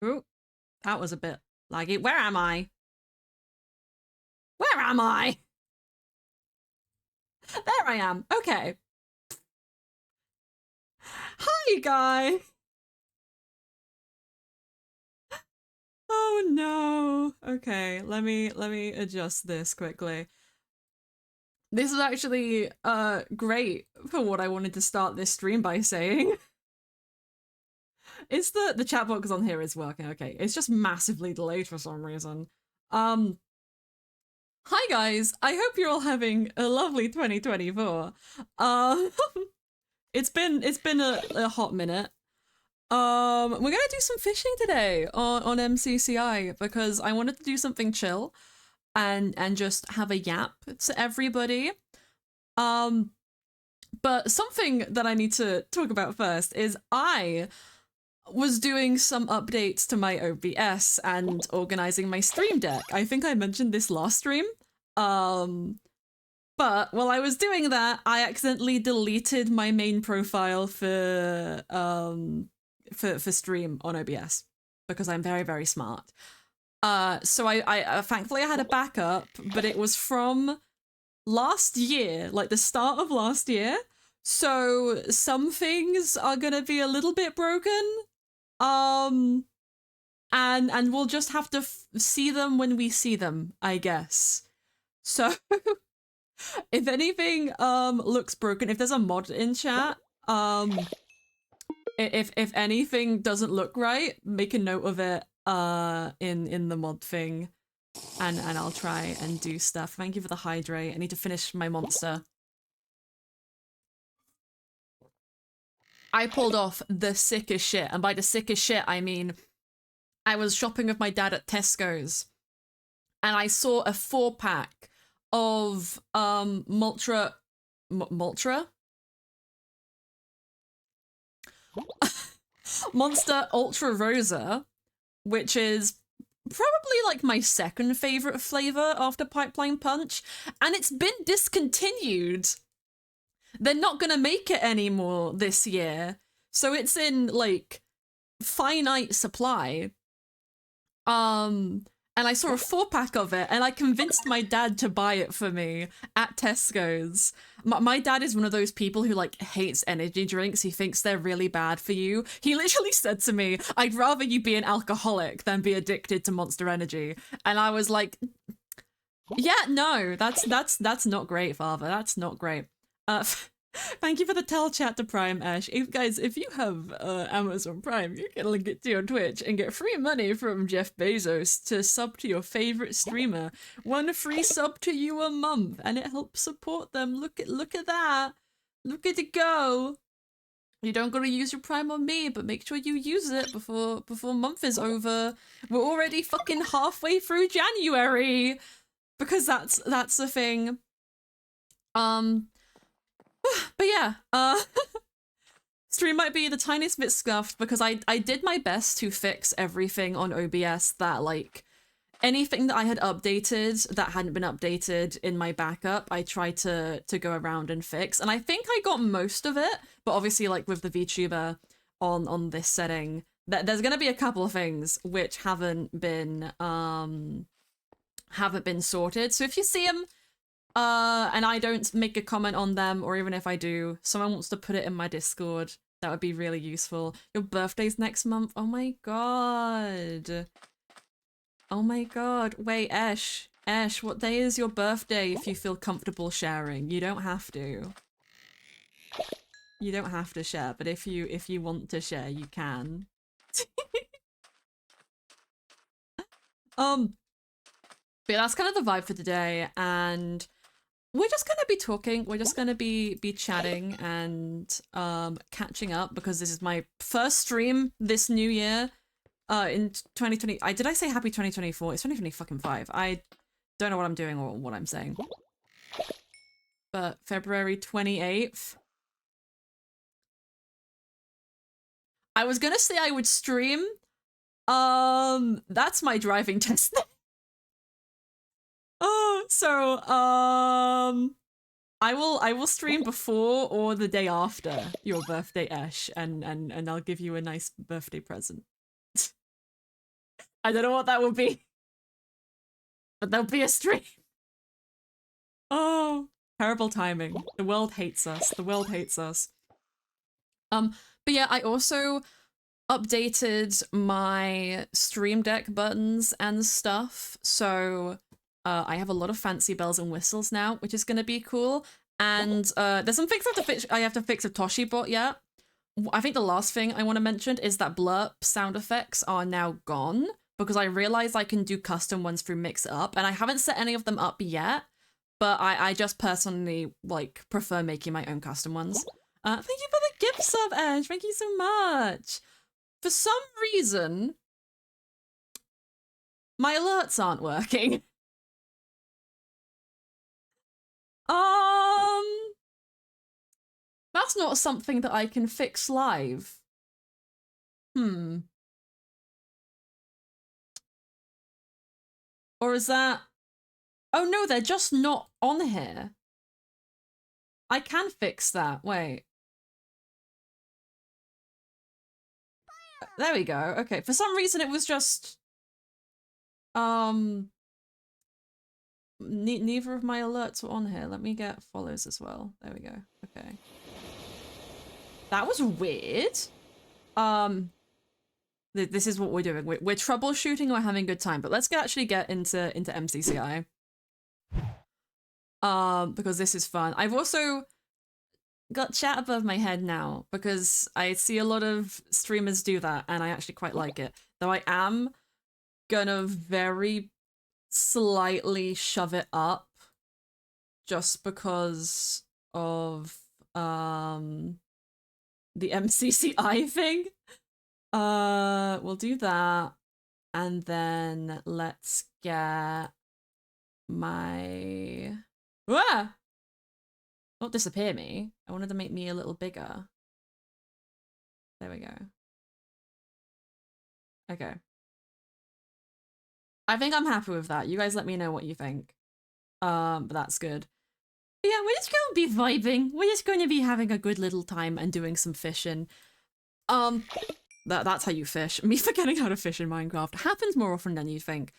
Ooh, that was a bit laggy. Where am I? Where am I? There I am. Okay. Hi, guy. Oh no. Okay, let me adjust this quickly. This is actually great for what I wanted to start this stream by saying. Is the chat box on here is working? Okay, it's just massively delayed for some reason. Um, Hi guys. I hope you're all having a lovely 2024. Um, it's been a hot minute. We're gonna do some fishing today on MCCI because I wanted to do something chill and just have a yap to everybody. Um, but something that I need to talk about first is I was doing some updates to my OBS and organizing my stream deck. I think I mentioned this last stream. Um, but while I was doing that, I accidentally deleted my main profile for stream on OBS because I'm very, very smart. So I thankfully I had a backup, but it was from last year, like the start of last year. So some things are gonna be a little bit broken. Um, and we'll just have to see them when we see them, I guess. So if anything looks broken, if there's a mod in chat, if anything doesn't look right, make a note of it in the mod thing, and I'll try and do stuff. Thank you for the hydrate. I need to finish my monster. I pulled off the sickest shit, and by the sickest shit I mean I was shopping with my dad at Tesco's and I saw a 4-pack of Maltra Monster Ultra Rosa, which is probably like my second favorite flavor after Pipeline Punch, and it's been discontinued. They're not gonna make it anymore this year, so it's in like finite supply. And I saw a 4-pack of it, and I convinced my dad to buy it for me at Tesco's. My dad is one of those people who like hates energy drinks. He thinks they're really bad for you. He literally said to me, "I'd rather you be an alcoholic than be addicted to Monster Energy." And I was like, "Yeah, no, that's not great, father. That's not great." Thank you for the tell chat to Prime, Ash. Guys, if you have Amazon Prime, you can link it to your Twitch and get free money from Jeff Bezos to sub to your favorite streamer. 1 free sub to you a month, and it helps support them. Look at that. Look at it go. You don't gotta use your Prime on me, but make sure you use it before month is over. We're already fucking halfway through January, because that's the thing. But yeah, stream might be the tiniest bit scuffed because I did my best to fix everything on OBS that like anything that I had updated that hadn't been updated in my backup, I tried to go around and fix, and I think I got most of it. But obviously, like with the VTuber on this setting, there's gonna be a couple of things which haven't been sorted. So if you see them and I don't make a comment on them, or even if I do, someone wants to put it in my Discord, that would be really useful. Your birthday's next month. Oh my god. Oh my god. Wait, Ash, what day is your birthday if you feel comfortable sharing? You don't have to. You don't have to share, but if you want to share, you can. But yeah, that's kind of the vibe for today, and we're just gonna be talking, we're just gonna be chatting and catching up, because this is my first stream this new year in 2020. Did I say happy 2024? It's 2025. I don't know what I'm doing or what I'm saying. But February 28th. I was gonna say I would stream. That's my driving test. Oh, so I will stream before or the day after your birthday, Ash, and I'll give you a nice birthday present. I don't know what that would be, but there'll be a stream. Oh, terrible timing. The world hates us. The world hates us. But yeah, I also updated my Stream Deck buttons and stuff, so I have a lot of fancy bells and whistles now, which is gonna be cool. And there's some things I have to fix with Toshibot yet. I think the last thing I want to mention is that blurp sound effects are now gone because I realized I can do custom ones through Mix It Up, and I haven't set any of them up yet, but I just personally like prefer making my own custom ones. Thank you for the gift sub, Ash. Thank you so much. For some reason, my alerts aren't working. That's not something that I can fix live. Or is that... Oh no, they're just not on here. I can fix that. Wait. There we go. Okay, for some reason it was just... Neither of my alerts were on here. Let me get follows as well. There we go. Okay. That was weird. This is what we're doing. We're troubleshooting, we're having a good time, but let's actually get into MCCI. Because this is fun. I've also got chat above my head now because I see a lot of streamers do that and I actually quite like it. Though I am gonna very slightly shove it up just because of the MCCI thing. We'll do that, and then let's get my... Ah! Don't disappear me. I wanted to make me a little bigger. There we go. Okay. I think I'm happy with that. You guys let me know what you think. But that's good. But yeah, we're just gonna be vibing. We're just going to be having a good little time and doing some fishing. That's how you fish. Me forgetting how to fish in Minecraft happens more often than you think.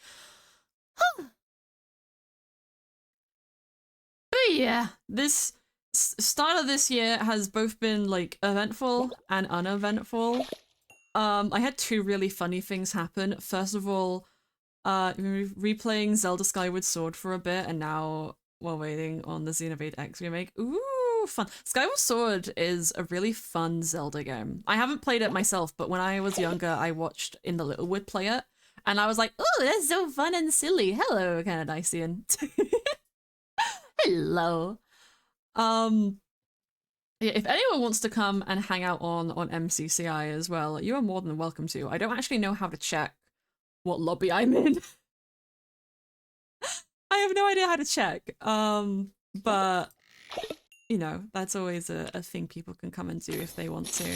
But yeah, this start of this year has both been like eventful and uneventful. I had two really funny things happen. First of all, replaying Zelda Skyward Sword for a bit, and now we're waiting on the Xenoblade X remake. Ooh, fun. Skyward Sword is a really fun Zelda game. I haven't played it myself, but when I was younger, I watched In the Littlewood play it, and I was like, oh, that's so fun and silly. Hello, Canadian. Hello. Yeah, if anyone wants to come and hang out on MCCI as well, you are more than welcome to. I don't actually know how to check what lobby I'm in. I have no idea how to check. But you know, that's always a thing people can come and do if they want to.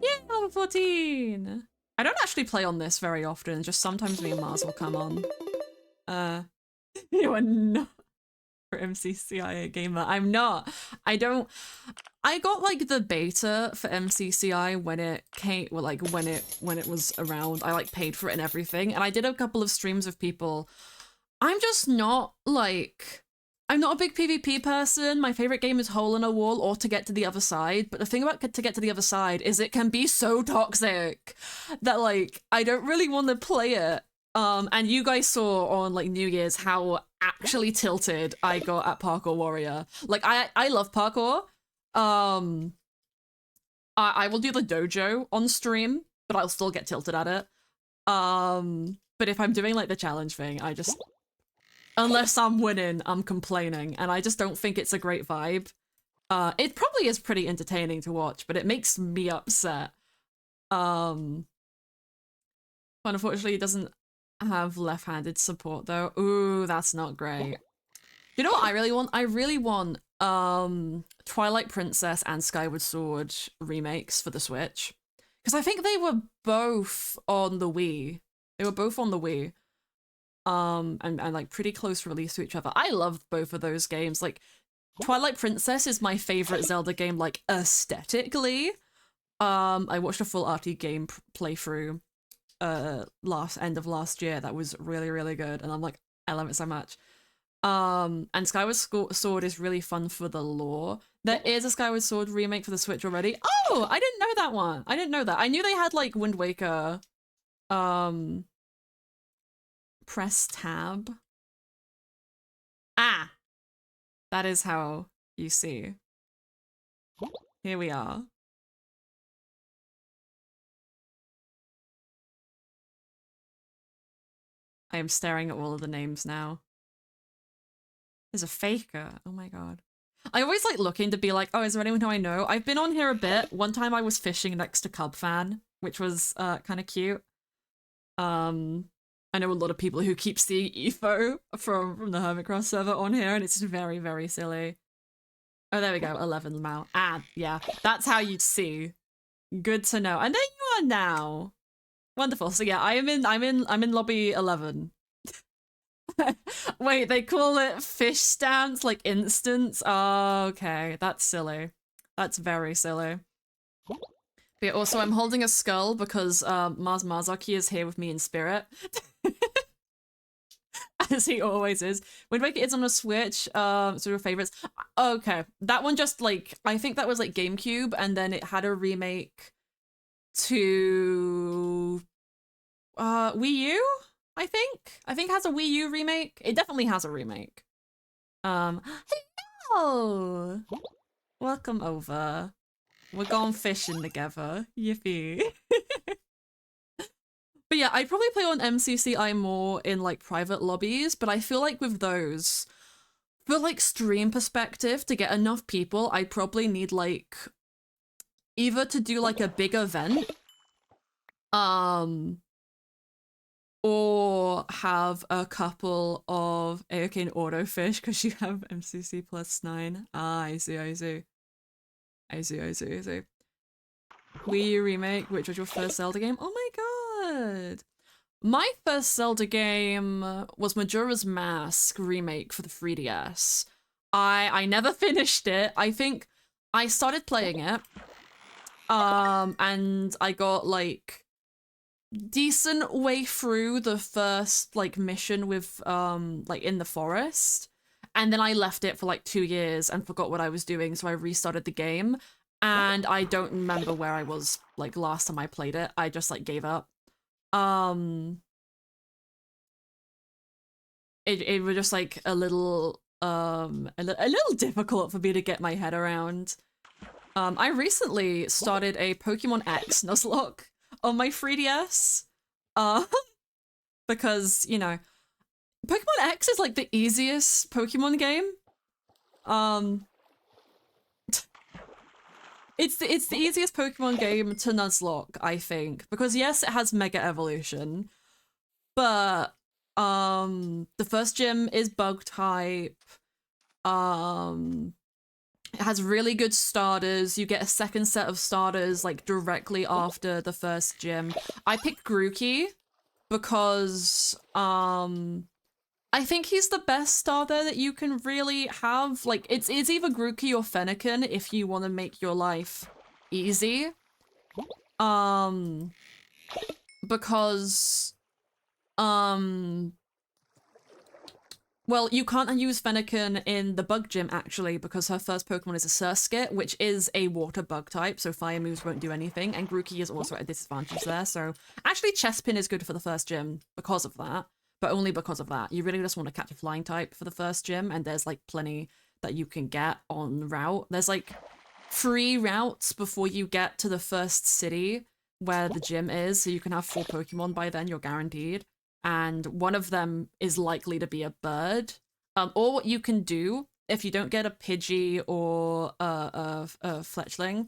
Yeah, level 14. I don't actually play on this very often, just sometimes me and Mars will come on. You are not for MCCI gamer. I'm not. I got like the beta for MCCI when it came, well, like when it was around. I like paid for it and everything, and I did a couple of streams with people. I'm just not like, I'm not a big PvP person. My favorite game is Hole in a Wall or To Get to the Other Side, but the thing about To Get to the Other Side is it can be so toxic that like I don't really want to play it. And you guys saw on like New Year's how actually tilted I got at Parkour Warrior. Like I love parkour. I will do the dojo on stream, but I'll still get tilted at it. But if I'm doing like the challenge thing, I just, unless I'm winning, I'm complaining, and I just don't think it's a great vibe. It probably is pretty entertaining to watch, but it makes me upset. Unfortunately, it doesn't have left-handed support though. Ooh, that's not great. You know what I really want? I really want Twilight Princess and Skyward Sword remakes for the Switch, because I think they were both on the Wii. They were both on the Wii. And like pretty close release to each other. I loved both of those games. Like Twilight Princess is my favorite Zelda game, like aesthetically, I watched a full RT game playthrough end of last year that was really, really good, and I'm like, I love it so much. And Skyward Sword is really fun for the lore. There is a Skyward Sword remake for the Switch already. Oh, I didn't know that one. I didn't know that. I knew they had like Wind Waker. Press tab. Ah, that is how you see. Here we are. I am staring at all of the names now. There's a faker. Oh my god. I always like looking to be like, oh, is there anyone who I know? I've been on here a bit. One time I was fishing next to Cub Fan, which was kind of cute. I know a lot of people who keep seeing EFO from the Hermitcross server on here, and it's very, very silly. Oh, there we go. 11 now. Ah, yeah. That's how you'd see. Good to know. And there you are now. Wonderful. So yeah, I'm in lobby 11. Wait, they call it fish stance, like instance? Oh, okay. That's silly. That's very silly. But yeah, also, I'm holding a skull because Mars Marzaki is here with me in spirit. As he always is. Wind Waker is on a Switch, sort of favorites. Okay, that one just like, I think that was like GameCube, and then it had a remake to Wii U, I think. I think it has a Wii U remake. It definitely has a remake. Hello! Welcome over. We're going fishing together. Yippee. But yeah, I'd probably play on MCCI more in like private lobbies, but I feel like with those, for like stream perspective, to get enough people, I'd probably need like either to do like a big event, or have a couple of AOK and Autofish because you have MCC +9. Ah, I see. Wii U remake, which was your first Zelda game? Oh my god! My first Zelda game was Majora's Mask remake for the 3DS. I never finished it. I think I started playing it, and I got like decent way through the first like mission with like in the forest, and then I left it for like 2 years and forgot what I was doing, so I restarted the game. And I don't remember where I was like last time I played it. I just like gave up. It was just like a little difficult for me to get my head around. I recently started a Pokemon X Nuzlocke on my 3DS. Because, you know, Pokemon X is like the easiest Pokemon game. It's the easiest Pokemon game to Nuzlocke, I think, because yes, it has Mega Evolution, but the first gym is bug type. It has really good starters. You get a second set of starters like directly after the first gym. I picked Grookey because I think he's the best starter that you can really have. Like, it's either Grookey or Fennekin if you want to make your life easy. Because, well, you can't use Fennekin in the bug gym, actually, because her first Pokemon is a Surskit, which is a water bug type, so fire moves won't do anything, and Grookey is also at a disadvantage there, so... Actually, Chespin is good for the first gym because of that. But only because of that. You really just want to catch a flying type for the first gym, and there's like plenty that you can get on route. There's like 3 routes before you get to the first city where the gym is, so you can have 4 Pokemon by then, you're guaranteed. And one of them is likely to be a bird. Or what you can do, if you don't get a Pidgey or a Fletchling,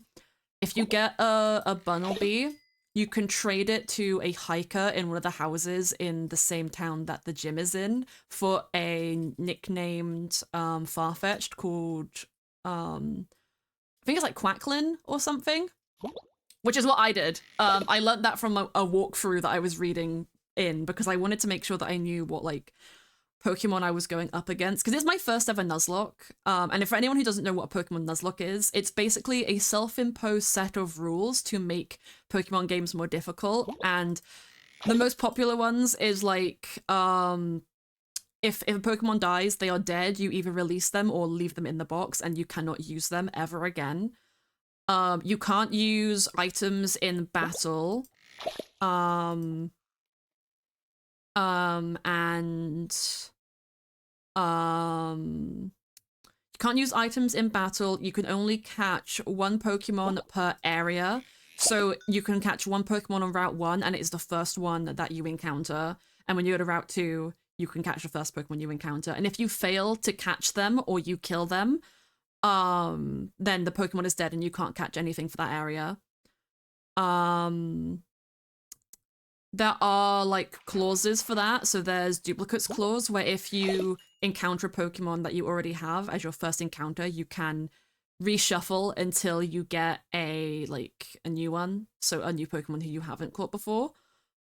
if you get a Bunnelby, you can trade it to a hiker in one of the houses in the same town that the gym is in for a nicknamed Farfetch'd called, I think it's like Quacklin or something, which is what I did. I learned that from a walkthrough that I was reading in because I wanted to make sure that I knew what like Pokemon I was going up against, because it's my first ever Nuzlocke. And if for anyone who doesn't know what a Pokemon Nuzlocke is, it's basically a self-imposed set of rules to make Pokemon games more difficult. And the most popular ones is like, if a Pokemon dies, they are dead, you either release them or leave them in the box, and you cannot use them ever again. You can't use items in battle. And you can't use items in battle. You can only catch one Pokemon per area. So you can catch one Pokemon on Route 1, and it is the first one that you encounter. And when you go to Route 2, you can catch the first Pokemon you encounter. And if you fail to catch them or you kill them, then the Pokemon is dead and you can't catch anything for that area. There are like clauses for that. So there's duplicates clause, where if you encounter a Pokemon that you already have as your first encounter, you can reshuffle until you get a new one. So a new Pokemon who you haven't caught before.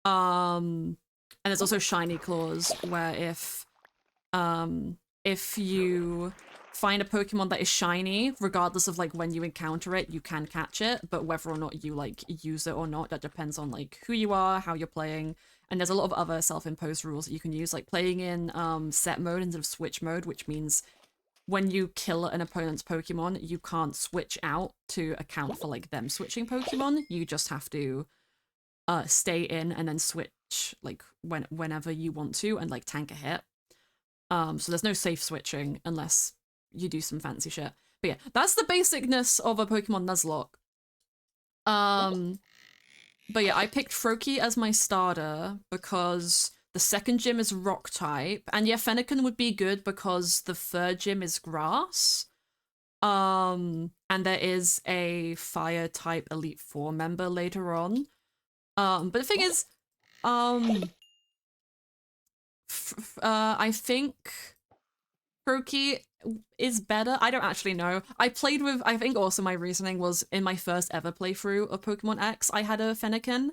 And there's also shiny clause, where if you find a Pokemon that is shiny, regardless of like when you encounter it, you can catch it, but whether or not you like use it or not, that depends on like who you are, how you're playing. And there's a lot of other self-imposed rules that you can use, like playing in set mode instead of switch mode, which means when you kill an opponent's Pokemon, you can't switch out to account for like them switching Pokemon. You just have to stay in and then switch like whenever you want to, and like tank a hit. So there's no safe switching unless you do some fancy shit. But yeah, that's the basicness of a Pokemon Nuzlocke. But yeah, I picked Froakie as my starter because the second gym is rock type, and yeah, Fennekin would be good because the third gym is grass. And there is a fire type Elite Four member later on. But the thing is, I think Froakie is better. I don't actually know. I think also my reasoning was in my first ever playthrough of Pokemon X, I had a Fennekin,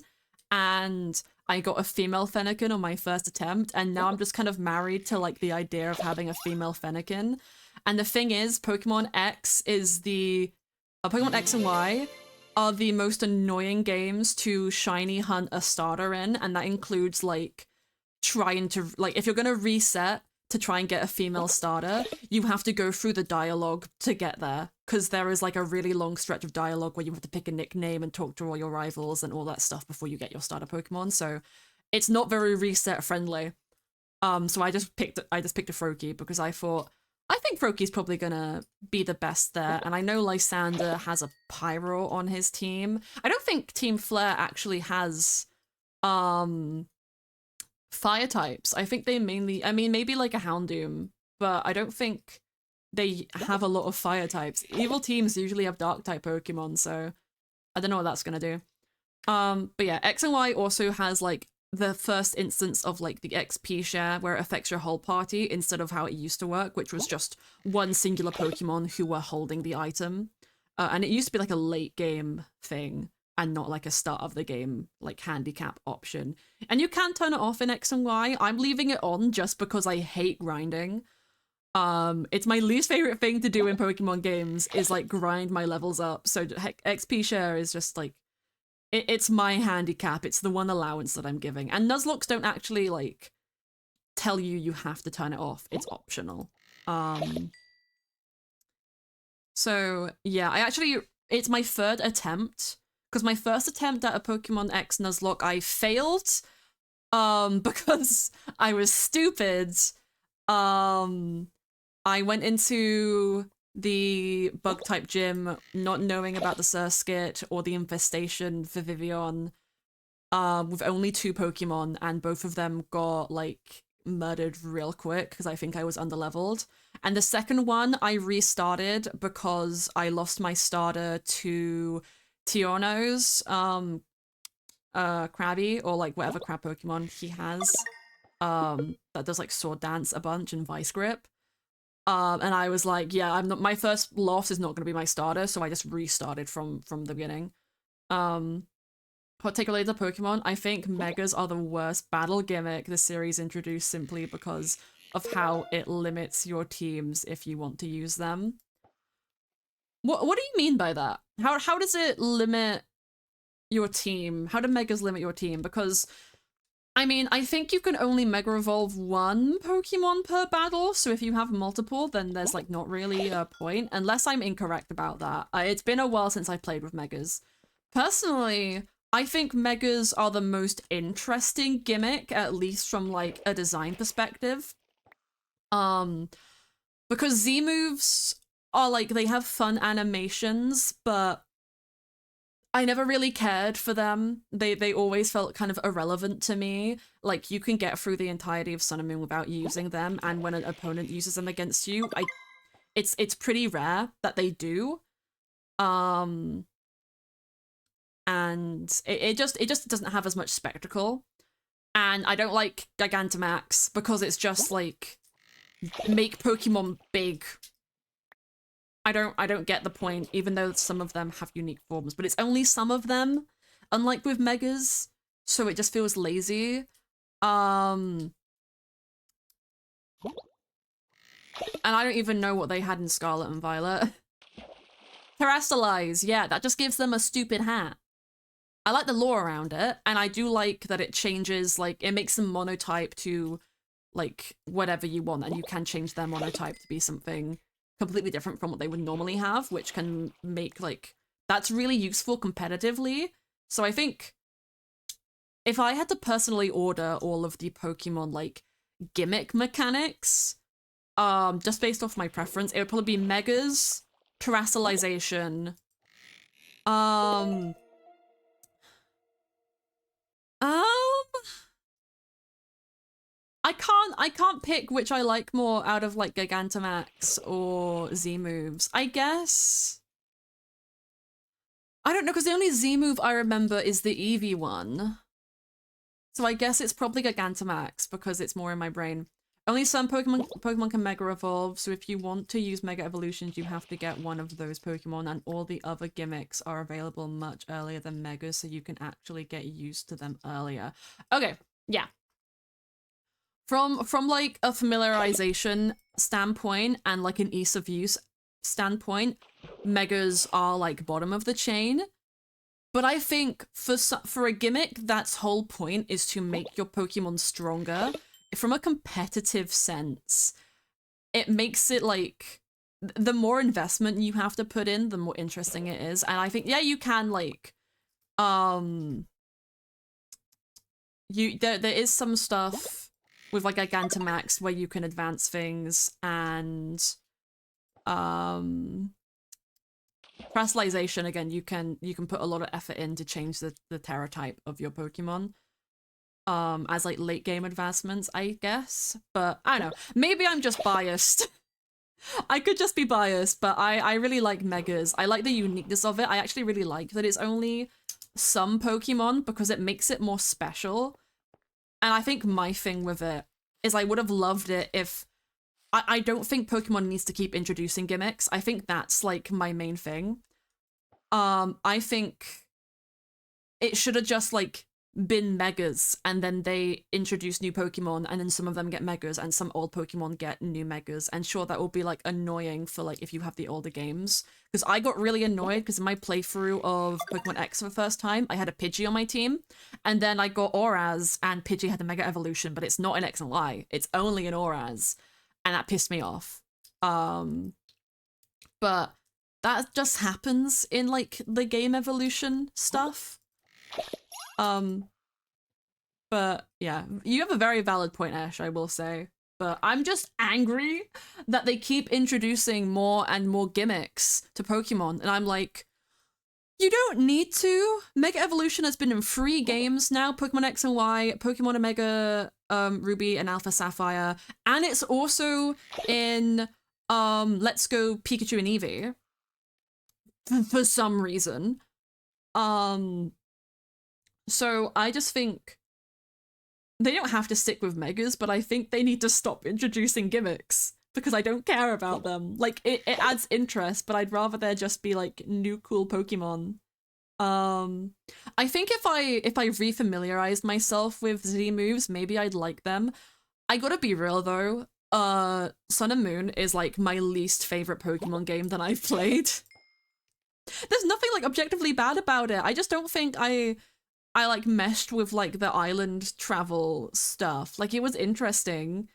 and I got a female Fennekin on my first attempt, and now I'm just kind of married to like the idea of having a female Fennekin. And the thing is, Pokemon X and Y are the most annoying games to shiny hunt a starter in, and that includes like trying to if you're gonna reset to try and get a female starter, you have to go through the dialogue to get there, because there is like a really long stretch of dialogue where you have to pick a nickname and talk to all your rivals and all that stuff before you get your starter Pokemon. So it's not very reset friendly. So I just picked a Froakie because I think Froakie's probably gonna be the best there, and I know Lysander has a Pyro on his team. I don't think Team Flare actually has fire types. I think they mainly, I mean, maybe like a Houndoom, but I don't think they have a lot of fire types. Evil teams usually have dark type Pokemon, so I don't know what that's gonna do. But yeah, X and Y also has like the first instance of like the XP share, where it affects your whole party instead of how it used to work, which was just one singular Pokemon who were holding the item. And it used to be like a late game thing, and not like a start of the game like handicap option. And you can turn it off in X and Y. I'm leaving it on just because I hate grinding. It's my least favorite thing to do in Pokemon games is like grind my levels up. So XP share is just like, it's my handicap. It's the one allowance that I'm giving. And Nuzlocks don't actually like tell you have to turn it off. It's optional. So yeah, it's my third attempt, because my first attempt at a Pokemon X Nuzlocke, I failed, because I was stupid. I went into the bug type gym not knowing about the Surskit or the infestation for Vivillon, with only 2 Pokemon, and both of them got like murdered real quick because I think I was underleveled. And the second one I restarted because I lost my starter to Tiorno's Krabby, or like whatever crab Pokemon he has, that does like Sword Dance a bunch and Vice Grip. And I was like, yeah, my first loss is not going to be my starter, so I just restarted from the beginning. Particularly the Pokemon, I think Megas are the worst battle gimmick the series introduced, simply because of how it limits your teams if you want to use them. What do you mean by that? How does it limit your team? How do megas limit your team? Because I mean, I think you can only Mega Evolve one Pokemon per battle, so if you have multiple, then there's like not really a point, unless I'm incorrect about that. It's been a while since I played with Megas. Personally, I think Megas are the most interesting gimmick, at least from like a design perspective. Because Z moves are like, they have fun animations, but I never really cared for them. They always felt kind of irrelevant to me. Like, you can get through the entirety of Sun and Moon without using them, and when an opponent uses them against you, it's pretty rare that they do. And it just doesn't have as much spectacle. And I don't like Gigantamax because it's just like, make Pokemon big. I don't get the point, even though some of them have unique forms, but it's only some of them, unlike with Megas, so it just feels lazy. And I don't even know what they had in Scarlet and Violet. Terastallize, yeah, that just gives them a stupid hat. I like the lore around it, and I do like that it changes, like, it makes them monotype to, like, whatever you want, and you can change their monotype to be something completely different from what they would normally have, which can make, like, that's really useful competitively. So I think if I had to personally order all of the Pokemon, like, gimmick mechanics, just based off my preference, it would probably be Megas, Terastallization, I can't pick which I like more out of like Gigantamax or Z moves. I guess I don't know, because the only Z move I remember is the Eevee one. So I guess it's probably Gigantamax because it's more in my brain. Only some Pokemon can Mega Evolve, so if you want to use Mega Evolutions, you have to get one of those Pokemon, and all the other gimmicks are available much earlier than Mega, so you can actually get used to them earlier. Okay, yeah. From like a familiarization standpoint and like an ease of use standpoint, Megas are like bottom of the chain. But I think for a gimmick that's whole point is to make your Pokemon stronger, from a competitive sense, it makes it like, the more investment you have to put in, the more interesting it is. And I think, yeah, you can like, there is some stuff with like Gigantamax where you can advance things, and Terastallization, again, you can put a lot of effort in to change the Terra type of your Pokemon as like late game advancements, I guess. But I don't know, maybe I'm just biased. I could just be biased, but I really like Megas. I like the uniqueness of it. I actually really like that it's only some Pokemon because it makes it more special. And I think my thing with it is I would have loved it if... I don't think Pokemon needs to keep introducing gimmicks. I think that's, like, my main thing. I think it should have just, like, been Megas, and then they introduce new Pokemon, and then some of them get Megas, and some old Pokemon get new Megas. And sure, that will be, like, annoying for, like, if you have the older games. Because I got really annoyed, because in my playthrough of Pokemon X for the first time, I had a Pidgey on my team, and then I got Auraz, and Pidgey had a Mega Evolution, but it's not in X and Y. It's only in Auraz. And that pissed me off. But that just happens in, like, the game evolution stuff. But yeah, you have a very valid point, Ash, I will say. But I'm just angry that they keep introducing more and more gimmicks to Pokemon. And I'm like, you don't need to. Mega Evolution has been in 3 games now. Pokemon X and Y, Pokemon Omega Ruby and Alpha Sapphire. And it's also in Let's Go Pikachu and Eevee. For some reason. So I just think they don't have to stick with Megas, but I think they need to stop introducing gimmicks because I don't care about them. Like, it adds interest, but I'd rather there just be, like, new cool Pokemon. I think if I refamiliarized myself with Z moves, maybe I'd like them. I gotta be real, though. Sun and Moon is like my least favorite Pokemon game that I've played. There's nothing like objectively bad about it. I just don't think I like meshed with like the island travel stuff. Like it was interesting.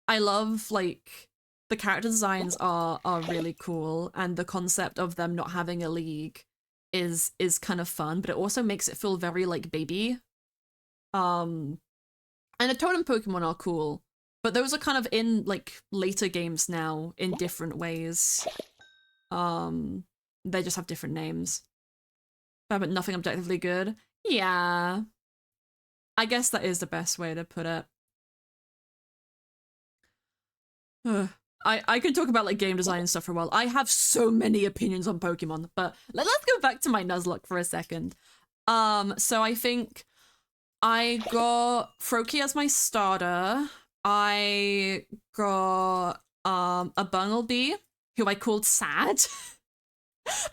I love like the character designs are really cool, and the concept of them not having a league is kind of fun, but it also makes it feel very like baby. And the totem Pokemon are cool, but those are kind of in like later games now in different ways. They just have different names. But nothing objectively good. Yeah. I guess that is the best way to put it. I could talk about like game design and stuff for a while. I have so many opinions on Pokemon, but let's go back to my Nuzlocke for a second. So I think I got Froakie as my starter. I got a Bumblebee, who I called Sad.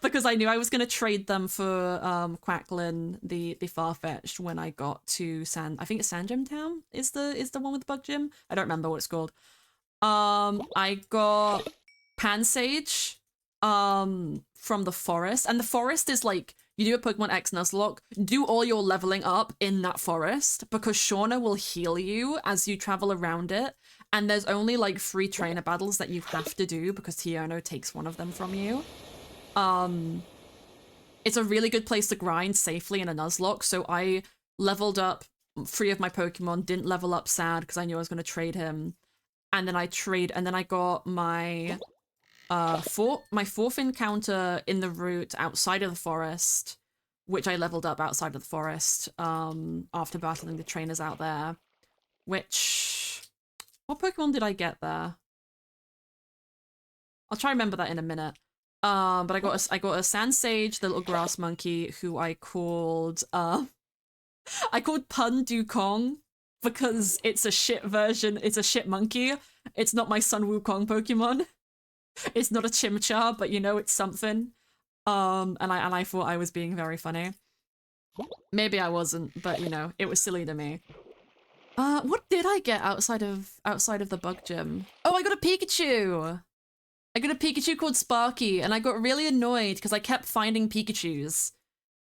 Because I knew I was gonna trade them for Quacklin, the Farfetch'd, when I got to I think it's Sandgem Town is the one with the bug gym. I don't remember what it's called. I got Pansage from the forest, and the forest is like, you do a Pokemon X Nuzlocke, do all your leveling up in that forest, because Shauna will heal you as you travel around it, and there's only like 3 trainer battles that you have to do because Tiono takes one of them from you. It's a really good place to grind safely in a Nuzlocke, so I leveled up 3 of my Pokemon, didn't level up Sad because I knew I was going to trade him, and then I got my my 4th encounter in the route outside of the forest, which I leveled up outside of the forest after battling the trainers out there. What Pokemon did I get there? I'll try to remember that in a minute. But I got a Sand-Sage, the little grass monkey, who I called Pun Dukong, because it's a shit version. It's a shit monkey. It's not my Sun Wukong Pokemon. It's not a Chimchar, but you know, it's something. And I thought I was being very funny. Maybe I wasn't, but you know, it was silly to me. What did I get outside of the bug gym? Oh, I got a Pikachu! I got a Pikachu called Sparky, and I got really annoyed because I kept finding Pikachus.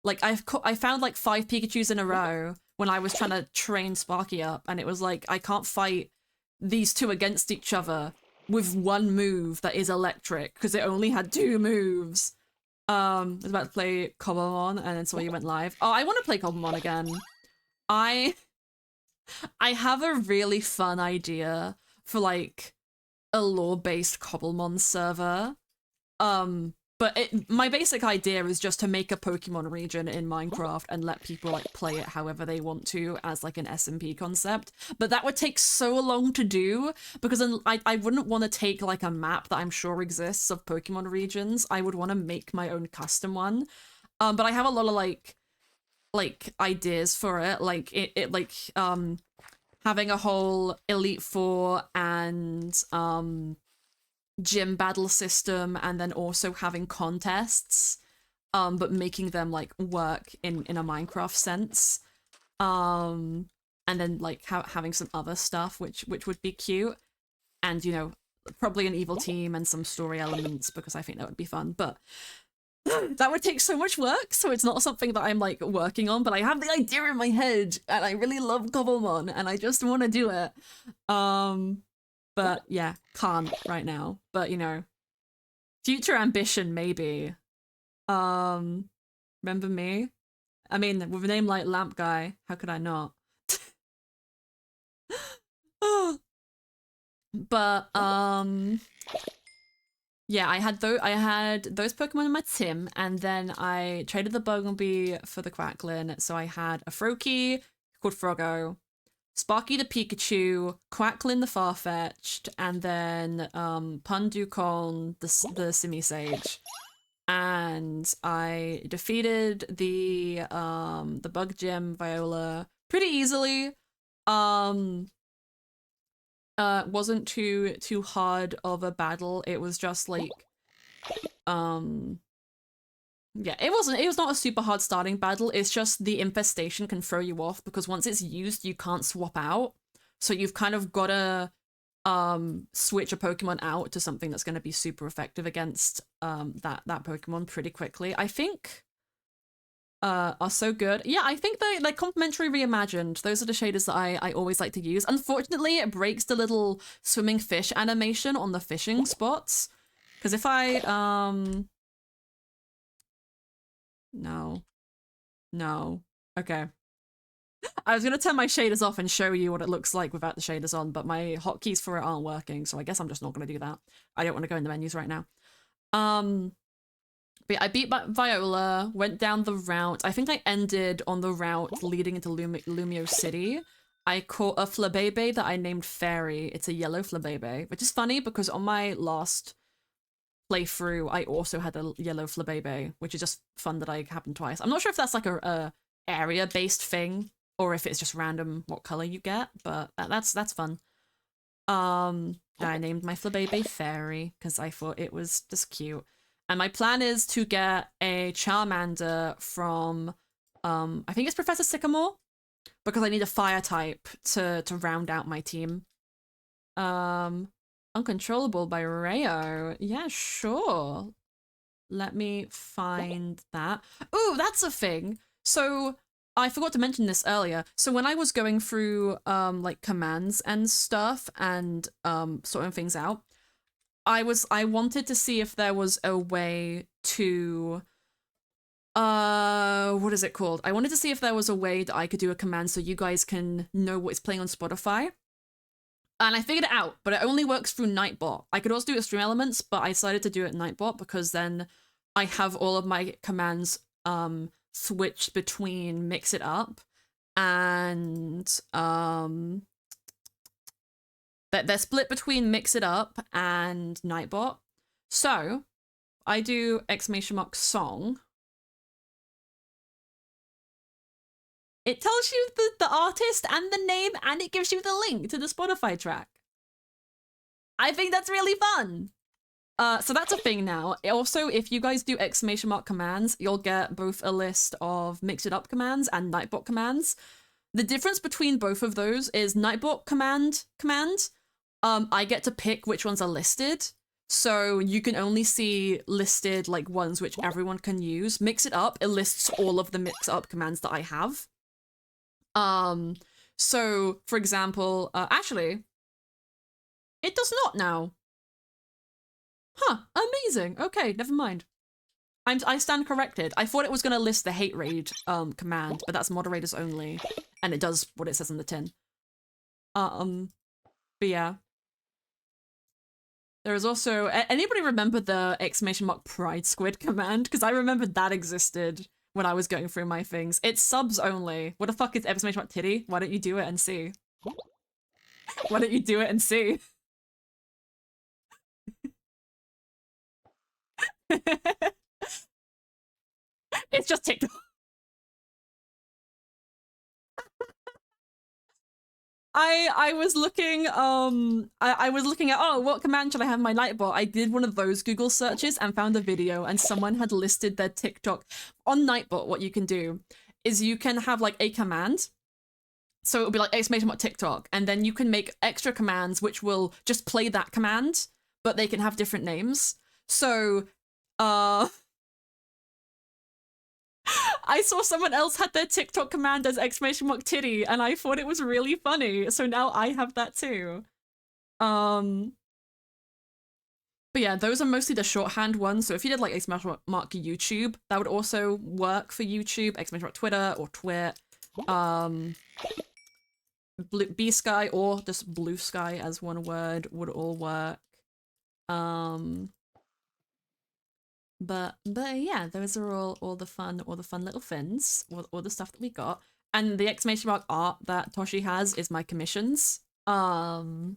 Like, I found like 5 Pikachus in a row when I was trying to train Sparky up, and it was like, I can't fight these 2 against each other with 1 move that is electric, because it only had 2 moves. I was about to play Cobblemon, and then saw you went live. Oh, I want to play Cobblemon again. I have a really fun idea for like a lore-based Cobblemon server. But my basic idea is just to make a Pokemon region in Minecraft and let people like play it however they want to as like an SMP concept. But that would take so long to do because I wouldn't want to take like a map that I'm sure exists of Pokemon regions. I would want to make my own custom one. But I have a lot of like ideas for it. Like having a whole Elite Four and gym battle system, and then also having contests, but making them like work in a Minecraft sense, and then like having some other stuff which would be cute, and you know, probably an evil team and some story elements, because I think that would be fun. But that would take so much work, so it's not something that I'm like working on, but I have the idea in my head and I really love Cobblemon and I just want to do it. But yeah, can't right now. But you know, future ambition maybe. Remember me? I mean, with a name like Lamp Guy, how could I not? But yeah, I had those Pokemon in my team, and then I traded the Bumblebee for the Quacklin, so I had a Froakie called Froggo, Sparky the Pikachu, Quacklin the Farfetch'd, and then Pun Dukong the Simisage. And I defeated the Bug Gym Viola pretty easily. Wasn't too hard of a battle. It was just like yeah, it was not a super hard starting battle. It's just the infestation can throw you off because once it's used you can't swap out, so you've kind of gotta switch a Pokemon out to something that's going to be super effective against that Pokemon pretty quickly. I think are so good. Yeah, I think they like complementary reimagined. Those are the shaders that I always like to use. Unfortunately, it breaks the little swimming fish animation on the fishing spots. Because if I no. Okay. I was gonna turn my shaders off and show you what it looks like without the shaders on, but my hotkeys for it aren't working, so I guess I'm just not gonna do that. I don't want to go in the menus right now. But yeah, I beat Viola, went down the route. I think I ended on the route leading into Lumio City. I caught a Flabebe that I named Fairy. It's a yellow Flabebe, which is funny because on my last playthrough, I also had a yellow Flabebe, which is just fun that I happened twice. I'm not sure if that's like a area-based thing or if it's just random what color you get, but that's fun. I named my Flabebe Fairy because I thought it was just cute. And my plan is to get a Charmander from, I think it's Professor Sycamore, because I need a fire type to round out my team. Uncontrollable by Rayo. Yeah, sure. Let me find that. Ooh, that's a thing. So I forgot to mention this earlier. So when I was going through like commands and stuff and sorting things out, I wanted to see if there was a way to what is it called? I wanted to see if there was a way that I could do a command so you guys can know what is playing on Spotify. And I figured it out, but it only works through Nightbot. I could also do it with Stream Elements, but I decided to do it Nightbot because then I have all of my commands switched between Mix It Up and they're split between Mix It Up and Nightbot. So I do !song. It tells you the artist and the name, and it gives you the link to the Spotify track. I think that's really fun. So that's a thing now. Also, if you guys do ! commands, you'll get both a list of Mix It Up commands and Nightbot commands. The difference between both of those is Nightbot command, I get to pick which ones are listed. So you can only see listed like ones which everyone can use. Mix It Up, it lists all of the Mix Up commands that I have. So for example, actually, it does not now. Huh, amazing. Okay, never mind. I stand corrected. I thought it was gonna list the hate raid command, but that's moderators only, and it does what it says on the tin. But yeah. There is also anybody remember the !pride squid command? Because I remembered that existed when I was going through my things. It's subs only. What the fuck is !titty? Why don't you do it and see? Why don't you do it and see? It's just TikTok. I was looking I was looking at, oh, what command should I have in my Nightbot? I did one of those Google searches and found a video, and someone had listed their TikTok on Nightbot. What you can do is you can have like a command, so it'll be like !TikTok, and then you can make extra commands which will just play that command, but they can have different names. So I saw someone else had their TikTok command as !titty, and I thought it was really funny. So now I have that too. But yeah, those are mostly the shorthand ones. So if you did like !YouTube, that would also work for YouTube, !Twitter or Twit. B Sky or just Blue Sky as one word would all work. But yeah, those are all the fun little fins, all the stuff that we got. And the ! art that Toshi has is my commissions. But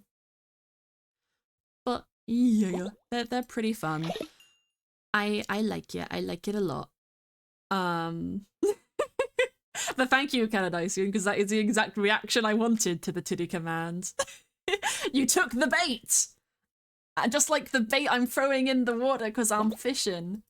yeah, they're pretty fun. I like it. I like it a lot. But thank you, Canadaisian, because that is the exact reaction I wanted to the titty command. You took the bait! Just like the bait I'm throwing in the water because I'm fishing.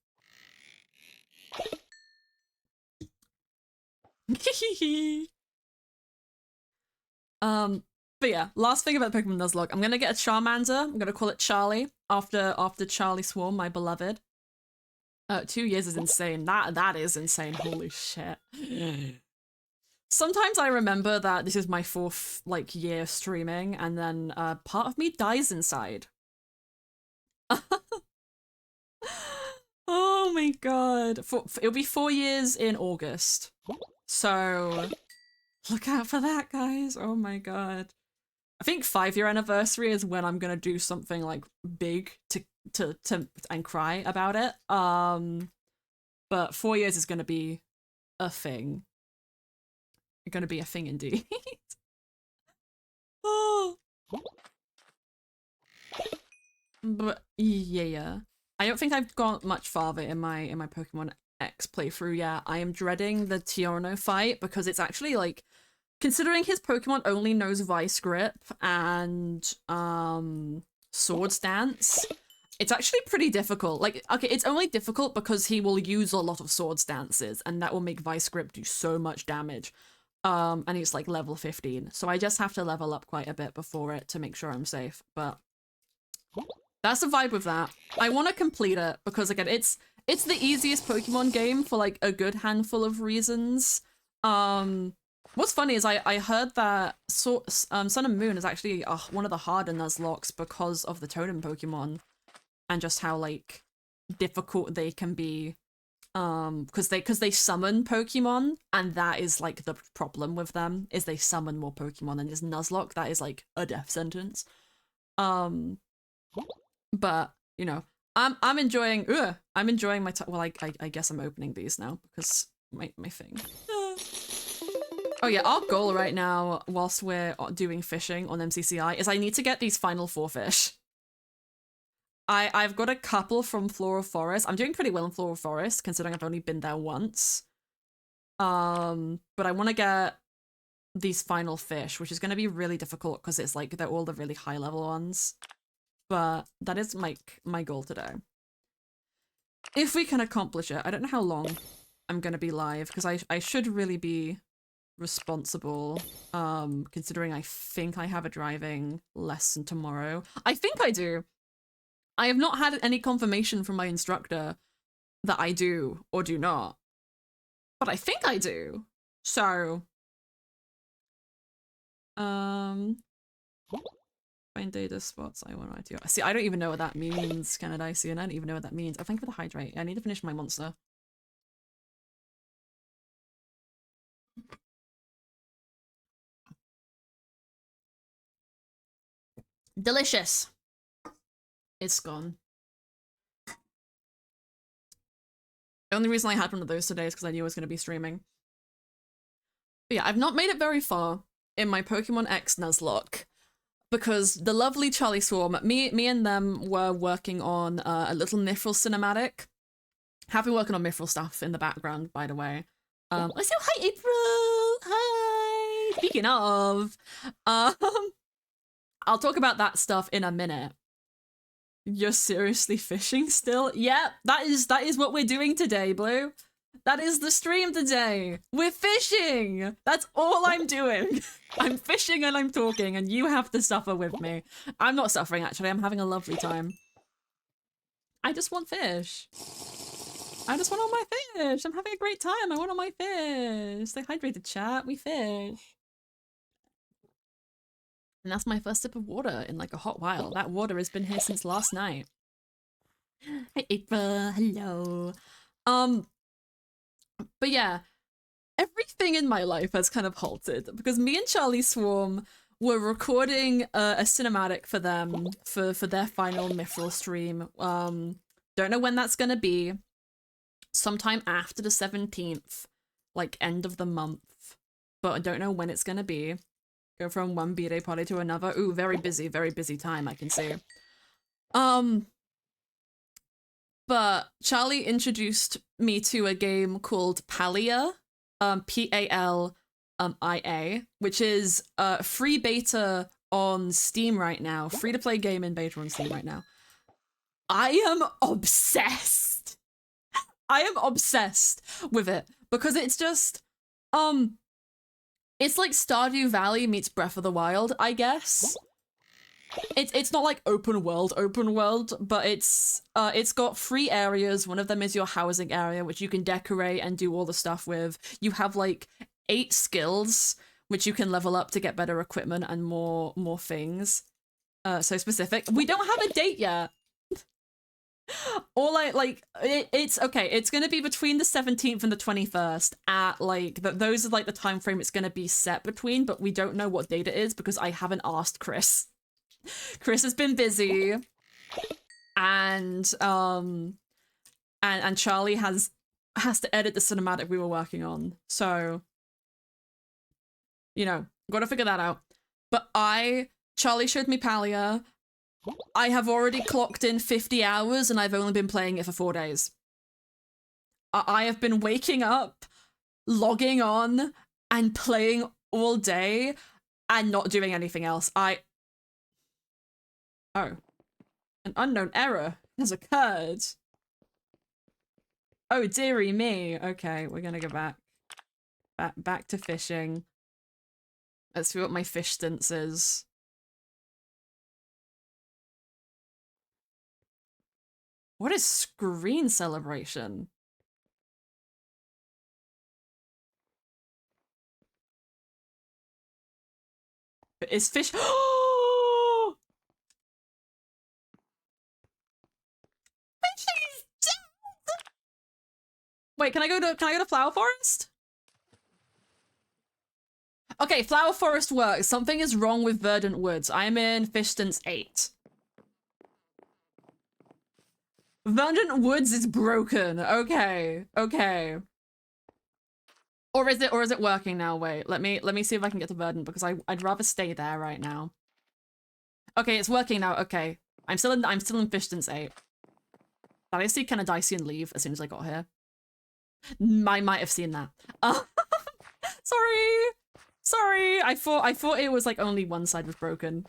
But yeah, last thing about Pokemon Nuzlocke. I'm gonna get a Charmander. I'm gonna call it Charlie after Charlie Swarm, my beloved. 2 years is insane. That is insane. Holy shit. Sometimes I remember that this is my fourth like year streaming, and then part of me dies inside. Oh my god. It'll be 4 years in August. So look out for that, guys. Oh my god. I think 5-year anniversary is when I'm gonna do something like big to and cry about it. But 4 years is gonna be a thing. Gonna be a thing indeed. Oh. But yeah. I don't think I've gone much farther in my Pokemon X playthrough yet. I am dreading the Tiorno fight because it's actually like, considering his Pokemon only knows Vice Grip and Swords Dance, it's actually pretty difficult. Like, okay, it's only difficult because he will use a lot of Swords Dances, and that will make Vice Grip do so much damage. And he's like level 15, so I just have to level up quite a bit before it to make sure I'm safe. But that's the vibe with that. I want to complete it because again, it's the easiest Pokemon game for like a good handful of reasons. What's funny is I heard that Sun and Moon is actually one of the harder Nuzlocks because of the totem Pokemon and just how like difficult they can be. Because they summon Pokemon, and that is like the problem with them, is they summon more Pokemon, and this Nuzlocke, that is like a death sentence. But you know, I'm enjoying my time. Well, I guess I'm opening these now because my thing. Oh yeah, our goal right now, whilst we're doing fishing on MCCI, is I need to get these final 4 fish. I've got a couple from Flora Forest. I'm doing pretty well in Flora Forest, considering I've only been there once. But I want to get these final fish, which is going to be really difficult because it's like they're all the really high level ones. But that is my goal today. If we can accomplish it, I don't know how long I'm going to be live because I should really be responsible, considering I think I have a driving lesson tomorrow. I think I do. I have not had any confirmation from my instructor that I do or do not, but I think I do. So, find data spots I want to do. See, I don't even know what that means, Canadice, and I don't even know what that means. Oh, thank you for the hydrate. I need to finish my monster. Delicious. It's gone. The only reason I had one of those today is because I knew I was going to be streaming. But yeah, I've not made it very far in my Pokemon X Nuzlocke because the lovely Charlie Swarm, me and them were working on a little Mithril cinematic. Have been working on Mithril stuff in the background, by the way. Oh, so hi, April! Hi! Speaking of, I'll talk about that stuff in a minute. You're seriously fishing still? Yeah, that is what we're doing today, Blue. That is the stream today. We're fishing. That's all I'm doing. I'm fishing and I'm talking, and you have to suffer with me. I'm not suffering, actually. I'm having a lovely time. I just want fish. I just want all my fish. I'm having a great time. I want all my fish. Stay hydrated, chat. We fish. And that's my first sip of water in like a hot while. That water has been here since last night. Hi, April. Hello. But yeah, everything in my life has kind of halted because me and Charlie Swarm were recording a cinematic for them for their final Mithril stream. Don't know when that's gonna be. Sometime after the 17th, like end of the month, but I don't know when it's gonna be. Go from one B-Day party to another. Ooh, very busy time, I can see. But Charlie introduced me to a game called Palia, P-A-L-I-A, which is free beta on Steam right now. Free to play game in beta on Steam right now. I am obsessed. I am obsessed with it because it's just It's like Stardew Valley meets Breath of the Wild, I guess. It's not like open world, but it's got 3 areas. One of them is your housing area, which you can decorate and do all the stuff with. You have like 8 skills, which you can level up to get better equipment and more things. So specific. We don't have a date yet. Or it's okay. It's gonna be between the 17th and the 21st. At like those are like the time frame it's gonna be set between, but we don't know what date it is because I haven't asked Chris. Chris has been busy, and Charlie has to edit the cinematic we were working on, so you know, gotta figure that out. But Charlie showed me Palia. I have already clocked in 50 hours and I've only been playing it for 4 days. I have been waking up, logging on, and playing all day and not doing anything else. Oh. An unknown error has occurred. Oh, dearie me. Okay, we're gonna go back to fishing. Let's see what my fish stance is. What is screen celebration? Is fish? Oh! Fishing is dead! Wait, can I go to Flower Forest? Okay, Flower Forest works. Something is wrong with Verdant Woods. I'm in fish stance 8. Verdant Woods is broken. Okay. Or is it working now? Wait, let me see if I can get to Verdant because I'd rather stay there right now. Okay, it's working now. Okay. I'm still in fish stance 8. Did I see kind of dicey and leave as soon as I got here? I might have seen that. Sorry. I thought it was like only one side was broken.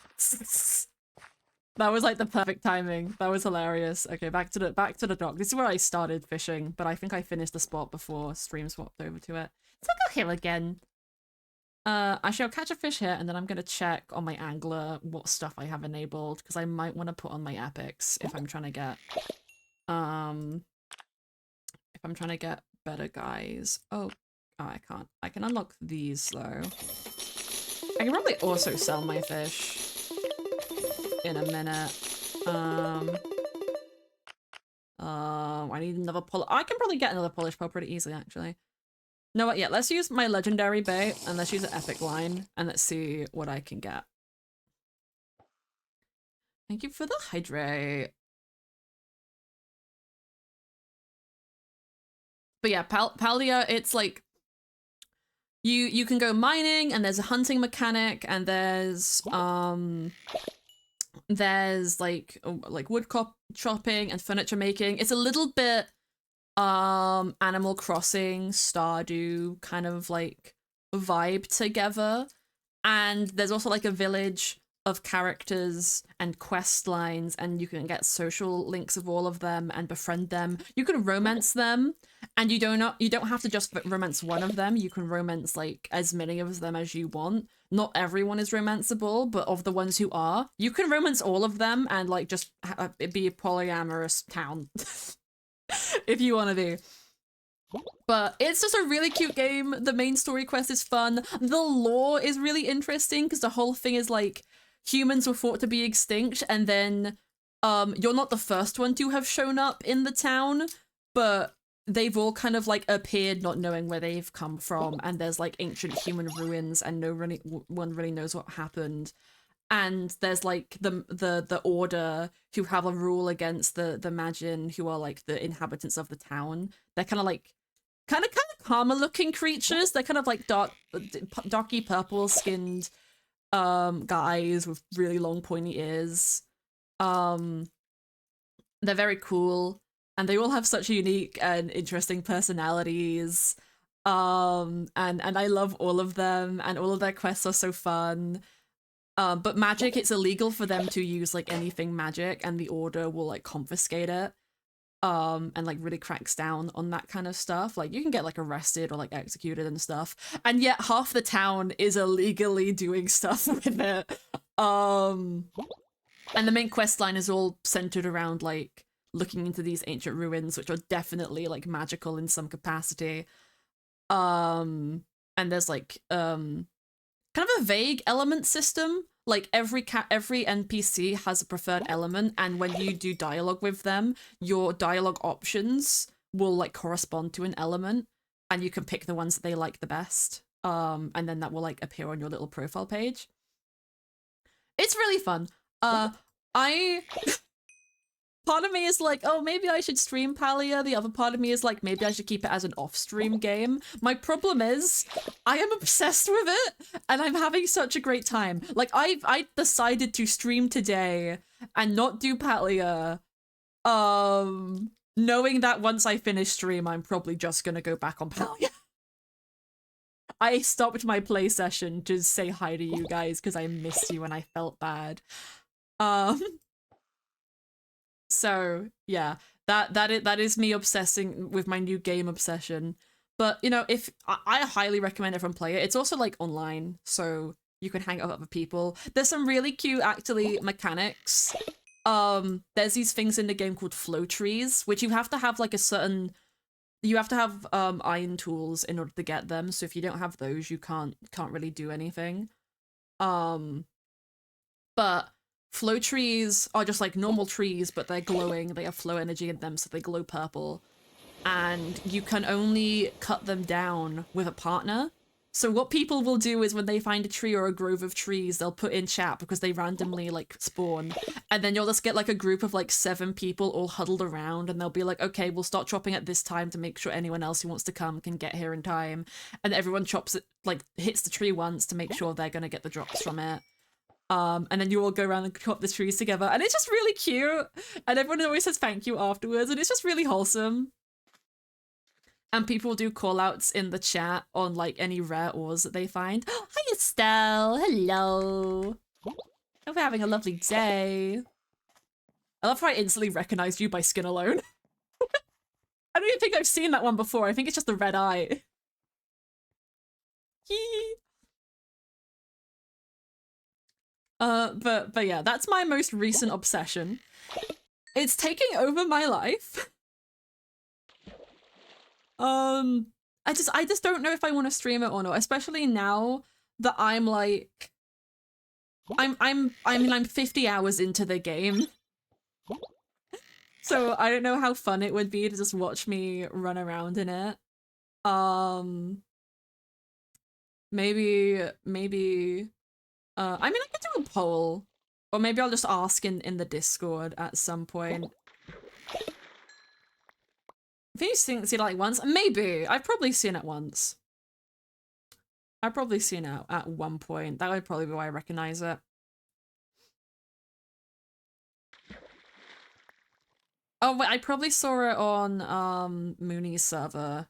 That was like the perfect timing. That was hilarious. Okay, back to the dock. This is where I started fishing, but I think I finished the spot before stream swapped over to it. So I'll go here again. Actually, I'll catch a fish here, and then I'm gonna check on my angler what stuff I have enabled because I might want to put on my epics if I'm trying to get better guys. Oh, I can't. I can unlock these though. I can probably also sell my fish in a minute. I need another polish. I can probably get another polish pearl pretty easily, actually. No, what? Yeah, let's use my legendary bait and let's use an epic line and let's see what I can get. Thank you for the hydrate. But yeah, Palia, it's like you can go mining and there's a hunting mechanic and there's like wood chopping and furniture making. It's a little bit Animal Crossing, Stardew kind of like vibe together. And there's also like a village of characters and quest lines, and you can get social links of all of them and befriend them. You can romance them, and you don't have to just romance one of them. You can romance like as many of them as you want. Not everyone is romanceable, but of the ones who are, you can romance all of them and like just be a polyamorous town if you want to be. But it's just a really cute game. The main story quest is fun. The lore is really interesting because the whole thing is like humans were thought to be extinct, and then you're not the first one to have shown up in the town, but they've all kind of like appeared not knowing where they've come from, and there's like ancient human ruins and no one really knows what happened. And there's like the order who have a rule against the Majin, who are like the inhabitants of the town. They're kind of calmer looking creatures. They're kind of like darky purple skinned guys with really long pointy ears. They're very cool, and they all have such unique and interesting personalities. And I love all of them, and all of their quests are so fun. But magic, it's illegal for them to use like anything magic, and the order will like confiscate it. and like really cracks down on that kind of stuff. Like you can get like arrested or like executed and stuff, and yet half the town is illegally doing stuff with it. And the main quest line is all centered around like looking into these ancient ruins, which are definitely like magical in some capacity. And there's like kind of a vague element system. Like every NPC has a preferred element, and when you do dialogue with them, your dialogue options will like correspond to an element, and you can pick the ones that they like the best. And then that will like appear on your little profile page. It's really fun. I part of me is like, oh, maybe I should stream Palia. The other part of me is like, maybe I should keep it as an off-stream game. My problem is, I am obsessed with it, and I'm having such a great time. Like, I decided to stream today and not do Palia, knowing that once I finish stream, I'm probably just gonna go back on Palia. I stopped my play session to say hi to you guys because I missed you and I felt bad. So yeah, that is me obsessing with my new game obsession. But you know, if I highly recommend everyone play it. It's also like online, so you can hang out with other people. There's some really cute actually mechanics. There's these things in the game called flow trees, which you have to have like a certain, you have to have iron tools in order to get them. So if you don't have those, you can't really do anything. But flow trees are just like normal trees, but they're glowing. They have flow energy in them, so they glow purple. And you can only cut them down with a partner. So what people will do is when they find a tree or a grove of trees, they'll put in chat because they randomly like spawn. And then you'll just get like a group of like 7 people all huddled around, and they'll be like, okay, we'll start chopping at this time to make sure anyone else who wants to come can get here in time. And everyone chops it, like hits the tree once to make sure they're gonna get the drops from it. And then you all go around and chop the trees together, and it's just really cute. And everyone always says thank you afterwards, and it's just really wholesome. And people do call-outs in the chat on like any rare ores that they find. Oh, hi Estelle, hello. Hope we're having a lovely day. I love how I instantly recognized you by skin alone. I don't even think I've seen that one before. I think it's just the red eye. But yeah, that's my most recent obsession. It's taking over my life. I just don't know if I want to stream it or not, especially now that I'm like, I'm 50 hours into the game. So I don't know how fun it would be to just watch me run around in it. Maybe, I mean, I could do a poll, or maybe I'll just ask in the Discord at some point. Have you seen it like once? Maybe. I've probably seen it once. I've probably seen it at one point. That would probably be why I recognize it. Oh wait, I probably saw it on Mooney's server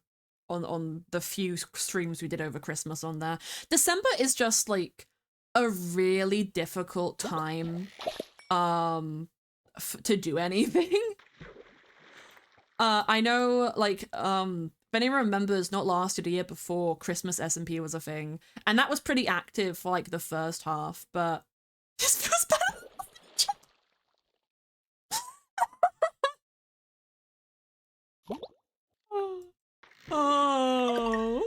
on the few streams we did over Christmas on there. December is just like a really difficult time to do anything. I know, like, if anyone remembers, not last year, the year before, Christmas SMP was a thing, and that was pretty active for like the first half, but this feels better. Oh.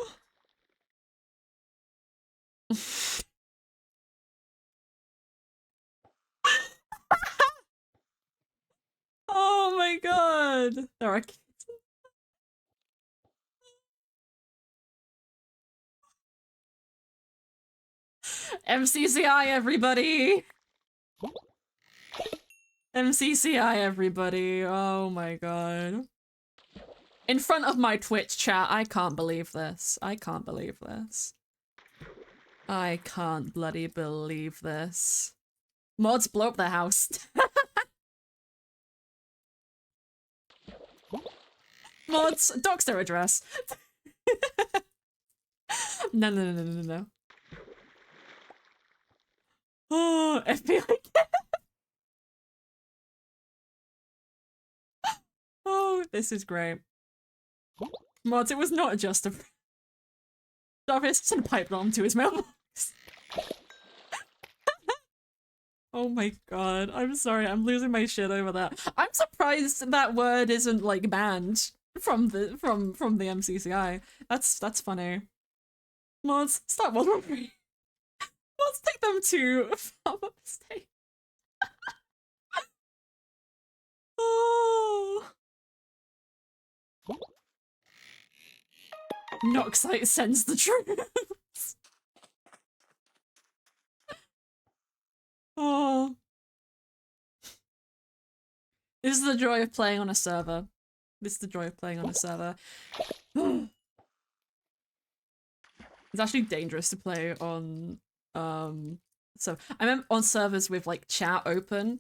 Oh my god. There are kids. MCCI, everybody. MCCI, everybody. Oh my god. In front of my Twitch chat, I can't believe this. I can't believe this. I can't bloody believe this. Mods, blow up the house. Mods, dox their address. No. Oh, FBI. Oh This is great. Mods, it was not just a... Jarvis sent a pipe bomb to his mailbox. Oh my god, I'm sorry, I'm losing my shit over that. I'm surprised that word isn't like banned from the MCCI. That's funny. Mods, stop mod robbery. Mods, take them to Farmer Mistake. Oh. Noxite sends the troops. Oh. This is the joy of playing on a server. This is the joy of playing on a server. It's actually dangerous to play on, so I remember on servers with like chat open,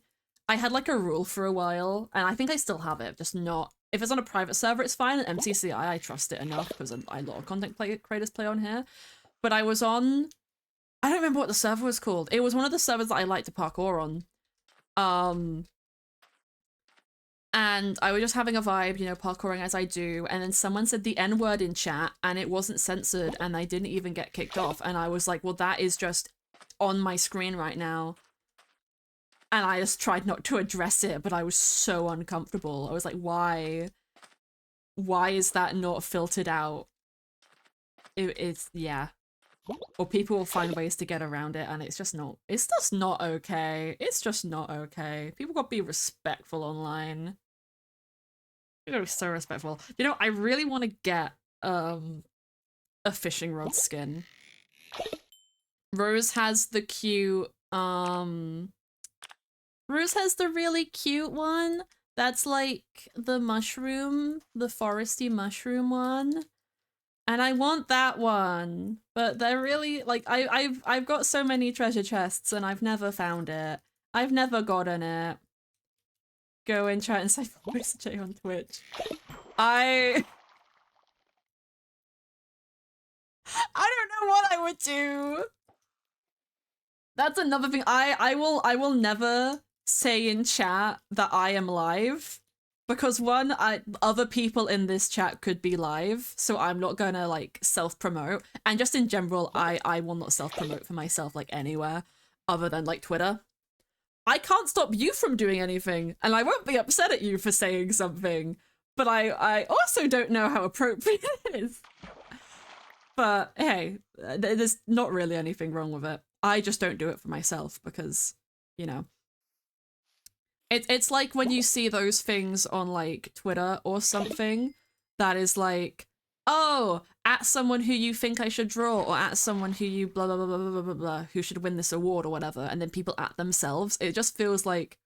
I had like a rule for a while, and I think I still have it, just not, if it's on a private server, it's fine. At MCCI, I trust it enough because a lot of content creators play on here. But I was on, I don't remember what the server was called. It was one of the servers that I like to parkour on. And I was just having a vibe, you know, parkouring as I do, and then someone said the N-word in chat, and it wasn't censored, and I didn't even get kicked off, and I was like, well, that is just on my screen right now. And I just tried not to address it, but I was so uncomfortable. I was like, why? Why is that not filtered out? It's, yeah. Or people will find ways to get around it, and it's just not okay. It's just not okay. People gotta be respectful online. You gotta be so respectful. You know, I really want to get a fishing rod skin. Rose has the cute Rose has the really cute one. That's like the mushroom, the foresty mushroom one. And I want that one. But they're really like I've got so many treasure chests and I've never found it. I've never gotten it. Go in chat and say voice J on Twitch. I don't know what I would do. That's another thing. I will never say in chat that I am live, because one, other people in this chat could be live, so I'm not gonna like self-promote. And just in general, I will not self-promote for myself like anywhere other than like Twitter. I can't stop you from doing anything, and I won't be upset at you for saying something, but I also don't know how appropriate it is. But hey, there's not really anything wrong with it. I just don't do it for myself because, you know. It's like when you see those things on like Twitter or something that is like, oh, at someone who you think I should draw, or at someone who you blah blah blah blah blah blah blah who should win this award or whatever, and then people at themselves. It just feels like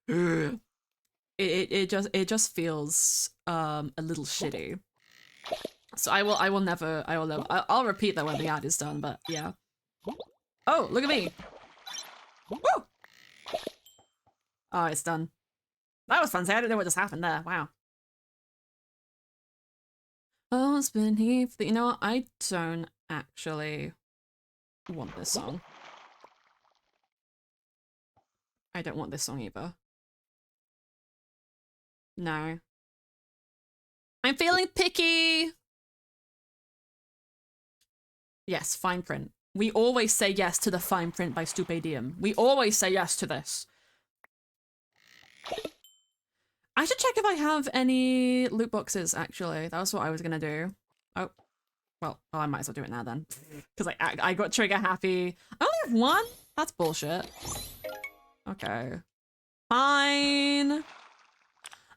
it just feels a little shitty. So I'll never I'll repeat that when the ad is done, but yeah. Oh, look at me. Woo! Oh, it's done. That was fun. I don't know what just happened there. Wow. Oh, it's been here. You know what? I don't actually want this song. I don't want this song either. No. I'm feeling picky. Yes, fine print. We always say yes to the fine print by Stupadium. We always say yes to this. I should check if I have any loot boxes, actually. That was what I was gonna do. Oh. Well, I might as well do it now then. Because I got trigger happy. I only have one? That's bullshit. Okay. Fine.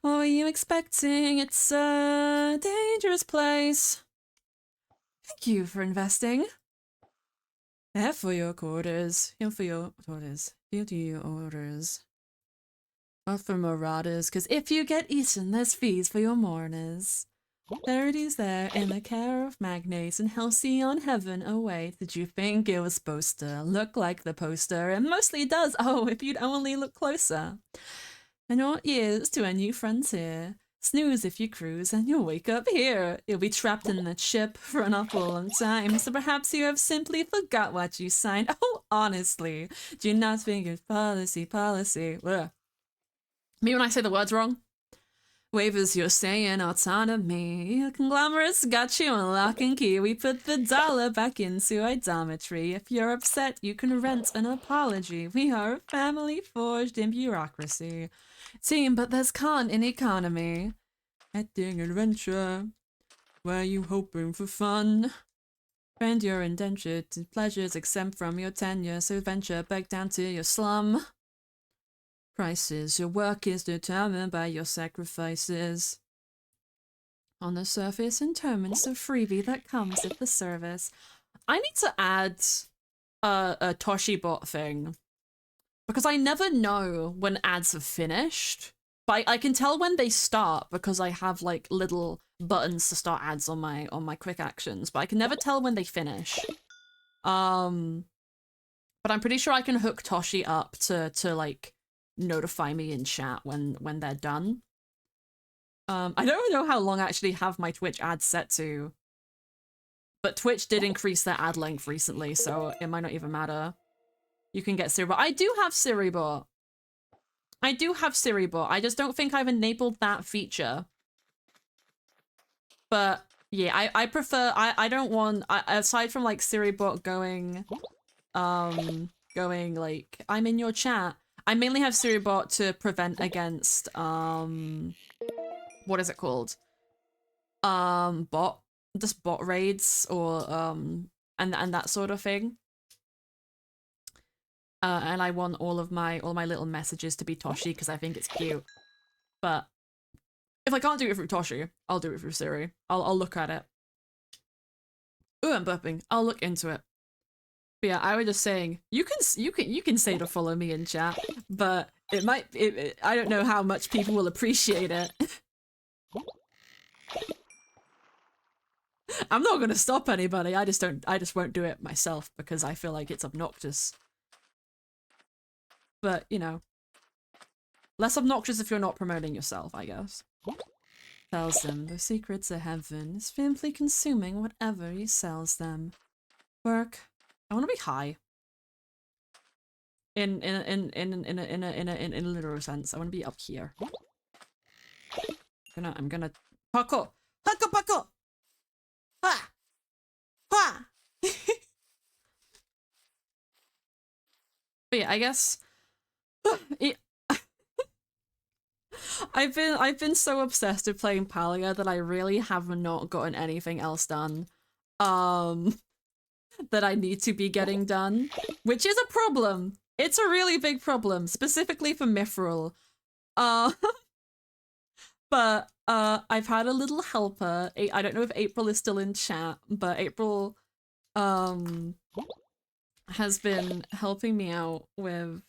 What were you expecting? It's a dangerous place. Thank you for investing. Here for your quarters. Here for your orders. Here to your orders. Not for marauders, because if you get eaten, there's fees for your mourners. There it is there, in the care of magnates, and halcyon heaven await. Did you think it was supposed to look like the poster? It mostly does. Oh, if you'd only look closer. And your ears to a new frontier. Snooze if you cruise, and you'll wake up here. You'll be trapped in that ship for an awful long time, so perhaps you have simply forgot what you signed. Oh, honestly, do you not think it's policy? Ugh. Me when I say the words wrong? Waivers, you're saying autonomy. Conglomerates got you on lock and key. We put the dollar back into idolatry. If you're upset, you can rent an apology. We are a family forged in bureaucracy. Team, but there's con in economy. Acting adventure. Where you hoping for fun? Spend your indentured to pleasures exempt from your tenure, so venture back down to your slum. Prices, your work is determined by your sacrifices. On the surface, in terms of freebie that comes with the service. I need to add a Toshibot thing. Because I never know when ads have finished. But I can tell when they start because I have like little buttons to start ads on my quick actions. But I can never tell when they finish. But I'm pretty sure I can hook Toshi up to like notify me in chat when they're done. I don't know how long I actually have my Twitch ads set to, but Twitch did increase their ad length recently, so it might not even matter. You can get Siribot. I do have Siribot. I do have Siribot. I just don't think I've enabled that feature. But yeah, I prefer, I don't want, aside from like Siribot going like, I'm in your chat, I mainly have Siribot to prevent against, what is it called? Just bot raids or, and that sort of thing. And I want all my little messages to be Toshi because I think it's cute. But if I can't do it through Toshi, I'll do it through Siri. I'll look at it. Ooh, I'm burping. I'll look into it. But yeah, I was just saying, you can say to follow me in chat, but it might, I don't know how much people will appreciate it. I'm not gonna stop anybody, I just won't do it myself because I feel like it's obnoxious. But, you know, less obnoxious if you're not promoting yourself, I guess. Tells them the secrets of heaven is simply consuming whatever he sells them. Work. I want to be high. In a literal sense, I want to be up here. I'm gonna parkour. Parkour. Ha! Ha! But yeah, I guess I've been so obsessed with playing Palia that I really have not gotten anything else done. That I need to be getting done, which is a problem. It's a really big problem, specifically for Mithril. But I've had a little helper. I don't know if April is still in chat, but April has been helping me out with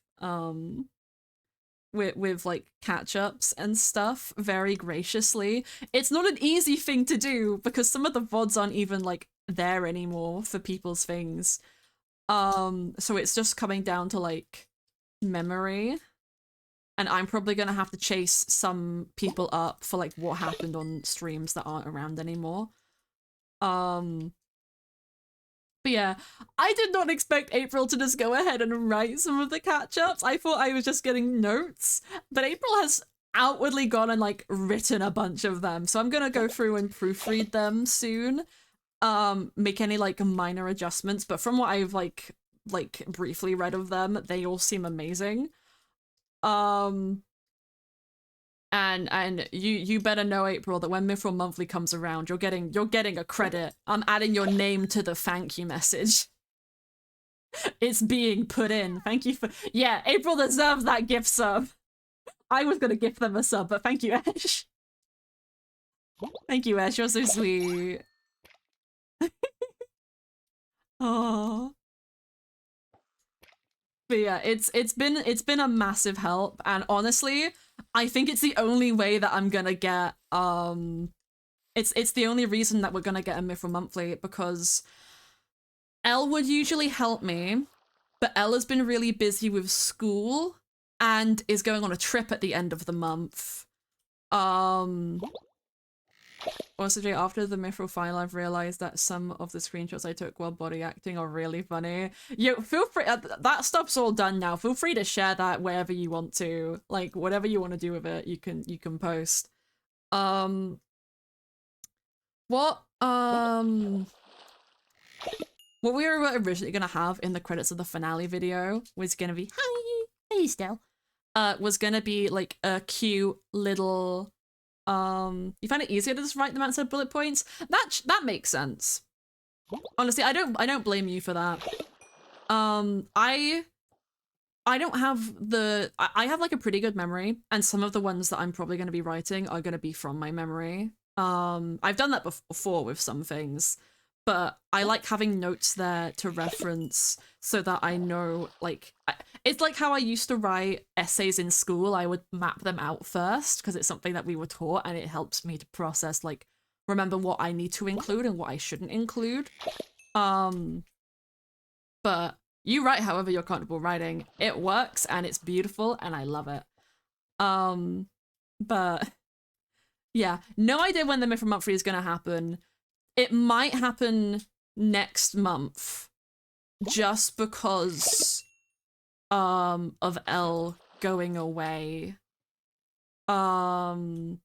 like catch-ups and stuff very graciously. It's not an easy thing to do because some of the VODs aren't even like there anymore for people's things. So it's just coming down to like memory. And I'm probably gonna have to chase some people up for like what happened on streams that aren't around anymore. But yeah, I did not expect April to just go ahead and write some of the catch-ups. I thought I was just getting notes, but April has outwardly gone and like written a bunch of them. So I'm gonna go through and proofread them soon. Make any like minor adjustments, but from what I've like briefly read of them, they all seem amazing. And you better know, April, that when Mithril Monthly comes around, you're getting a credit. I'm adding your name to the thank you message. It's being put in. Thank you for, yeah, April deserves that gift sub. I was gonna gift them a sub, but thank you, Ash. Thank you, Ash, you're so sweet. Oh. But yeah, it's been a massive help, and honestly, I think it's the only way that I'm gonna get it's the only reason that we're gonna get a Mithril Monthly, because Elle would usually help me, but Elle has been really busy with school and is going on a trip at the end of the month. Also, Jay, after the Mithril file, I've realized that some of the screenshots I took while body acting are really funny. Yo, feel free, that stuff's all done now. Feel free to share that wherever you want to. Like, whatever you want to do with it, you can post. Um, what what we were originally gonna have in the credits of the finale video was gonna be hi, hey Stell. Was gonna be like a cute little you find it easier to just write them out instead of bullet points? That makes sense. Honestly, I don't blame you for that. I don't have the I have like a pretty good memory, and some of the ones that I'm probably going to be writing are going to be from my memory. I've done that before with some things, but I like having notes there to reference so that I know, like, it's like how I used to write essays in school. I would map them out first because it's something that we were taught, and it helps me to process, like, remember what I need to include and what I shouldn't include. But you write however you're comfortable writing. It works and it's beautiful and I love it. But yeah, no idea when the Myth Monthly is gonna happen. It might happen next month just because of Elle going away. And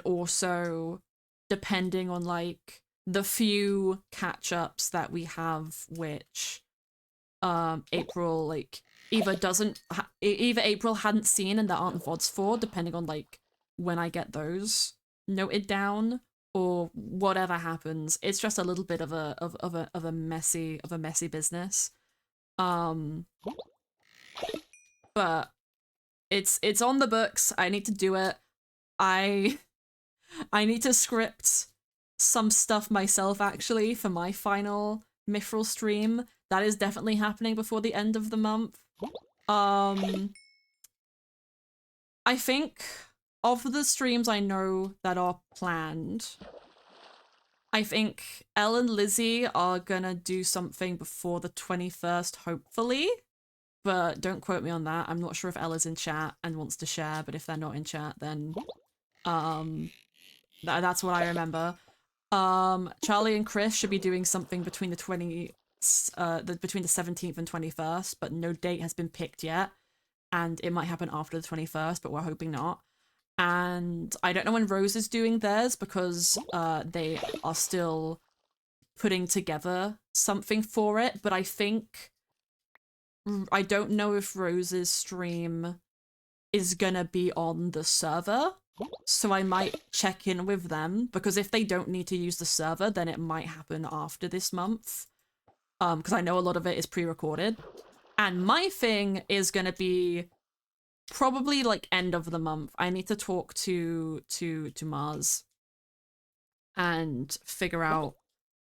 also depending on like the few catch-ups that we have, which April like either April hadn't seen and there aren't vods for, depending on like when I get those noted down or whatever happens. It's just a little bit of a messy business. But it's on the books. I need to do it. I need to script some stuff myself actually for my final Mithril stream. That is definitely happening before the end of the month. I think of the streams I know that are planned, I think Elle and Lizzie are gonna do something before the 21st, hopefully. But don't quote me on that. I'm not sure if Ella's in chat and wants to share, but if they're not in chat, then that's what I remember. Charlie and Chris should be doing something between the between the 17th and 21st, but no date has been picked yet, and it might happen after the 21st, but we're hoping not. And I don't know when Rose is doing theirs because they are still putting together something for it, but I don't know if Rose's stream is gonna be on the server, so I might check in with them, because if they don't need to use the server, then it might happen after this month. Because I know a lot of it is pre-recorded. And my thing is gonna be probably like end of the month. I need to talk to Mars and figure out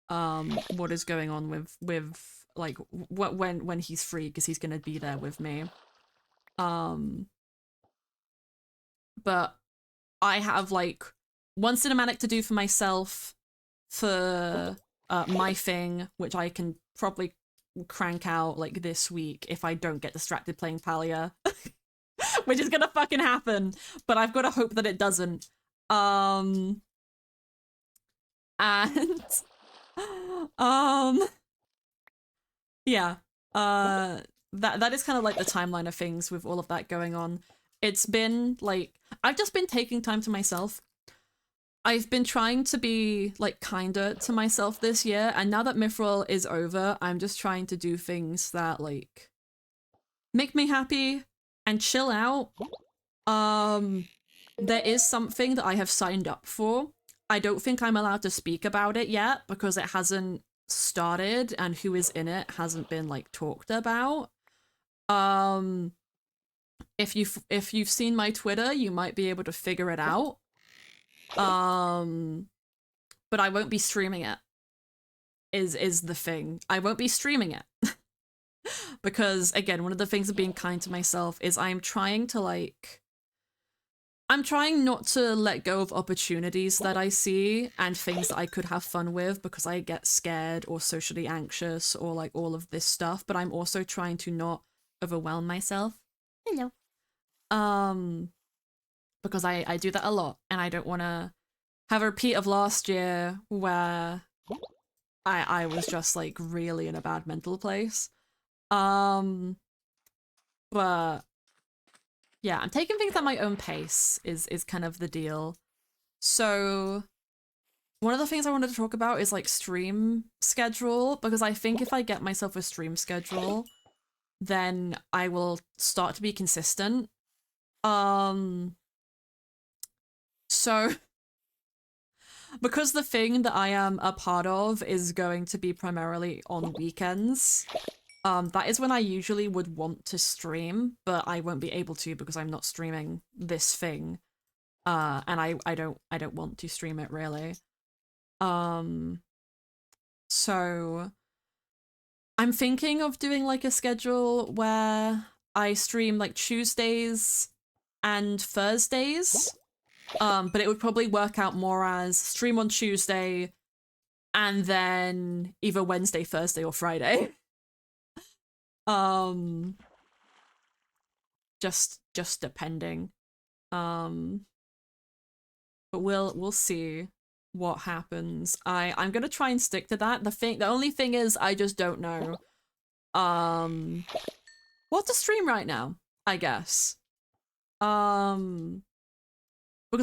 what is going on with like when he's free, because he's gonna be there with me. But I have like one cinematic to do for myself for my thing, which I can probably crank out like this week if I don't get distracted playing Palia. Which is gonna fucking happen, but I've got to hope that it doesn't. And yeah, that is kind of like the timeline of things with all of that going on. It's been like, I've just been taking time to myself. I've been trying to be like kinder to myself this year, and now that Mithril is over, I'm just trying to do things that like make me happy and chill out. There is something that I have signed up for. I don't think I'm allowed to speak about it yet because it hasn't started and who is in it hasn't been like talked about. If you've seen my Twitter, you might be able to figure it out. But I won't be streaming it. Is the thing. I won't be streaming it. Because again, one of the things of being kind to myself is I'm trying not to let go of opportunities that I see and things that I could have fun with because I get scared or socially anxious or like all of this stuff, but I'm also trying to not overwhelm myself. Hello. Because I do that a lot and I don't want to have a repeat of last year where I was just like really in a bad mental place. But yeah, I'm taking things at my own pace is kind of the deal. So one of the things I wanted to talk about is like stream schedule, because I think if I get myself a stream schedule, then I will start to be consistent. So because the thing that I am a part of is going to be primarily on weekends, that is when I usually would want to stream, but I won't be able to because I'm not streaming this thing. And I don't want to stream it really. So I'm thinking of doing like a schedule where I stream like Tuesdays and Thursdays. But it would probably work out more as stream on Tuesday and then either Wednesday, Thursday, or Friday. Just depending. But we'll see what happens. I'm gonna try and stick to that. The only thing is I just don't know. What to stream right now, I guess. Because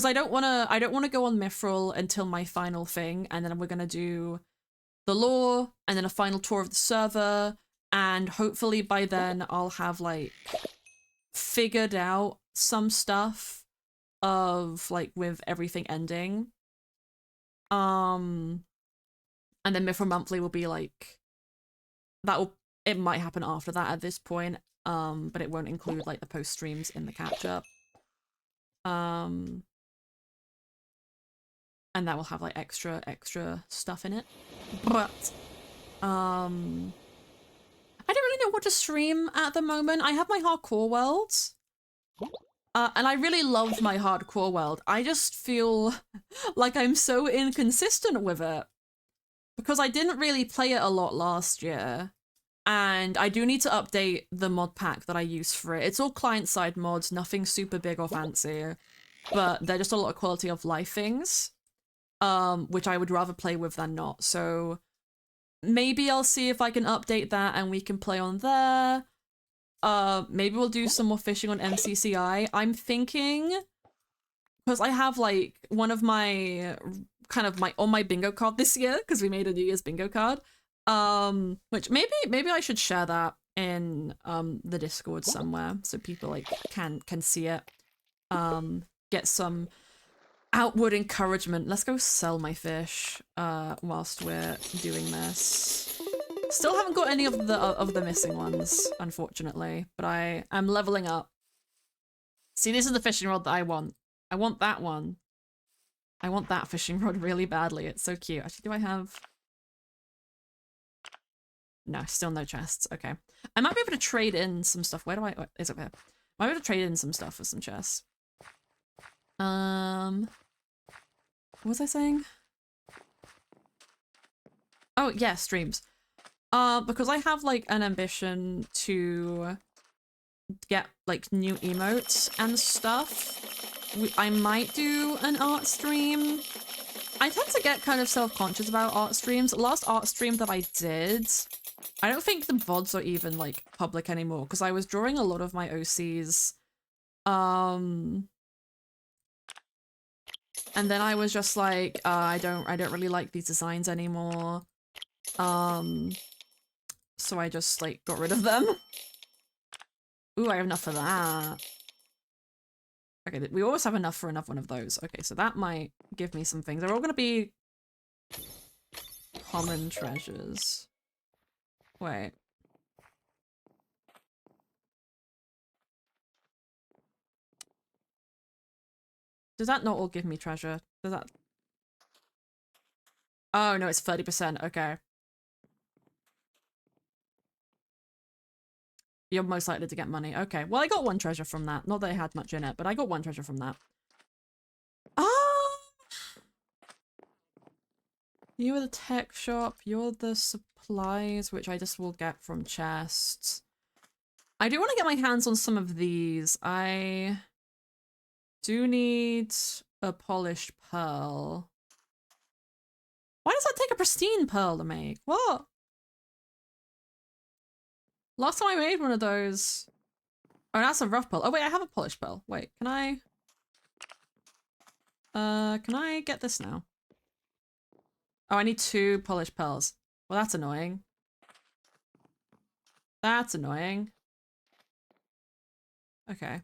I don't wanna go on Mithril until my final thing, and then we're gonna do the lore, and then a final tour of the server, and hopefully by then I'll have like figured out some stuff of like with everything ending. And then Mithril Monthly will be like it might happen after that at this point, but it won't include like the post streams in the catch up. And that will have like extra stuff in it. But I don't really know what to stream at the moment. I have my hardcore worlds. And I really love my hardcore world. I just feel like I'm so inconsistent with it. Because I didn't really play it a lot last year. And I do need to update the mod pack that I use for it. It's all client-side mods, nothing super big or fancy. But they're just a lot of quality of life things. Which I would rather play with than not. So maybe I'll see if I can update that and we can play on there. Maybe we'll do some more fishing on MCCI. I'm thinking, because I have like one of my on my bingo card this year, because we made a New Year's bingo card. Which maybe I should share that in the Discord somewhere so people like can see it. Get some outward encouragement. Let's go sell my fish whilst we're doing this. Still haven't got any of the missing ones, unfortunately, but I am leveling up. See, this is the fishing rod that I want. I want that one. I want that fishing rod really badly. It's so cute. Actually, do I have... No, still no chests. Okay. I might be able to trade in some stuff. Where do I... Oh, it's up here. I might be able to trade in some stuff for some chests. What was I saying? Oh, yeah, streams. Because I have, like, an ambition to get, like, new emotes and stuff. I might do an art stream. I tend to get kind of self-conscious about art streams. Last art stream that I did, I don't think the vods are even, like, public anymore, because I was drawing a lot of my OCs. And then I was just like, I don't really like these designs anymore. So I just, like, got rid of them. Ooh, I have enough for that. Okay, we always have enough for another one of those. Okay, so that might give me some things. They're all gonna be common treasures. Wait. Does that not all give me treasure? Does that... Oh, no, it's 30%. Okay. You're most likely to get money. Okay, well, I got one treasure from that. Not that it had much in it, but I got one treasure from that. You're the tech shop. You're the supplies, which I just will get from chests. I do want to get my hands on some of these. I do need a polished pearl. Why does that take a pristine pearl to make? What? Last time I made one of those... Oh, that's a rough pearl. Oh, wait, I have a polished pearl. Wait, can I... Can I get this now? Oh, I need 2 polished pearls. Well, that's annoying. That's annoying. Okay.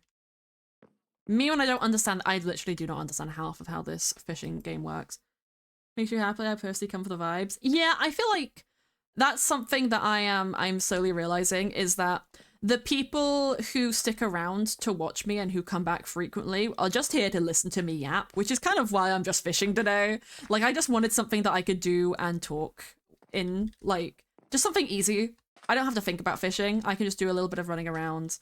Me, when I don't understand, I literally do not understand half of how this fishing game works. Makes you happy, I personally come for the vibes. Yeah, I feel like that's something that I'm slowly realizing, is that the people who stick around to watch me and who come back frequently are just here to listen to me yap, which is kind of why I'm just fishing today. Like, I just wanted something that I could do and talk in, like, just something easy. I don't have to think about fishing. I can just do a little bit of running around.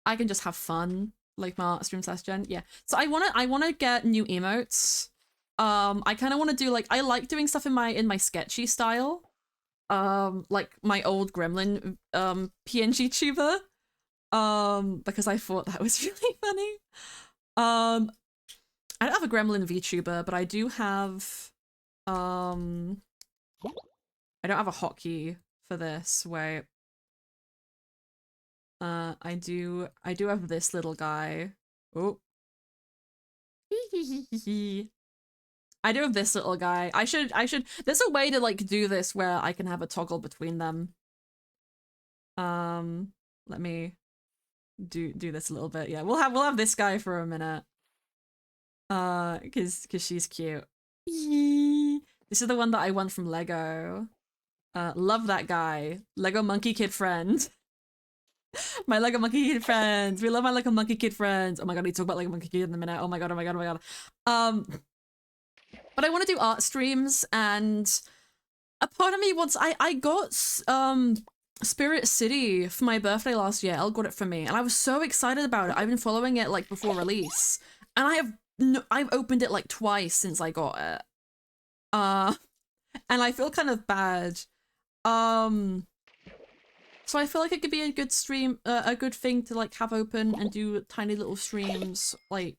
I can just have fun, like my art stream session. Yeah. So I wanna get new emotes. I kind of want to do, like, I like doing stuff in my sketchy style. Like my old Gremlin PNG tuber. Because I thought that was really funny. I don't have a Gremlin VTuber, but I do have I don't have a hotkey for this. Wait. I do have this little guy. Oh. I do have this little guy. I should there's a way to like do this where I can have a toggle between them. Let me do this a little bit. Yeah, we'll have this guy for a minute. Cause she's cute. This is the one that I won from Lego. Love that guy. Lego Monkey Kid friend. My Lego Monkey Kid friends. We love my Lego Monkey Kid friends. Oh my god, we talk about Lego Monkey Kid in a minute. Oh my god, oh my god, oh my god. But I want to do art streams, and a part of me wants. I got Spirit City for my birthday last year. Elle got it for me, and I was so excited about it. I've been following it like before release, and I've opened it like twice since I got it. And I feel kind of bad. So I feel like it could be a good stream, a good thing to like have open and do tiny little streams, like,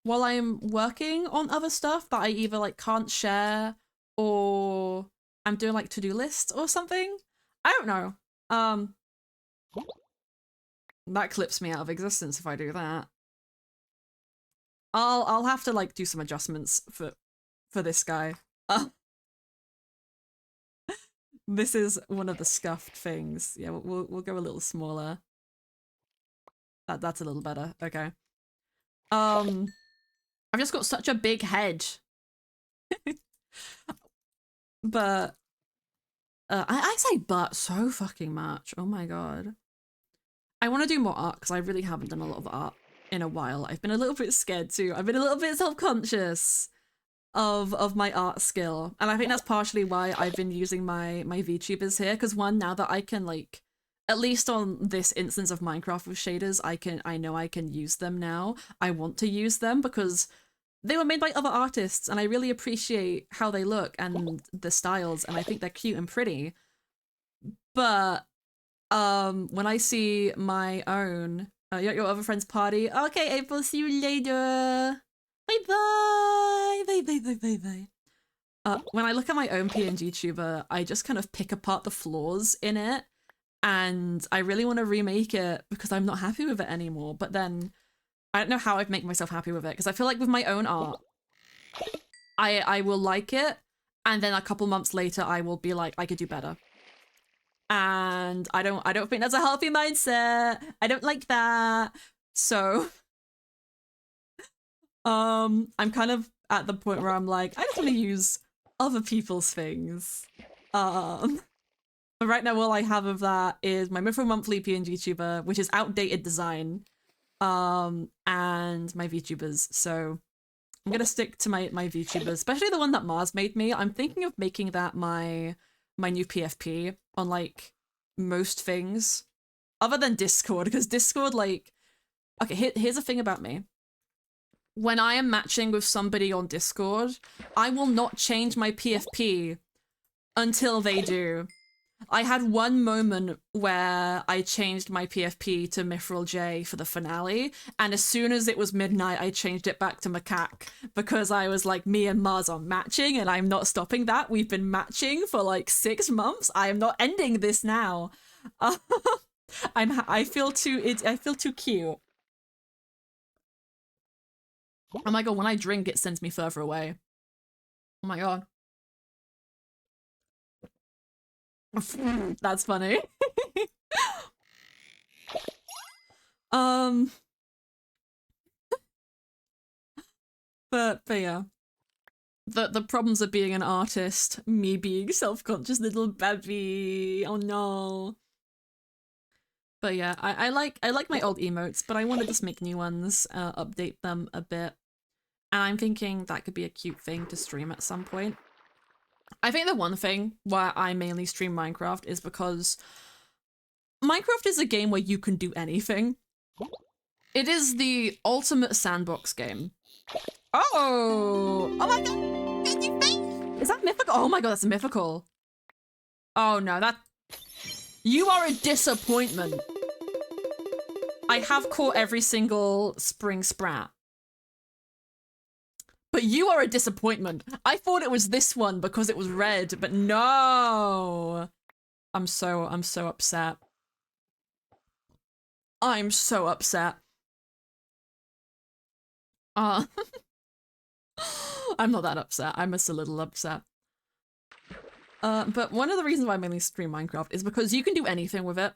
while I'm working on other stuff that I either like can't share, or I'm doing like to-do lists or something. I don't know. That clips me out of existence if I do that. I'll have to like do some adjustments for this guy. This is one of the scuffed things. Yeah, we'll go a little smaller. That's a little better. Okay. I've just got such a big head. But I say but so fucking much. Oh my god. I want to do more art because I really haven't done a lot of art in a while. I've been a little bit scared too. I've been a little bit self-conscious of my art skill, and I think that's partially why I've been using my VTubers here, because one, now that I can like, at least on this instance of Minecraft with shaders, I know I can use them now. I want to use them because they were made by other artists and I really appreciate how they look and the styles, and I think they're cute and pretty. But when I see my own your other friend's party, okay, April, see you later. Bye-bye! Bye. When I look at my own PNG tuber, I just kind of pick apart the flaws in it, and I really want to remake it because I'm not happy with it anymore. But then I don't know how I'd make myself happy with it, because I feel like with my own art, I will like it, and then a couple months later I will be like, I could do better. And I don't think that's a healthy mindset. I don't like that. So I'm kind of at the point where I'm like, I just want to use other people's things. But right now all I have of that is my Mytho Monthly PNG tuber, which is outdated design, and my VTubers. So I'm gonna stick to my VTubers, especially the one that Mars made me. I'm thinking of making that my new PFP on like most things other than Discord, because Discord, like, okay, here's the thing about me. When I am matching with somebody on Discord, I will not change my PFP until they do. I had one moment where I changed my PFP to Mithril J for the finale, and as soon as it was midnight, I changed it back to Macaque, because I was like, me and Mars are matching, and I'm not stopping that. We've been matching for like 6 months. I am not ending this now. I feel too cute. Oh my god, when I drink, it sends me further away. Oh my god. That's funny. um, but yeah. The problems of being an artist, me being self-conscious little baby. Oh no. But yeah, I like my old emotes, but I want to just make new ones, update them a bit. And I'm thinking that could be a cute thing to stream at some point. I think the one thing why I mainly stream Minecraft is because Minecraft is a game where you can do anything. It is the ultimate sandbox game. Oh! Oh my god! Is that mythical? Oh my god, that's mythical. Oh no, that... You are a disappointment. I have caught every single spring sprat. But you are a disappointment. I thought it was this one because it was red, but no. I'm so upset. I'm so upset. I'm not that upset. I'm just a little upset. But one of the reasons why I mainly stream Minecraft is because you can do anything with it.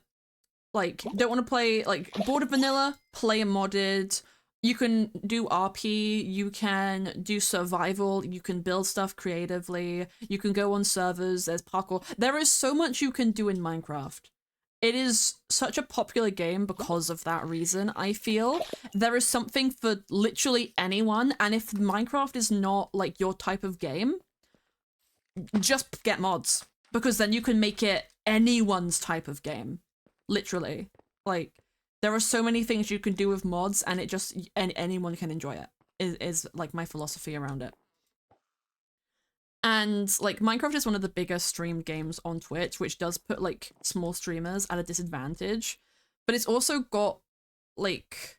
Like, don't want to play, like, bored of vanilla? Play a modded. You can do RP, you can do survival, you can build stuff creatively, you can go on servers, there's parkour. There is so much you can do in Minecraft. It is such a popular game because of that reason, I feel. There is something for literally anyone, and if Minecraft is not, like, your type of game, just get mods. Because then you can make it anyone's type of game. Literally. Like... There are so many things you can do with mods, and it just anyone can enjoy it. Is like my philosophy around it. And like Minecraft is one of the biggest streamed games on Twitch, which does put like small streamers at a disadvantage. But it's also got like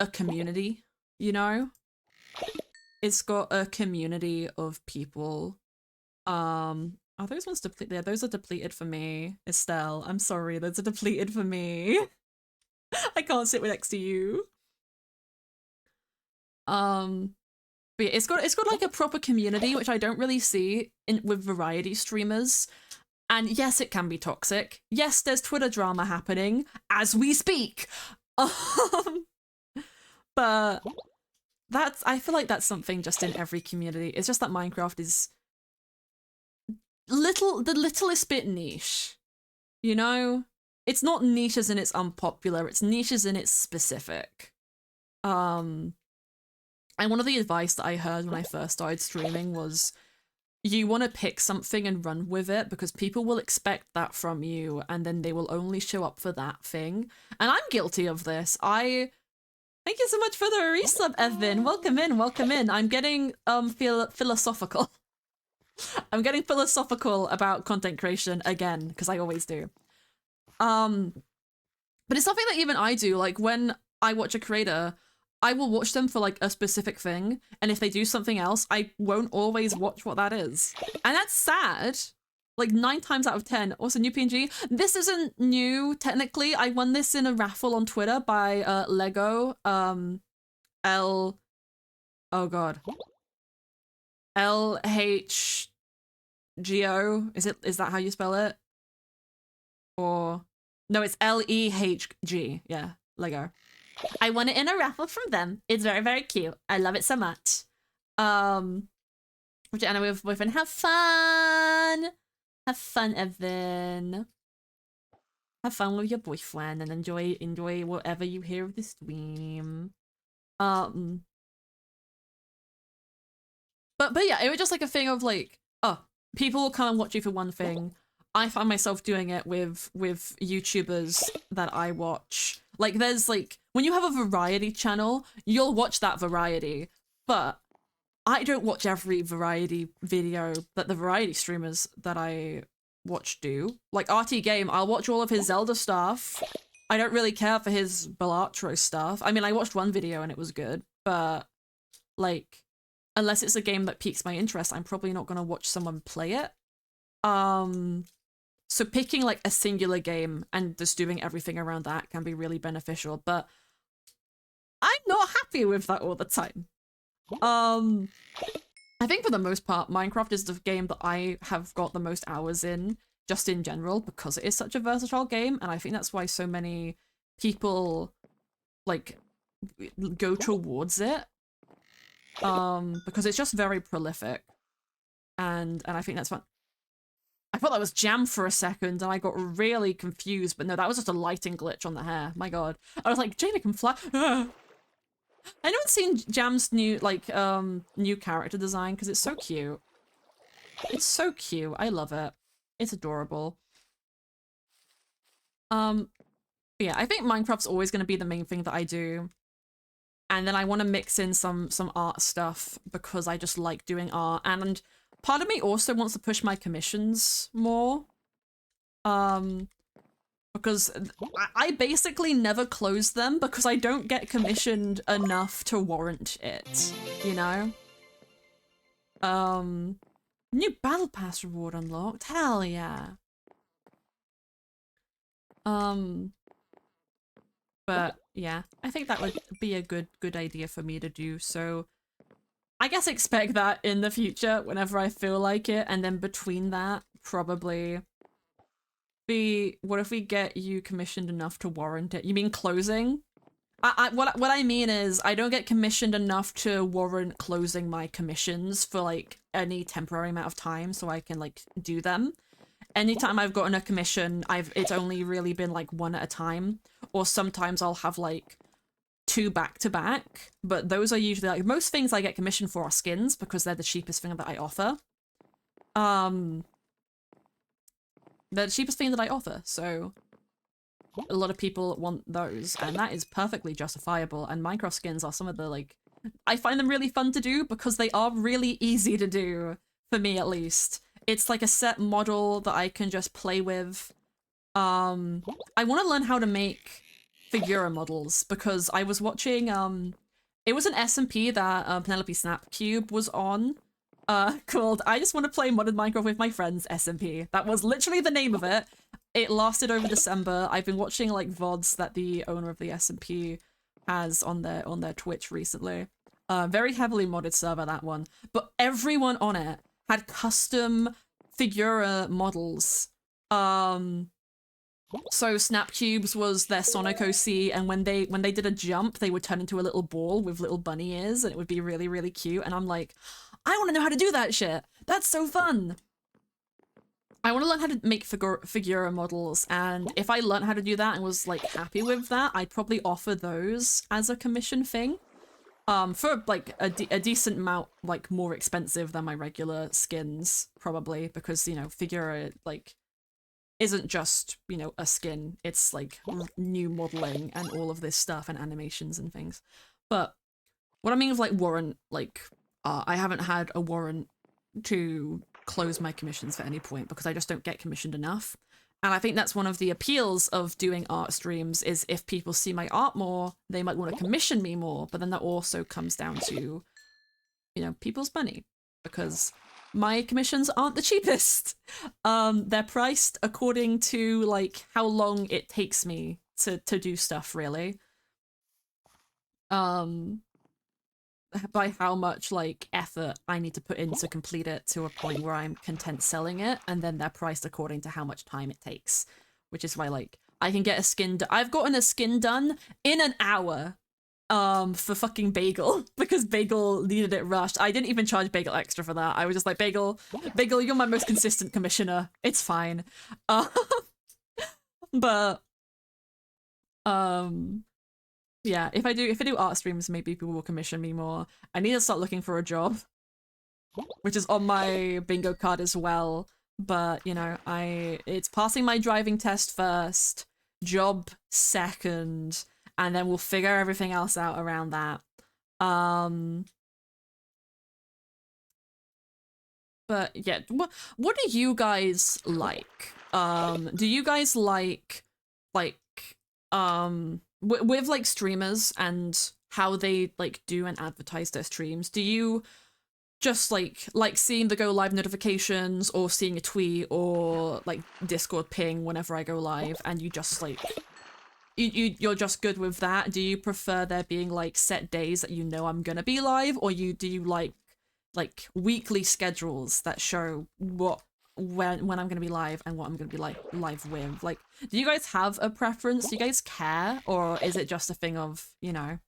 a community, you know? It's got a community of people. Are those ones depleted? Yeah, those are depleted for me. Estelle, I'm sorry, those are depleted for me. I can't sit next to you. But yeah, it's got like a proper community, which I don't really see with variety streamers. And yes, it can be toxic. Yes, there's Twitter drama happening as we speak. But I feel like that's something just in every community. It's just that Minecraft is the littlest bit niche, you know? It's not niche as in it's unpopular, it's niche as in it's specific. And one of the advice that I heard when I first started streaming was you want to pick something and run with it because people will expect that from you and then they will only show up for that thing. And I'm guilty of this. Thank you so much for the resub, Evan. Welcome in, welcome in. I'm getting philosophical. I'm getting philosophical about content creation again, because I always do. But it's something that even I do. Like when I watch a creator, I will watch them for like a specific thing, and if they do something else, I won't always watch what that is. And that's sad. Like 9 times out of 10. Also, new PNG. This isn't new, technically. I won this in a raffle on Twitter by Lego. Oh god. LHGO. Is that how you spell it? Or no, it's LEHG. Yeah, Lego. I won it in a raffle from them. It's very, very cute. I love it so much. Which Anna with boyfriend. Have fun. Have fun, Evan. Have fun with your boyfriend and enjoy whatever you hear of the stream. But yeah, it was just like a thing of like, oh, people will come and watch you for one thing. I find myself doing it with YouTubers that I watch. Like there's like, when you have a variety channel, you'll watch that variety, but I don't watch every variety video that the variety streamers that I watch do. Like RT Game, I'll watch all of his Zelda stuff. I don't really care for his Balatro stuff. I mean, I watched one video and it was good, but like, unless it's a game that piques my interest, I'm probably not gonna watch someone play it. So picking like a singular game and just doing everything around that can be really beneficial, but I'm not happy with that all the time. I think for the most part, Minecraft is the game that I have got the most hours in, just in general, because it is such a versatile game, and I think that's why so many people, like, go towards it. Because it's just very prolific. And I think that's fun. I thought that was Jam for a second, and I got really confused, but no, that was just a lighting glitch on the hair. My god. I was like, Jamie can fly. Anyone's seen Jam's new, like, new character design? Because it's so cute. It's so cute. I love it. It's adorable. Yeah, I think Minecraft's always going to be the main thing that I do. And then I want to mix in some art stuff because I just like doing art. And part of me also wants to push my commissions more. Because I basically never close them because I don't get commissioned enough to warrant it, you know? New Battle Pass reward unlocked. Hell yeah. But yeah, I think that would be a good idea for me to do. So I guess expect that in the future whenever I feel like it. And then between that, probably be, what if we get you commissioned enough to warrant it? You mean closing? What I mean is I don't get commissioned enough to warrant closing my commissions for like any temporary amount of time so I can like do them. Anytime I've gotten a commission, it's only really been like one at a time, or sometimes I'll have like 2 back to back, but those are usually like, most things I get commissioned for are skins because they're the cheapest thing that I offer. They're the cheapest thing that I offer, so a lot of people want those, and that is perfectly justifiable. And Minecraft skins are some of the, like, I find them really fun to do because they are really easy to do, for me at least. It's like a set model that I can just play with. I want to learn how to make Figura models because I was watching, it was an SMP that Penelope Snapcube was on, called I Just Want to Play Modded Minecraft with My Friends SMP. That was literally the name of it. It lasted over December. I've been watching like VODs that the owner of the SMP has on their Twitch recently. Very heavily modded server, that one. But everyone on it had custom Figura models. So Snapcubes was their Sonic OC, and when they did a jump, they would turn into a little ball with little bunny ears, and it would be really, really cute. And I'm like, I want to know how to do that shit. That's so fun. I want to learn how to make Figura models, and if I learned how to do that and was like happy with that, I'd probably offer those as a commission thing. For like a decent amount, like more expensive than my regular skins, probably, because, you know, Figura, like, isn't just, you know, a skin. It's like new modeling and all of this stuff and animations and things. But what I mean is like warrant, like, I haven't had a warrant to close my commissions at any point because I just don't get commissioned enough. And I think that's one of the appeals of doing art streams, is if people see my art more, they might want to commission me more, but then that also comes down to, you know, people's money, because my commissions aren't the cheapest. They're priced according to like how long it takes me to do stuff, really. By how much like effort I need to put in to complete it to a point where I'm content selling it, and then they're priced according to how much time it takes, which is why like I can get a skin I've gotten a skin done in an hour for fucking Bagel because Bagel needed it rushed. I didn't even charge Bagel extra for that. I was just like, Bagel, you're my most consistent commissioner, it's fine. But yeah, if I do art streams, maybe people will commission me more. I need to start looking for a job, which is on my bingo card as well. But, you know, it's passing my driving test first, job second, and then we'll figure everything else out around that. But yeah, what do you guys like? Do you guys like with like streamers and how they like do and advertise their streams, do you just like seeing the go live notifications or seeing a tweet or like Discord ping whenever I go live, and you just like You're just good with that? Do you prefer there being like set days that you know I'm gonna be live, or do you like weekly schedules that show when I'm gonna be live and what I'm gonna be like live with? Like, do you guys have a preference? Do you guys care, or is it just a thing of, you know,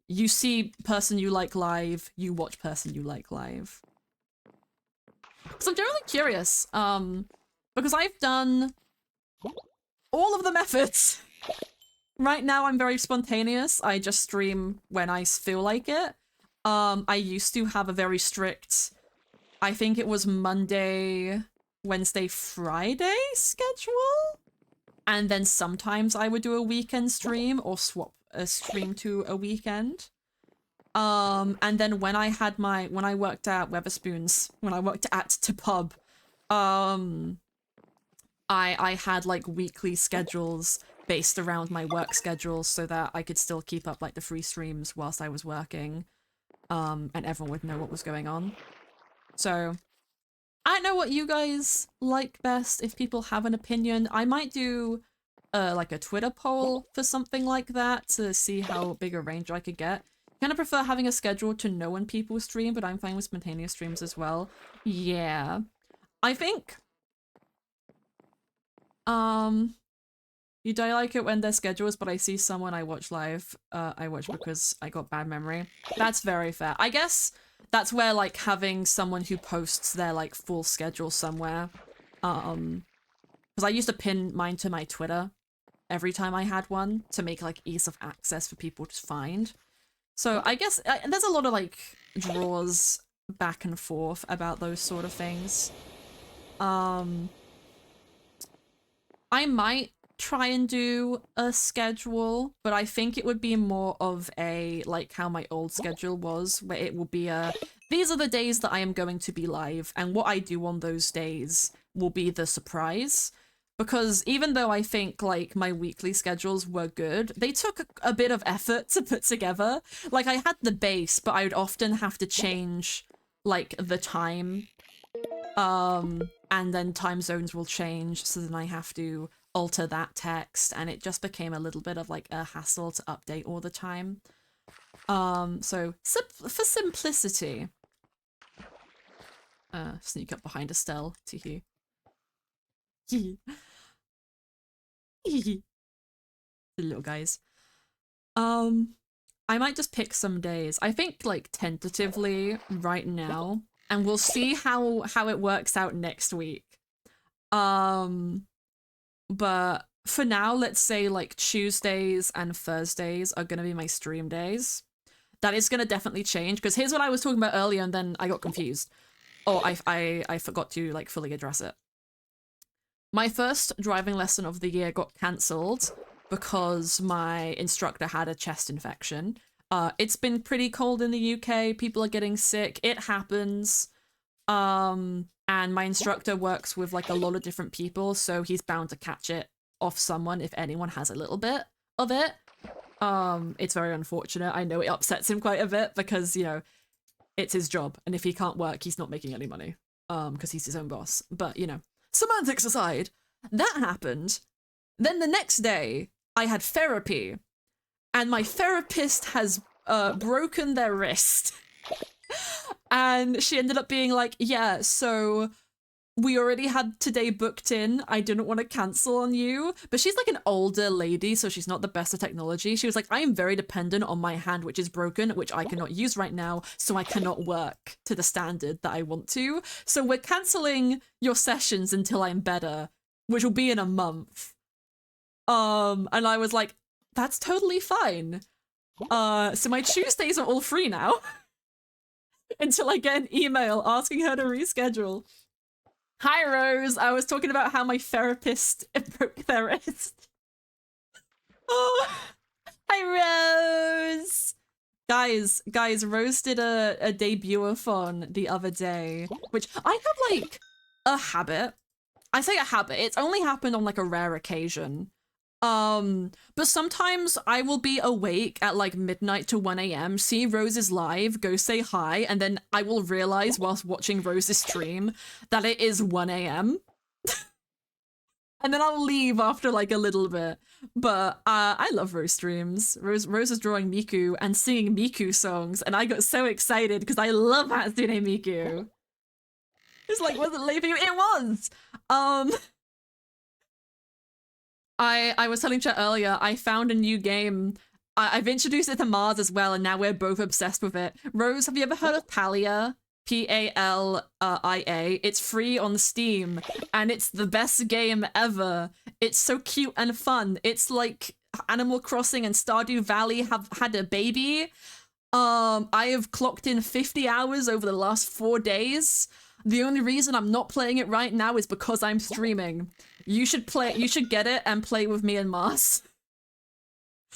you see person you like live, you watch person you like live? Because I'm generally curious, because I've done all of the methods. Right now I'm very spontaneous. I just stream when I feel like it. I used to have a very strict, I think it was Monday, Wednesday, Friday schedule. And then sometimes I would do a weekend stream or swap a stream to a weekend. And then when I worked at Weatherspoons, when I worked at Tpub, I had like weekly schedules based around my work schedule so that I could still keep up like the free streams whilst I was working. And everyone would know what was going on. So I don't know what you guys like best. If people have an opinion, I might do like a Twitter poll for something like that to see how big a range I could get. Kind of prefer having a schedule to know when people stream, but I'm fine with spontaneous streams as well. Yeah. I think you don't like it when there's schedules, but I see someone I watch live, I watch because I got bad memory. That's very fair. I guess that's where like having someone who posts their like full schedule somewhere, because I used to pin mine to my Twitter every time I had one to make like ease of access for people to find. So I guess there's a lot of like draws back and forth about those sort of things. I might try and do a schedule, but I think it would be more of a like how my old schedule was, where it will be these are the days that I am going to be live, and what I do on those days will be the surprise. Because even though I think like my weekly schedules were good, they took a bit of effort to put together. Like I had the base, but I would often have to change like the time, and then time zones will change, so then I have to alter that text, and it just became a little bit of like a hassle to update all the time. So for simplicity, sneak up behind Estelle to hear. The little guys. I might just pick some days. I think like tentatively right now, and we'll see how it works out next week. But for now, let's say like Tuesdays and Thursdays are gonna be my stream days. That is gonna definitely change, because here's what I was talking about earlier and then I got confused. Oh, I forgot to like fully address it. My first driving lesson of the year got cancelled because my instructor had a chest infection. It's been pretty cold in the UK. People are getting sick. It happens. And my instructor works with like a lot of different people, so he's bound to catch it off someone if anyone has a little bit of it. It's very unfortunate. I know it upsets him quite a bit because, you know, it's his job, and if he can't work, he's not making any money. Because he's his own boss. But, you know, semantics aside, that happened. Then the next day, I had therapy, and my therapist has broken their wrist. And she ended up being like, yeah, so we already had today booked in. I didn't want to cancel on you. But she's like an older lady, so she's not the best at technology. She was like, I am very dependent on my hand, which is broken, which I cannot use right now, so I cannot work to the standard that I want to. So we're canceling your sessions until I'm better, which will be in a month. And I was like, that's totally fine. So my Tuesdays are all free now. Until I get an email asking her to reschedule. Hi, Rose. I was talking about how my therapist broke their wrist. Oh, hi, Rose. Guys, Rose did a debut-a-thon the other day, which I have like a habit. I say a habit. It's only happened on like a rare occasion. But sometimes I will be awake at like midnight to 1 a.m, see Rose's live, go say hi, and then I will realize whilst watching Rose's stream that it is 1 a.m. And then I'll leave after like a little bit. But I love Rose streams. Rose is drawing Miku and singing Miku songs, and I got so excited because I love Hatsune Miku. It's like, was it late for you? It was! I was telling Chet earlier, I found a new game. I've introduced it to Mars as well, and now we're both obsessed with it. Rose, have you ever heard of Palia? Palia. It's free on Steam, and it's the best game ever. It's so cute and fun. It's like Animal Crossing and Stardew Valley have had a baby. I have clocked in 50 hours over the last 4 days. The only reason I'm not playing it right now is because I'm streaming. You should get it and play with me and Mars.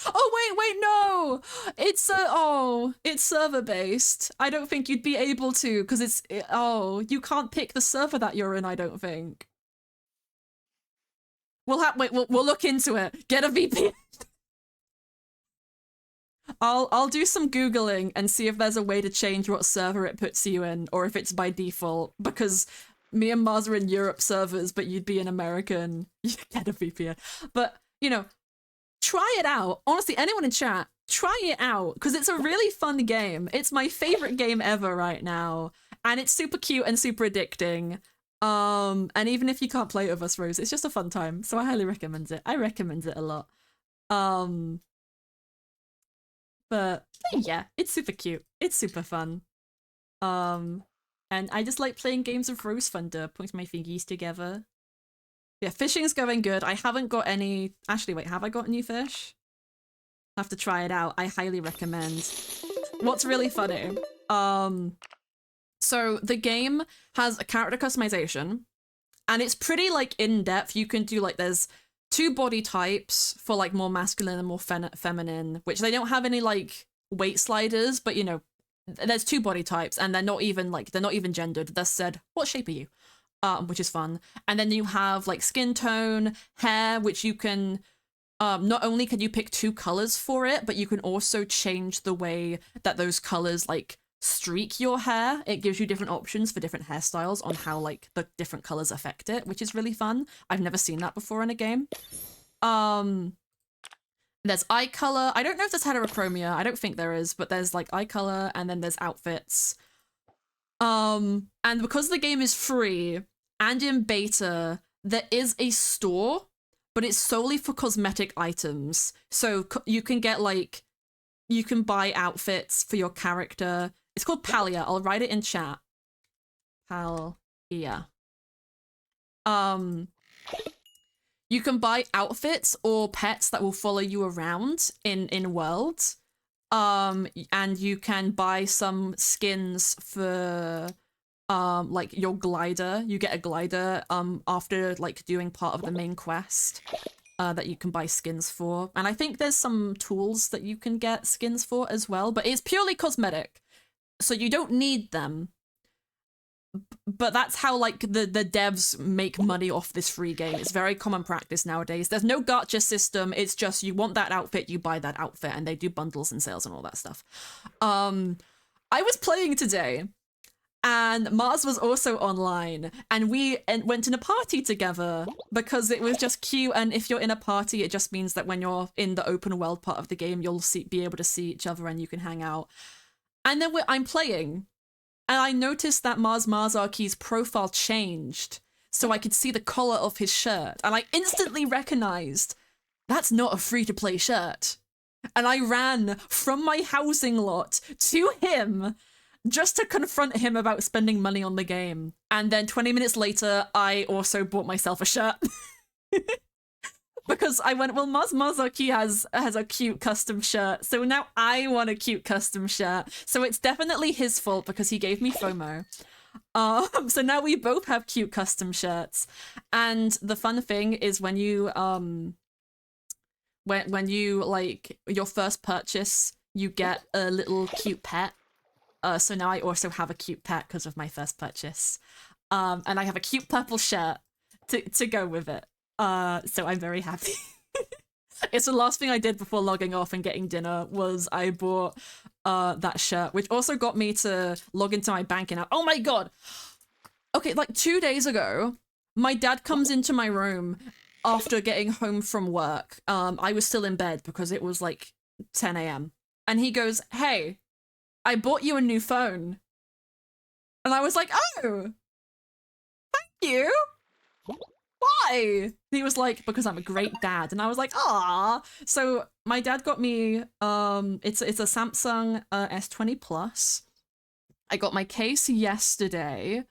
Oh, wait, no! It's server-based. I don't think you'd be able to, because you can't pick the server that you're in, I don't think. We'll look into it. Get a VPN. I'll do some Googling and see if there's a way to change what server it puts you in, or if it's by default, because me and Mars are in Europe servers, but you'd be an American. You get a VPN. But, you know, try it out. Honestly, anyone in chat, try it out, because it's a really fun game. It's my favorite game ever right now, and it's super cute and super addicting. And even if you can't play it with us, Rose, it's just a fun time, so I highly recommend it. I recommend it a lot. But yeah, it's super cute. It's super fun. And I just like playing games of Rose Thunder, pointing my fingies together. Yeah, fishing's going good. I haven't got any... Actually, wait, have I got a new fish? I have to try it out. I highly recommend. What's really funny? So the game has a character customization, and it's pretty, like, in-depth. You can do, like, there's 2 body types for, like, more masculine and more feminine, which they don't have any, like, weight sliders, but, you know, there's 2 body types, and they're not even gendered. They're said, what shape are you? Which is fun. And then you have like skin tone, hair, which you can not only can you pick 2 colors for it, but you can also change the way that those colors like streak your hair. It gives you different options for different hairstyles on how like the different colors affect it, which is really fun. I've never seen that before in a game. There's eye color. I don't know if there's heterochromia. I don't think there is, but there's like eye color, and then there's outfits. And because the game is free and in beta, there is a store, but it's solely for cosmetic items. So you can get like, you can buy outfits for your character. It's called Palia. I'll write it in chat. Palia. You can buy outfits or pets that will follow you around in world. And you can buy some skins for like your glider. You get a glider after like doing part of the main quest that you can buy skins for. And I think there's some tools that you can get skins for as well, but it's purely cosmetic, so you don't need them. But that's how like the devs make money off this free game. It's very common practice nowadays. There's no gacha system. It's just you want that outfit, you buy that outfit, and they do bundles and sales and all that stuff. I was playing today, and Mars was also online, and we went in a party together because it was just cute. And if you're in a party, it just means that when you're in the open world part of the game, you'll be able to see each other and you can hang out. And then I'm playing, and I noticed that Mars Marzarki's profile changed, so I could see the collar of his shirt, and I instantly recognized that's not a free-to-play shirt. And I ran from my housing lot to him just to confront him about spending money on the game. And then 20 minutes later, I also bought myself a shirt. Because I went, well, Mars Marzarki has a cute custom shirt, so now I want a cute custom shirt. So it's definitely his fault because he gave me FOMO. So now we both have cute custom shirts. And the fun thing is when you when you like your first purchase, you get a little cute pet. So now I also have a cute pet because of my first purchase. And I have a cute purple shirt to go with it. So I'm very happy. It's the last thing I did before logging off and getting dinner was I bought that shirt, which also got me to log into my banking app. Oh my god! Okay, like 2 days ago, my dad comes into my room after getting home from work. I was still in bed because it was like 10 a.m. And he goes, "Hey, I bought you a new phone." And I was like, "Oh, thank you. Why?" He was like, "Because I'm a great dad." And I was like, "Ah." So my dad got me it's a Samsung S20 Plus. I got my case yesterday,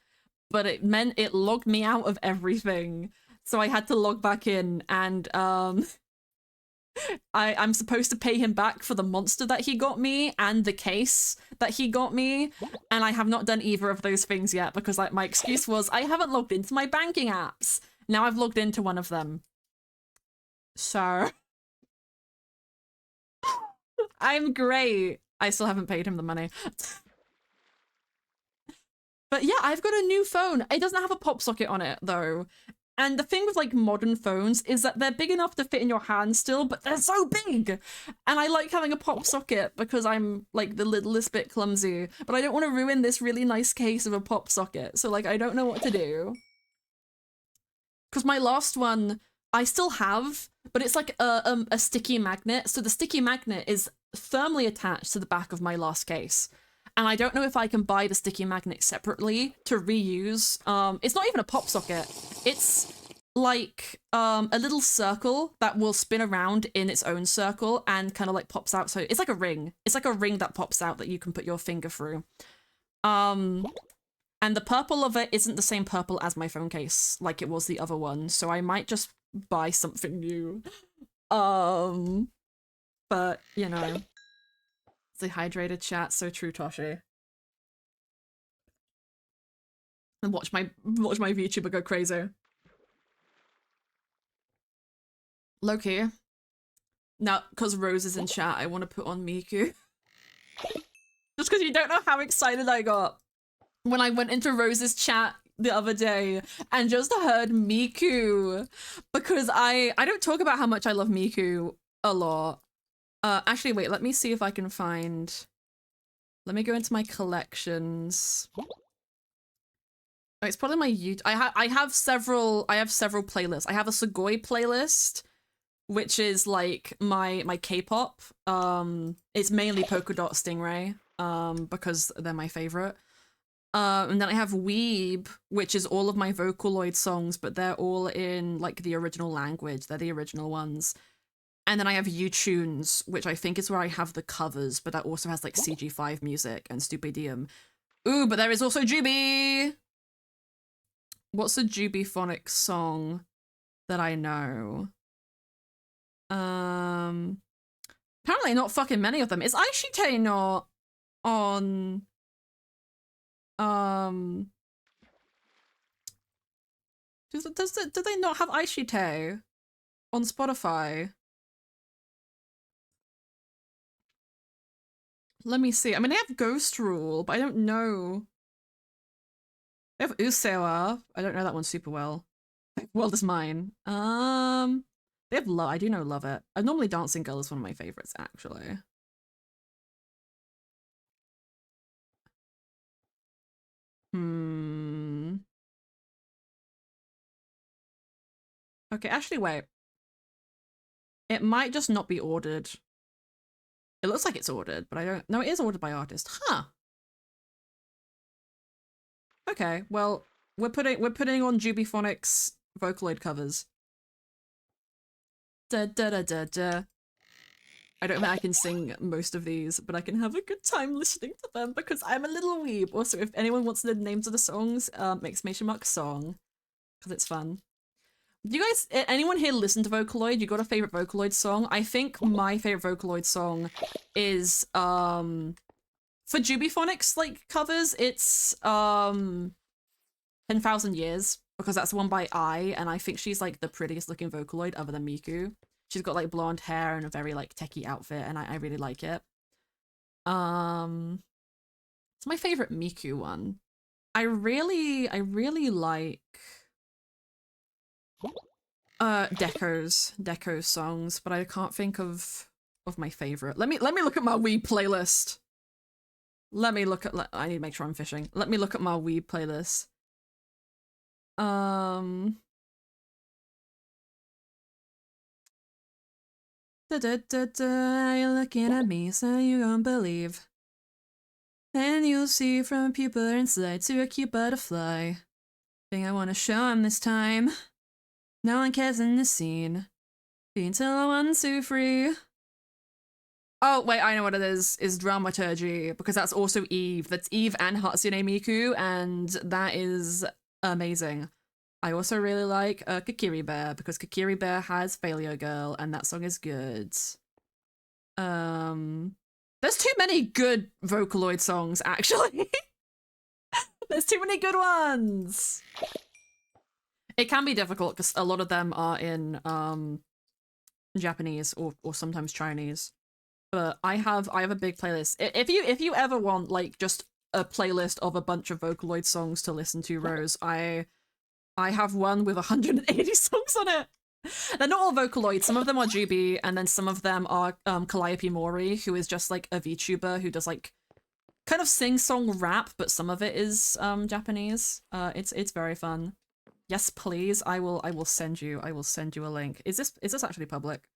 but it meant it logged me out of everything. So I had to log back in, and I'm supposed to pay him back for the monster that he got me and the case that he got me, and I have not done either of those things yet because like my excuse was I haven't logged into my banking apps. Now I've logged into one of them. So I'm great. I still haven't paid him the money. But yeah, I've got a new phone. It doesn't have a pop socket on it though. And the thing with like modern phones is that they're big enough to fit in your hand still, but they're so big. And I like having a pop socket because I'm like the littlest bit clumsy, but I don't want to ruin this really nice case of a pop socket. So like, I don't know what to do. Because my last one, I still have, but it's like a sticky magnet. So the sticky magnet is firmly attached to the back of my last case. And I don't know if I can buy the sticky magnet separately to reuse. It's not even a pop socket. It's like a little circle that will spin around in its own circle and kind of like pops out. So it's like a ring. It's like a ring that pops out that you can put your finger through. And the purple of it isn't the same purple as my phone case like it was the other one. So I might just buy something new. But you know. The hydrated chat, so true, Toshi. And watch my VTuber go crazy. Low-key. Now, because Rose is in chat, I want to put on Miku. Just because you don't know how excited I got when I went into Rose's chat the other day and just heard Miku. Because I don't talk about how much I love Miku a lot. Actually, wait, let me see if I can find... Let me go into my collections. Oh, it's probably my YouTube. I have several playlists. I have a Sugoi playlist, which is like my K-pop. It's mainly Polka Dot Stingray, because they're my favorite. And then I have Weeb, which is all of my Vocaloid songs, but they're all in like the original language. They're the original ones. And then I have U-Tunes, which I think is where I have the covers, but that also has like CG5 music and Stupidium. Ooh, but there is also Jubi! What's a Jubiphonic song that I know? Apparently not fucking many of them. Is Aishite not on... Do they not have Aishite on Spotify? Let me see. I mean, they have Ghost Rule, but I don't know. They have Usewa. I don't know that one super well. World is Mine. They have Love. I do know Love It. Normally Dancing Girl is one of my favorites, actually. Okay, actually, wait. It might just not be ordered. It looks like it's ordered, but I don't... No, it is ordered by artist. Huh. Okay, well, we're putting on Jubiphonics Vocaloid covers. Da da da da da. I don't think I can sing most of these, but I can have a good time listening to them because I'm a little weeb. Also, if anyone wants the names of the songs, exclamation mark song, because it's fun. Do you guys, anyone here listen to Vocaloid? You got a favorite Vocaloid song? I think my favorite Vocaloid song is, for Jubiphonics, like, covers, it's, 10,000 Years, because that's the one by and I think she's, like, the prettiest looking Vocaloid other than Miku. She's got, like, blonde hair and a very, like, techie outfit, and I really like it. It's my favorite Miku one. I really like... Deco's songs, but I can't think of my favorite. Let me look at my Weeb playlist. Let me look at... I need to make sure I'm fishing. Let me look at my Weeb playlist. Da da da da, you're looking at me, so you won't believe. And you'll see from a pupa inside to a cute butterfly. Thing I want to show him this time. No one cares in this scene. Being till 1, 2, 3. Oh, wait, I know what it is dramaturgy, because that's also Eve. That's Eve and Hatsune Miku, and that is amazing. I also really like Kokiri Bear, because Kokiri Bear has Failure Girl, and that song is good. There's too many good Vocaloid songs, actually. There's too many good ones. It can be difficult because a lot of them are in Japanese or sometimes Chinese. But I have a big playlist. If you ever want like just a playlist of a bunch of Vocaloid songs to listen to, Rose, I have one with 180 songs on it. They're not all Vocaloid. Some of them are Jubi, and then some of them are Calliope Mori, who is just like a VTuber who does like kind of sing-song rap, but some of it is Japanese. It's very fun. Yes, please. I will send you a link. Is this actually public?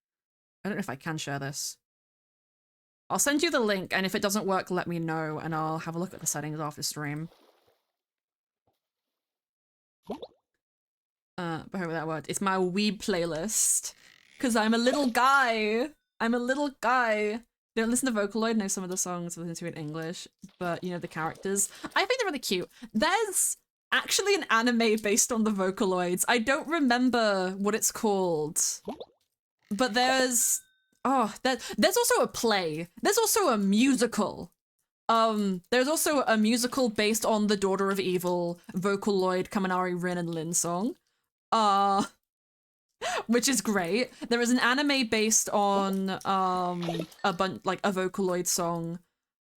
I don't know if I can share this. I'll send you the link, and if it doesn't work, let me know, and I'll have a look at the settings after stream. But that word. It's my weeb playlist. Because I'm a little guy. I'm a little guy. Don't listen to Vocaloid, know some of the songs, listen to it in English, but you know the characters. I think they're really cute. There's actually an anime based on the Vocaloids. I don't remember what it's called. But there's also a play. There's also a musical. There's also a musical based on the Daughter of Evil Vocaloid Kaminari Rin and Lin song. Which is great. There is an anime based on a Vocaloid song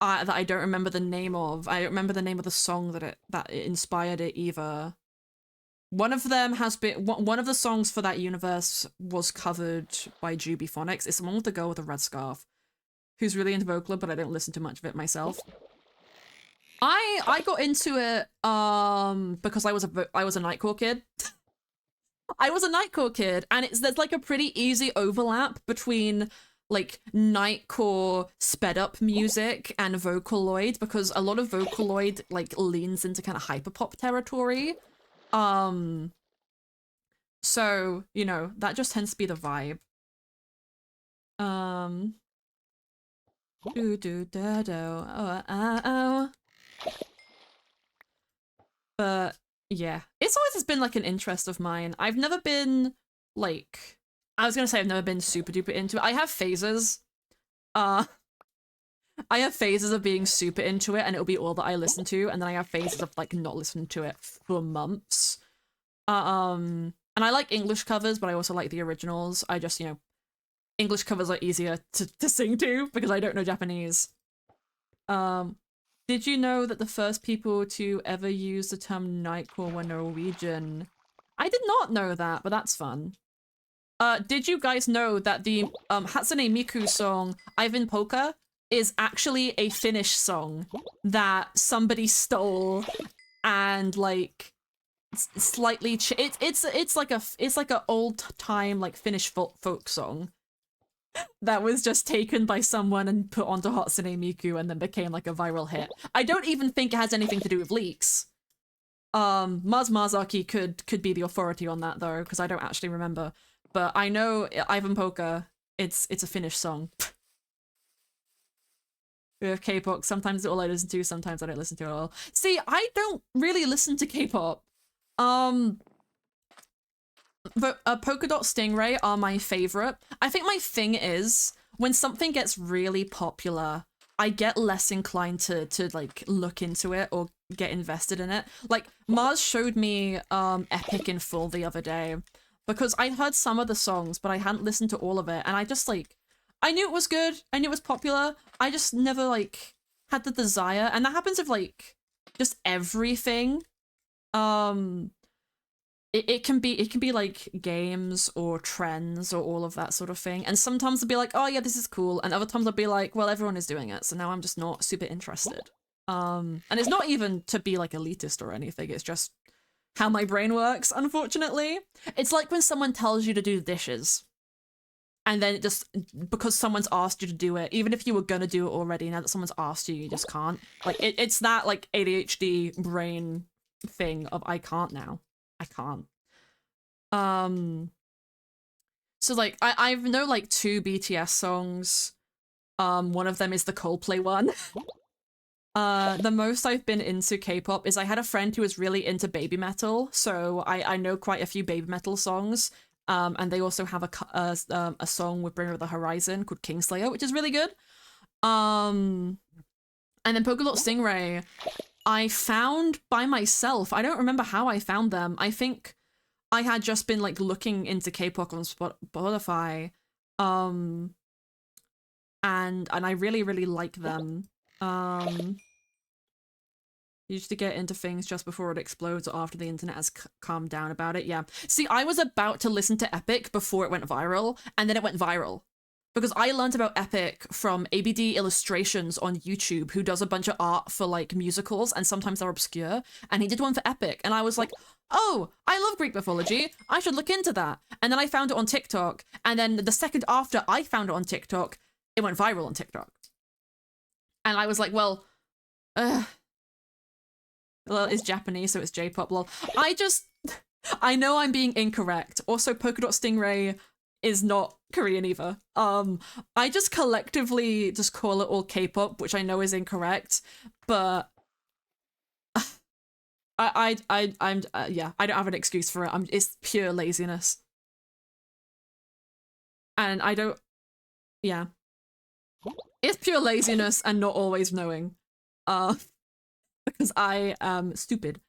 that I don't remember the name of. I don't remember the name of the song that it inspired it either. One of them has been one of the songs for that universe was covered by Jubi Phonics. It's the one with the girl with the red scarf, who's really into Vocaloid, but I don't listen to much of it myself. I got into it because I was a Nightcore kid. I was a Nightcore kid, and there's like a pretty easy overlap between like Nightcore sped up music and Vocaloid, because a lot of Vocaloid like leans into kind of hyperpop territory. So, you know, that just tends to be the vibe. Do do da do oh oh. But yeah, it's always just been like an interest of mine. I've never been like, I was gonna say I've never been super duper into it. I have phases. I have phases of being super into it and it'll be all that I listen to, and then I have phases of like not listening to it for months. And I like English covers, but I also like the originals. I just, you know, English covers are easier to sing to because I don't know Japanese. Did you know that the first people to ever use the term Nightcore were Norwegian? I did not know that, but that's fun. Did you guys know that the Hatsune Miku song Ivan Polka is actually a Finnish song that somebody stole and like slightly it's like a old time like Finnish folk song that was just taken by someone and put onto Hatsune Miku and then became like a viral hit. I don't even think it has anything to do with leaks. Mars Marzaki could be the authority on that though, because I don't actually remember. But I know Ivan Polka, it's a Finnish song. With K-pop, sometimes it's all I listen to, sometimes I don't listen to it at all. See, I don't really listen to K-pop. But Polka Dot Stingray are my favorite. I think my thing is, when something gets really popular, I get less inclined to like look into it or get invested in it. Like, Mars showed me Epic in full the other day, because I heard some of the songs, but I hadn't listened to all of it, and I just like, I knew it was good, I knew it was popular, I just never like had the desire, and that happens with like just everything. It can be like games or trends or all of that sort of thing, and sometimes I'll be like, oh yeah, this is cool, and other times I'll be like, well, everyone is doing it, so now I'm just not super interested. And it's not even to be like elitist or anything, it's just how my brain works, unfortunately. It's like when someone tells you to do dishes. and then it just, because someone's asked you to do it, even if you were gonna do it already, now that someone's asked you, you just can't. Like it's that like ADHD brain thing of I can't now. I can't. So like I know like 2 BTS songs. One of them is the Coldplay one. The most I've been into K-pop is I had a friend who was really into baby metal, so I know quite a few baby metal songs. And they also have a song with Bringer of the Horizon called Kingslayer, which is really good. And then Polka Dot Stingray, I found by myself. I don't remember how I found them. I think I had just been like looking into K-pop on Spotify. And I really, really like them. Used to get into things just before it explodes or after the internet has calmed down about it. Yeah. See, I was about to listen to Epic before it went viral, and then it went viral. Because I learned about Epic from ABD Illustrations on YouTube, who does a bunch of art for like musicals, and sometimes they're obscure. And he did one for Epic, and I was like, oh, I love Greek mythology. I should look into that. And then I found it on TikTok, and then the second after I found it on TikTok, it went viral on TikTok. And I was like, well, it's Japanese, so it's J-pop, lol. I know I'm being incorrect. Also, Polka Dot Stingray is not Korean either. I just collectively just call it all K-pop, which I know is incorrect, but yeah, I don't have an excuse for it. It's pure laziness. And I don't, yeah. It's pure laziness and not always knowing. Because I am stupid.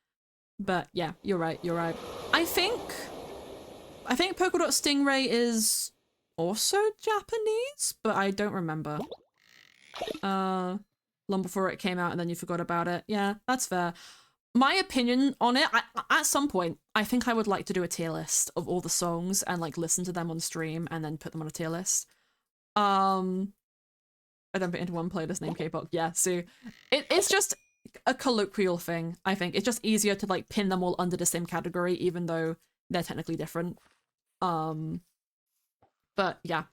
But yeah, you're right. I think Polka Dot Stingray is also Japanese, but I don't remember. Long before it came out and then you forgot about it. Yeah, that's fair. My opinion on it, at some point, I think I would like to do a tier list of all the songs and like listen to them on stream and then put them on a tier list. I then put into one playlist named K-pop. Yeah, so it's just a colloquial thing, I think. It's just easier to like pin them all under the same category, even though they're technically different. But yeah.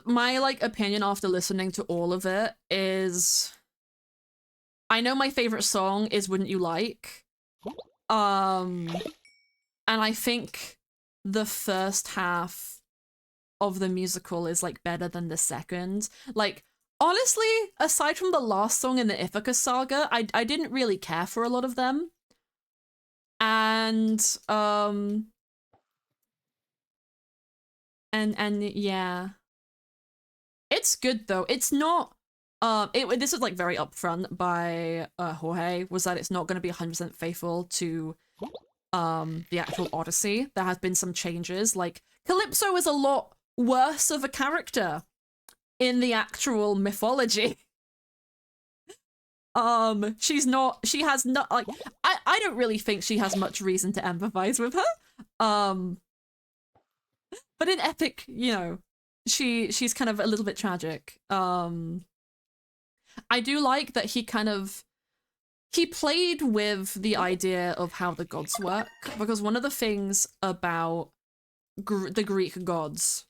My like opinion after listening to all of it is I know my favorite song is Wouldn't You Like? And I think the first half of the musical is like better than the second. Like honestly, aside from the last song in the Ithaca saga, I didn't really care for a lot of them. And yeah. It's good though. It's not this is like very upfront by Jorge, was that it's not going to be 100% faithful to the actual Odyssey. There has been some changes. Like Calypso is a lot worse of a character in the actual mythology. She has not like I don't really think she has much reason to empathize with her. But in Epic, you know, she's kind of a little bit tragic. I do like that he played with the idea of how the gods work, because one of the things about the Greek gods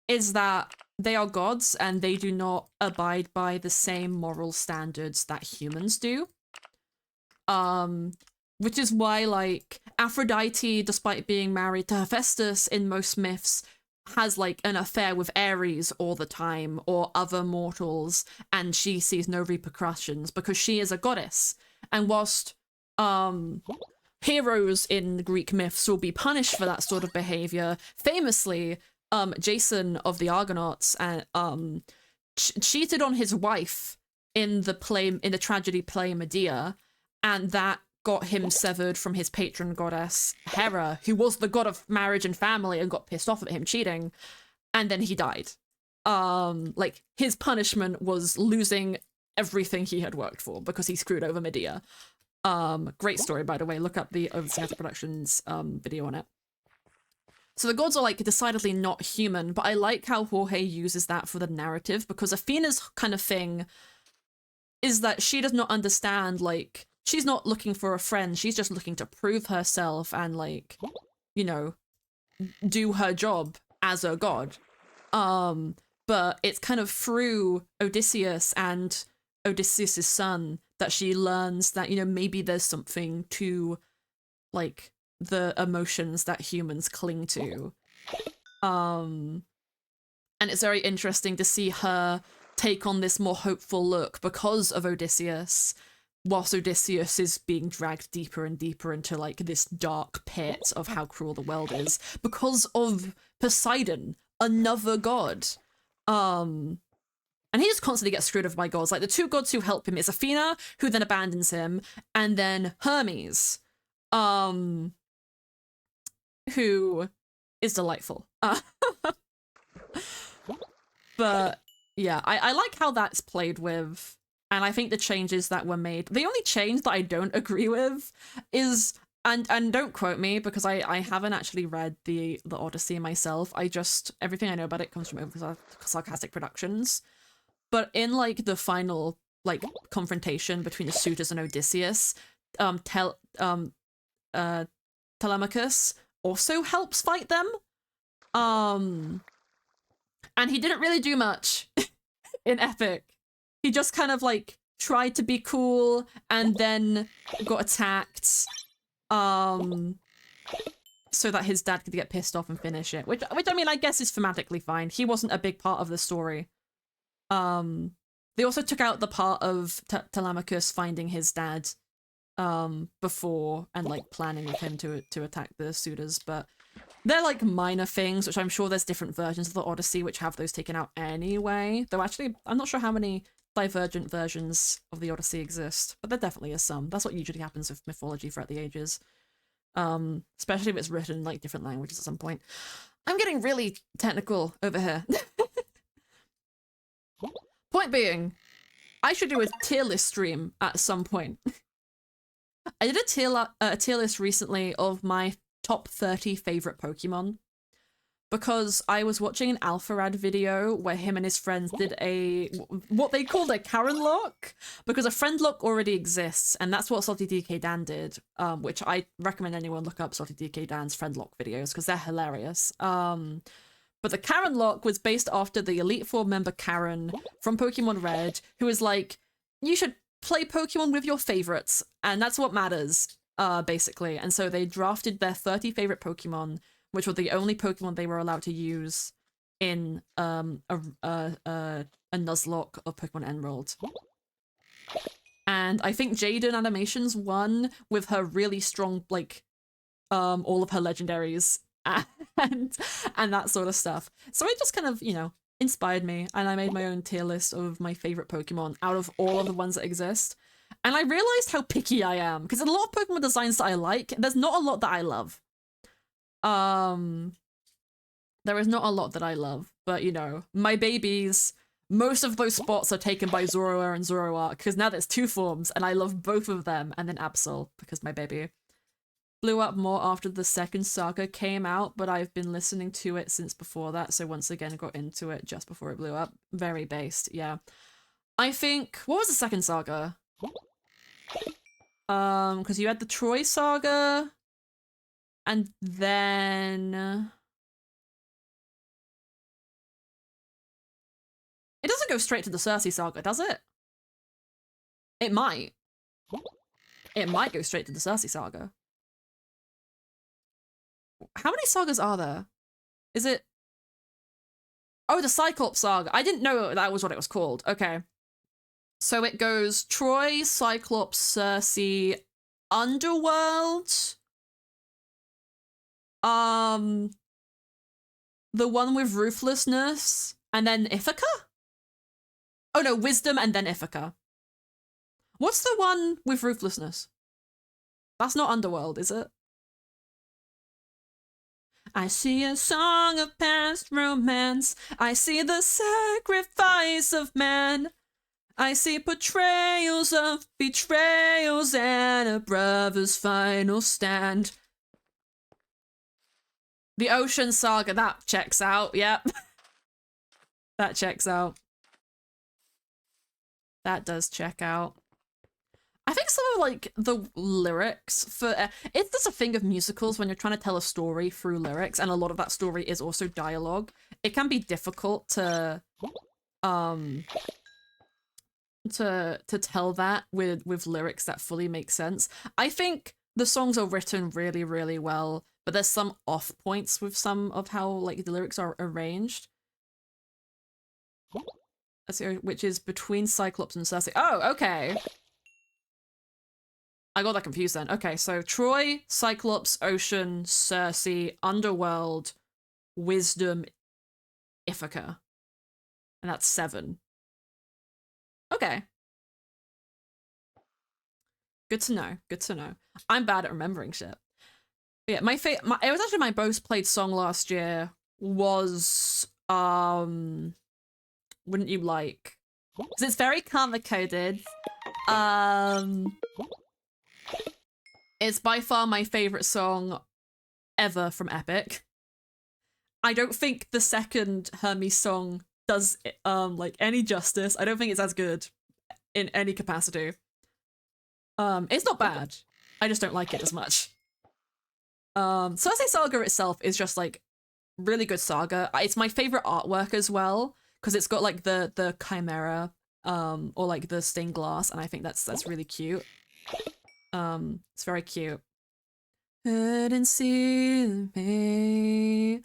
is that they are gods and they do not abide by the same moral standards that humans do. Which is why, like, Aphrodite, despite being married to Hephaestus in most myths, has, like, an affair with Ares all the time, or other mortals, and she sees no repercussions because she is a goddess. And whilst, heroes in Greek myths will be punished for that sort of behavior, famously, Jason of the Argonauts cheated on his wife in the tragedy play Medea, and that got him severed from his patron goddess Hera, who was the god of marriage and family, and got pissed off at him cheating, and then he died. Like his punishment was losing everything he had worked for because he screwed over Medea. Great story, by the way. Look up the Overseas Productions video on it. So the gods are like decidedly not human, but I like how Jorge uses that for the narrative, because Athena's kind of thing is that she does not understand, like, she's not looking for a friend, she's just looking to prove herself and, like, you know, do her job as a god. But it's kind of through Odysseus and Odysseus's son that she learns that, you know, maybe there's something to, like, the emotions that humans cling to. And it's very interesting to see her take on this more hopeful look because of Odysseus, whilst Odysseus is being dragged deeper and deeper into, like, this dark pit of how cruel the world is because of Poseidon, another god. And he just constantly gets screwed over by gods. Like, the two gods who help him is Athena, who then abandons him, and then Hermes, who is delightful. But yeah, I like how that's played with, and I think the changes that were made, the only change that I don't agree with is, and don't quote me because I haven't actually read the Odyssey myself. Everything I know about it comes from over sarcastic productions. But in, like, the final, like, confrontation between the suitors and Odysseus, Telemachus also helps fight them. And he didn't really do much in Epic. He just kind of, like, tried to be cool and then got attacked. So that his dad could get pissed off and finish it. Which I mean, I guess is thematically fine. He wasn't a big part of the story. They also took out the part of Telemachus finding his dad before and, like, planning with him to attack the suitors, but they're, like, minor things, which I'm sure there's different versions of the Odyssey which have those taken out anyway. Though actually, I'm not sure how many divergent versions of the Odyssey exist, but there definitely is some. That's what usually happens with mythology throughout the ages. Especially if it's written in, like, different languages at some point. I'm getting really technical over here. Point being, I should do a tier list stream at some point. I did a tier list recently of my top 30 favorite Pokemon because I was watching an Alpharad video where him and his friends did what they called a Karen lock, because a friend lock already exists, and that's what Salty DK Dan did, which I recommend anyone look up Salty DK Dan's friend lock videos because they're hilarious. But the Karen lock was based after the Elite Four member Karen from Pokemon Red, who is like, you should play Pokemon with your favorites, and that's what matters, basically. And so they drafted their 30 favorite Pokemon, which were the only Pokemon they were allowed to use in a Nuzlocke of Pokemon Emerald. And I think Jaden Animations won with her really strong, like, all of her legendaries and that sort of stuff. So it just kind of, you know, inspired me, and I made my own tier list of my favorite Pokemon out of all of the ones that exist. And I realized how picky I am, because a lot of Pokemon designs that I like, there's not a lot that I love. There is not a lot that I love, but, you know, my babies, most of those spots are taken by Zoroark and Zoroark, because now there's two forms, and I love both of them, and then Absol, because my baby blew up more after the second saga came out, but I've been listening to it since before that, so once again got into it just before it blew up. Very based, yeah. I think, what was the second saga? Because you had the Troy saga, and then it doesn't go straight to the Cersei saga, does it? It might. It might go straight to the Cersei saga. How many sagas are there? Is it... Oh, the Cyclops saga. I didn't know that was what it was called. Okay. So it goes Troy, Cyclops, Cersei, Underworld. The one with Ruthlessness, and then Ithaca? Oh no, Wisdom and then Ithaca. What's the one with Ruthlessness? That's not Underworld, is it? I see a song of past romance. I see the sacrifice of man. I see portrayals of betrayals and a brother's final stand. The Ocean Saga, that checks out, yep. That checks out. That does check out. I think some of like the lyrics for it's just a thing of musicals when you're trying to tell a story through lyrics, and a lot of that story is also dialogue. It can be difficult um to tell that with lyrics that fully make sense. I think the songs are written really, really well, but there's some off points with some of how like the lyrics are arranged. Which is between Cyclops and Circe. Oh, okay. I got that confused then. Okay, so Troy, Cyclops, Ocean, Circe, Underworld, Wisdom, Ithaca. And that's 7. Okay. Good to know. Good to know. I'm bad at remembering shit. But yeah, it was actually my most played song last year was Wouldn't You Like? Because it's very color-coded. It's by far my favorite song ever from Epic. I don't think the second Hermes song does like any justice. I don't think it's as good in any capacity. It's not bad. I just don't like it as much. Circe Saga itself is just like really good saga. It's my favorite artwork as well because it's got like the chimera or like the stained glass, and I think that's really cute. It's very cute. Couldn't see me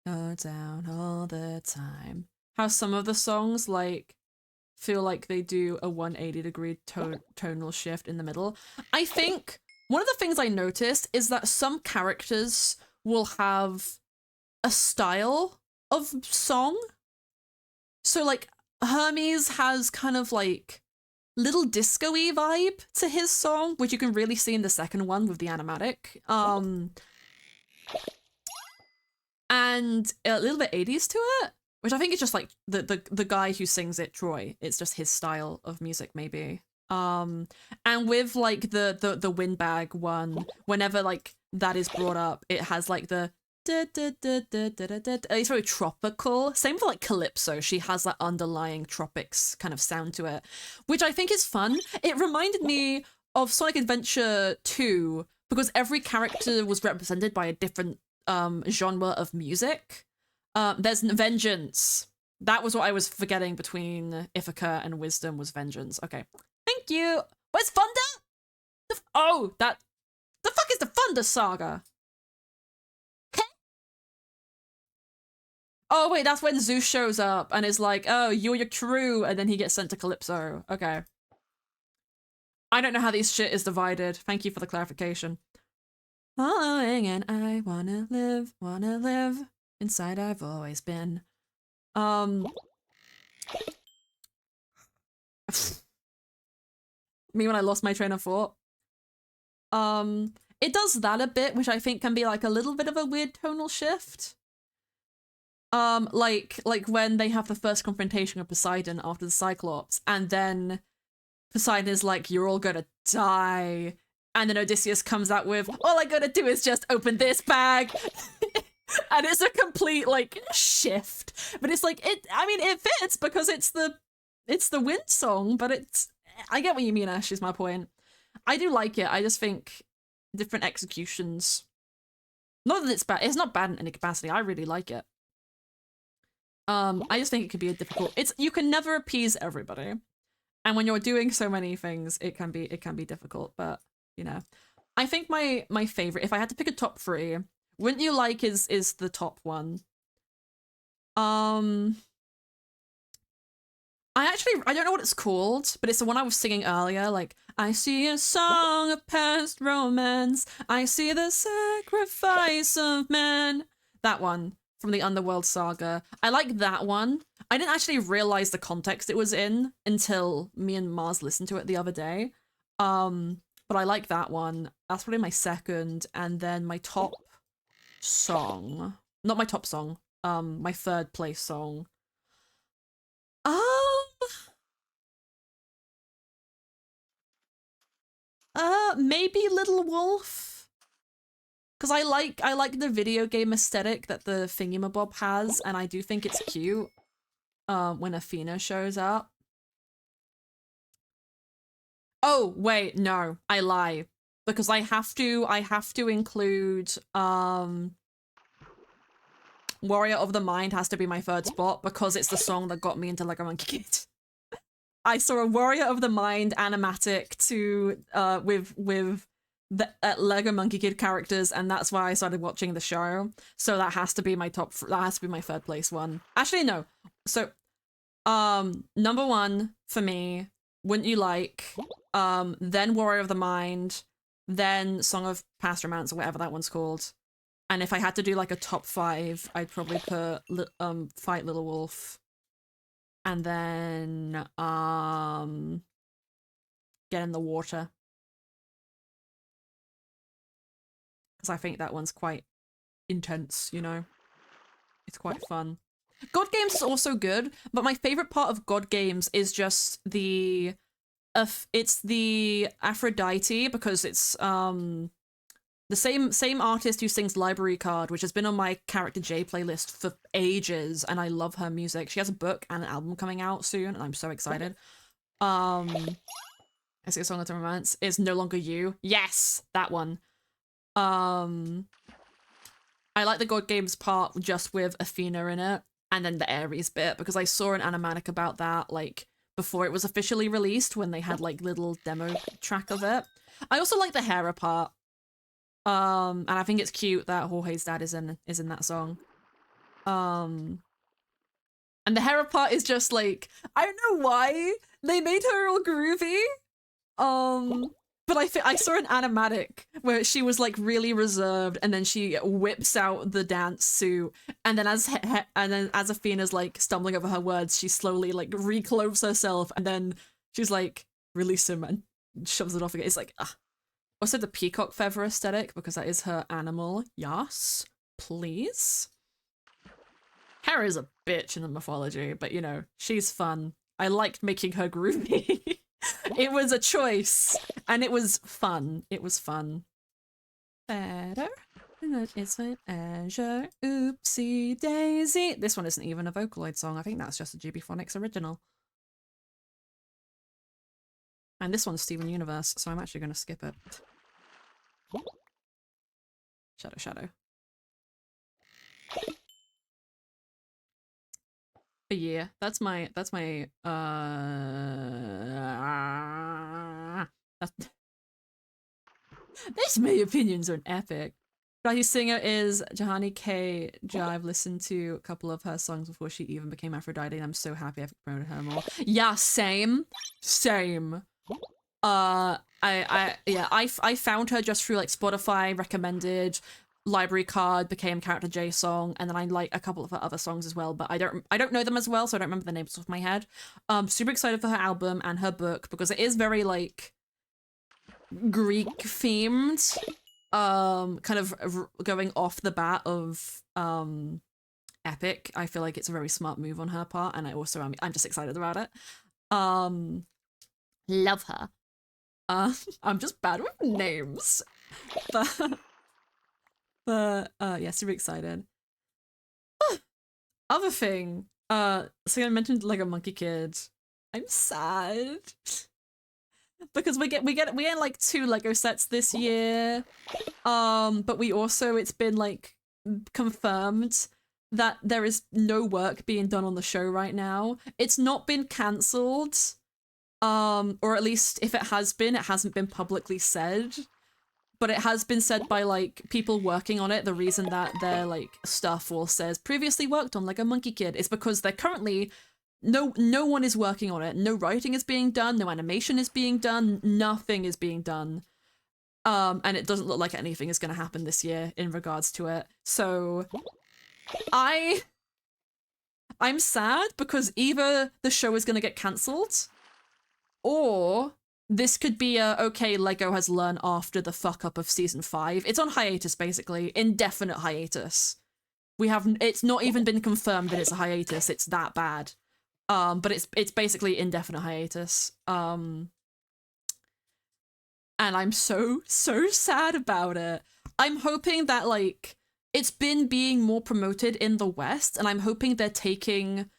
go down all the time. How some of the songs like feel like they do a 180-degree tonal shift in the middle. I think one of the things I noticed is that some characters will have a style of song. So like Hermes has kind of like little disco-y vibe to his song, which you can really see in the second one with the animatic. And a little bit 80s to it, which I think is just like the guy who sings it, Troy. It's just his style of music, maybe. And with like the windbag one, whenever like that is brought up, it has like the it's very tropical. Same for like Calypso. She has that underlying tropics kind of sound to it, which I think is fun. It reminded me of Sonic Adventure 2 because every character was represented by a different genre of music. There's Vengeance. That was what I was forgetting between Ithaca and Wisdom was Vengeance. Okay. Thank you. Where's Thunder? Oh, the fuck is the Thunder Saga? Oh, wait, that's when Zeus shows up and is like, oh, you're your crew, and then he gets sent to Calypso. Okay. I don't know how these shit is divided. Thank you for the clarification. Following and I wanna live. Inside I've always been. Me when I lost my train of thought. It does that a bit, which I think can be like a little bit of a weird tonal shift. Like when they have the first confrontation with Poseidon after the Cyclops, and then Poseidon is like, you're all gonna die. And then Odysseus comes out with, all I gotta do is just open this bag. And it's a complete like shift. But it's like it fits because it's the wind song, but I get what you mean, Ash, is my point. I do like it. I just think different executions. Not that it's bad. It's not bad in any capacity. I really like it. I just think it could be a difficult. You can never appease everybody, and when you're doing so many things, it can be difficult. But you know, I think my favorite, if I had to pick a top 3, Wouldn't You Like is the top one. I don't know what it's called, but it's the one I was singing earlier. Like, I see a song of past romance. I see the sacrifice of man. That one from the Underworld Saga. I like that one. I didn't actually realize the context it was in until me and Mars listened to it the other day. But I like that one. That's probably my second, and then my top song. Not my top song. My third place song. Maybe Little Wolf. Because I like the video game aesthetic that the Thingamabob has, and I do think it's cute when Athena shows up. Oh, wait, no, I lie. Because I have to include, Warrior of the Mind has to be my third spot because it's the song that got me into Lego Monkey Kid. I saw a Warrior of the Mind animatic to, with the Lego Monkey Kid characters, and that's why I started watching the show. So that has to be my that has to be my third place one. Actually, no. So, number one for me, Wouldn't You Like, then Warrior of the Mind, then Song of Past Romance, or whatever that one's called. And if I had to do like a top 5, I'd probably put Fight Little Wolf, and then Get in the Water, because I think that one's quite intense, you know? It's quite fun. God Games is also good, but my favorite part of God Games is just the it's the Aphrodite, because it's the same artist who sings Library Card, which has been on my Character J playlist for ages, and I love her music. She has a book and an album coming out soon, and I'm so excited. I see a Song of Romance is No Longer You. Yes, that one. I like the God Games part just with Athena in it, and then the Ares bit, because I saw an animatic about that, like, before it was officially released, when they had, like, little demo track of it. I also like the Hera part. And I think it's cute that Jorge's dad is in that song. And the Hera part is just like, I don't know why they made her all groovy. But I saw an animatic where she was like really reserved, and then she whips out the dance suit, and then as Athena's like stumbling over her words, she slowly like reclothes herself, and then she's like, release him, and shoves it off again. It's like, also the peacock feather aesthetic, because that is her animal. Yes, please. Hera is a bitch in the mythology, but you know, she's fun. I liked making her groovy. It was a choice, and it was fun. It was fun. Better. It's fine. Azure. Oopsie daisy. This one isn't even a Vocaloid song. I think that's just a GB Phonics original. And this one's Steven Universe, so I'm actually going to skip it. Shadow. But yeah, that's my that's my opinions on Epic. Whose singer is Jahani K. I've listened to a couple of her songs before she even became Aphrodite, and I'm so happy I've promoted her more. Yeah, same. I found her just through like Spotify recommended, Library Card became Character J song, and then I like a couple of her other songs as well, but I don't know them as well, so I don't remember the names off my head. Super excited for her album and her book, because it is very like Greek themed, kind of going off the bat of Epic. I feel like it's a very smart move on her part, and I'm just excited about it. Love her. I'm just bad with names, but yeah, super excited. Other thing, so I mentioned Lego Monkey Kid. I'm sad because we get like 2 Lego sets this year, but it's been like confirmed that there is no work being done on the show right now. It's not been cancelled, or at least if it has been, it hasn't been publicly said. But it has been said by, like, people working on it. The reason that their, like, stuff all says previously worked on Lego Monkey Kid is because they're currently... No one is working on it. No writing is being done. No animation is being done. Nothing is being done. And it doesn't look like anything is going to happen this year in regards to it. So... I'm sad because either the show is going to get cancelled, or... this could be okay, Lego has learned after the fuck up of season 5. It's on hiatus, basically. Indefinite hiatus. It's not even been confirmed that it's a hiatus. It's that bad. But it's basically indefinite hiatus. And I'm so sad about it. I'm hoping that, like, it's been being more promoted in the West, and I'm hoping they're taking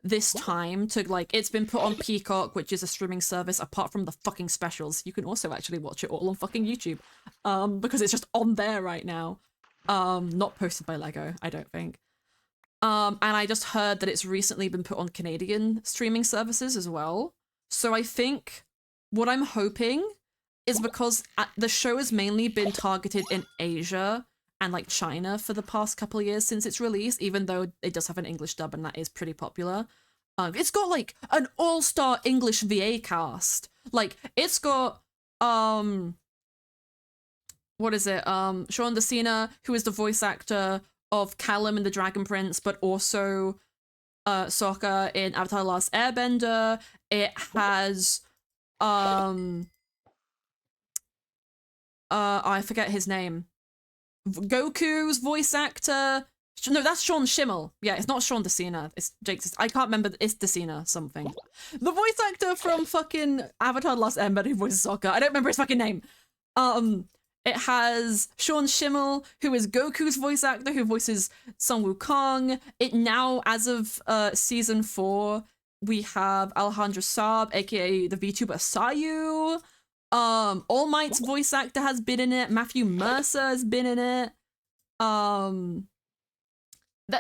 this time to like, it's been put on Peacock, which is a streaming service apart from the fucking specials. You can also actually watch it all on fucking YouTube, because it's just on there right now. Not posted by Lego, I don't think. And I just heard that it's recently been put on Canadian streaming services as well. So I think what I'm hoping is, because the show has mainly been targeted in Asia and like China for the past couple of years since its release, even though it does have an English dub and that is pretty popular. It's got like an all-star English VA cast. Like it's got what is it? Sean DeCina, who is the voice actor of Callum in The Dragon Prince, but also Sokka in Avatar: The Last Airbender. It has I forget his name. Goku's voice actor. No, that's Sean Schimmel. Yeah, it's not Sean DeCina. It's Jake's. I can't remember. It's DeCina something. The voice actor from fucking Avatar: The Last Airbender who voices Sokka. I don't remember his fucking name. It has Sean Schimmel, who is Goku's voice actor, who voices Sun Wukong. It now, as of season 4, we have Alejandro Saab, aka the VTuber Sayu. All Might's voice actor has been in it. Matthew Mercer has been in it.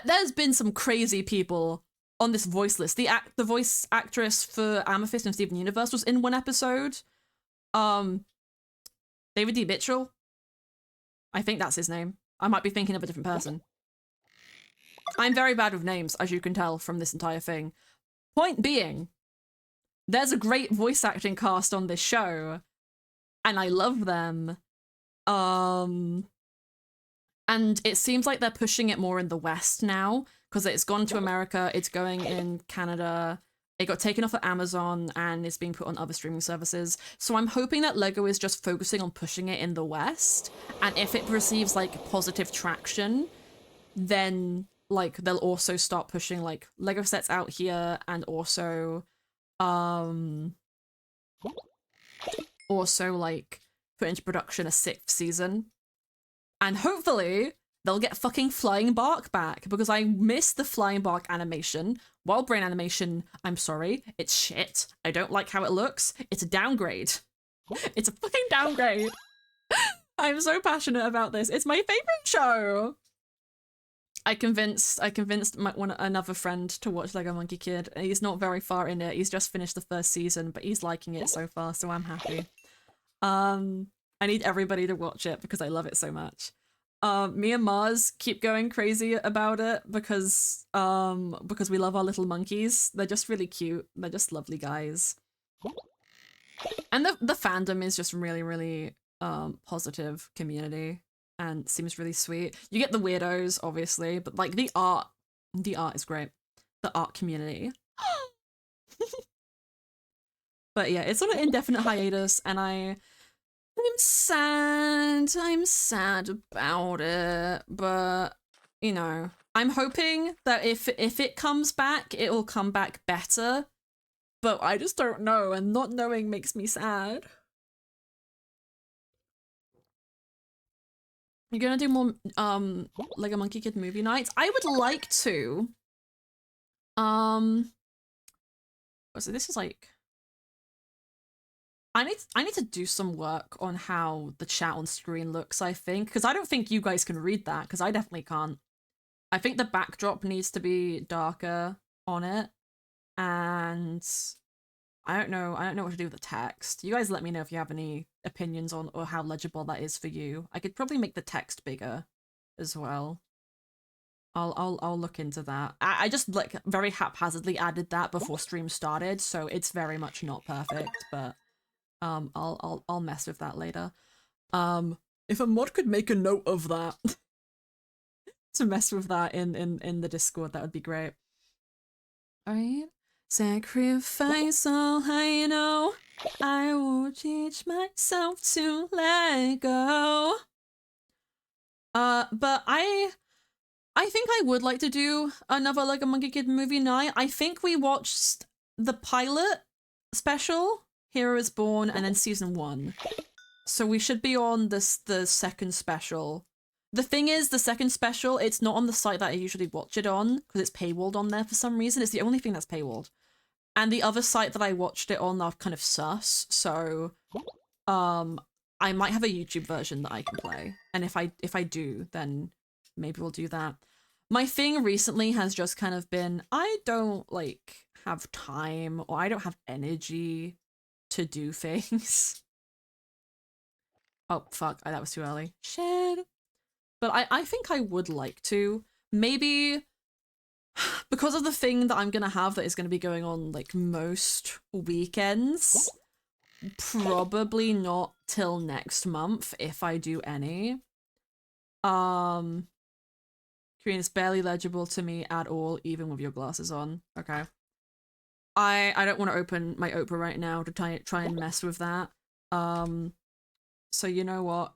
There's been some crazy people on this voice list. The voice actress for Amethyst in Steven Universe was in one episode. David D. Mitchell. I think that's his name. I might be thinking of a different person. I'm very bad with names, as you can tell from this entire thing. Point being, there's a great voice acting cast on this show, and I love them. And it seems like they're pushing it more in the West now, because it's gone to America, it's going in Canada, it got taken off of Amazon, and it's being put on other streaming services. So I'm hoping that Lego is just focusing on pushing it in the West, and if it receives, like, positive traction, then, like, they'll also start pushing, like, Lego sets out here, and also, like, put into production a 6th season. And hopefully they'll get fucking Flying Bark back, because I miss the Flying Bark animation. Wild Brain animation, I'm sorry, it's shit. I don't like how it looks. It's a downgrade. It's a fucking downgrade. I'm so passionate about this. It's my favorite show. I convinced another friend to watch Lego Monkey Kid. He's not very far in it. He's just finished the 1st season, but he's liking it so far, so I'm happy. I need everybody to watch it because I love it so much. Me and Mars keep going crazy about it because we love our little monkeys. They're just really cute. They're just lovely guys. And the fandom is just really, really positive community and seems really sweet. You get the weirdos, obviously, but like the art is great. The art community. But yeah, it's on an indefinite hiatus, and I'm sad about it, but you know, I'm hoping that if it comes back, it will come back better, but I just don't know, and not knowing makes me sad. You're gonna do more Lego Monkey Kid movie nights? I would like to. So this is like, I need to do some work on how the chat on screen looks, I think, because I don't think you guys can read that, because I definitely can't. I think the backdrop needs to be darker on it, and I don't know what to do with the text. You guys let me know if you have any opinions on or how legible that is for you. I could probably make the text bigger as well. I'll look into that. I just like very haphazardly added that before stream started, so it's very much not perfect, but I'll mess with that later. If a mod could make a note of that to mess with that in the Discord, that would be great. Alright. Sacrifice all I know. I will teach myself to let go. But I think I would like to do another Lego Monkey Kid movie night. I think we watched the pilot special, Hero is Born, and then season 1. So we should be on the second special The thing is, the second special, it's not on the site that I usually watch it on, because it's paywalled on there for some reason. It's the only thing that's paywalled. And the other site that I watched it on are kind of sus, so I might have a YouTube version that I can play. And if I do, then maybe we'll do that. My thing recently has just kind of been, I don't like have time, or I don't have energy to do things. Oh fuck, that was too early. Shit. But I think I would like to. Maybe because of the thing that I'm gonna have that is gonna be going on like most weekends, probably not till next month if I do any. Korean is barely legible to me at all, even with your glasses on. Okay. I don't want to open my Opera right now to try and mess with that. So you know what?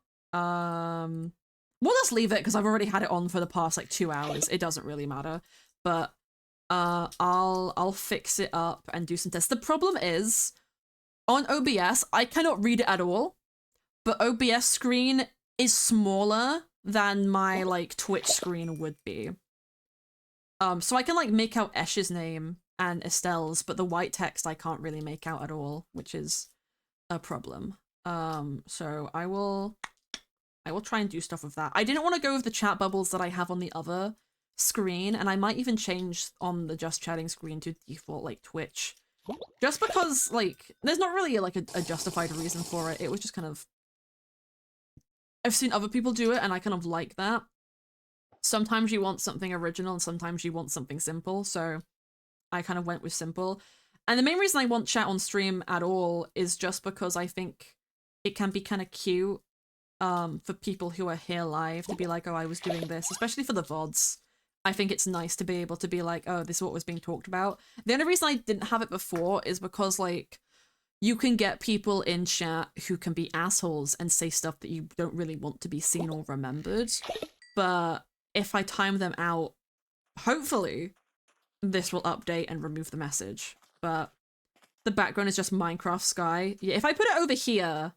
We'll just leave it because I've already had it on for the past like 2 hours. It doesn't really matter. But I'll fix it up and do some tests. The problem is on OBS, I cannot read it at all, but OBS screen is smaller than my like Twitch screen would be. So I can like make out Esh's name and Estelle's, but the white text I can't really make out at all, which is a problem. So I will try and do stuff with that. I didn't want to go with the chat bubbles that I have on the other screen, and I might even change on the just chatting screen to default like Twitch. Just because like there's not really like a justified reason for it. It was just kind of, I've seen other people do it and I kind of like that. Sometimes you want something original and sometimes you want something simple, so I kind of went with simple. And the main reason I want chat on stream at all is just because I think it can be kind of cute for people who are here live to be like, oh, I was doing this, especially for the VODs. I think it's nice to be able to be like, oh, this is what was being talked about. The only reason I didn't have it before is because, like, you can get people in chat who can be assholes and say stuff that you don't really want to be seen or remembered. But if I time them out, hopefully this will update and remove the message. But the background is just Minecraft sky. Yeah, if I put it over here,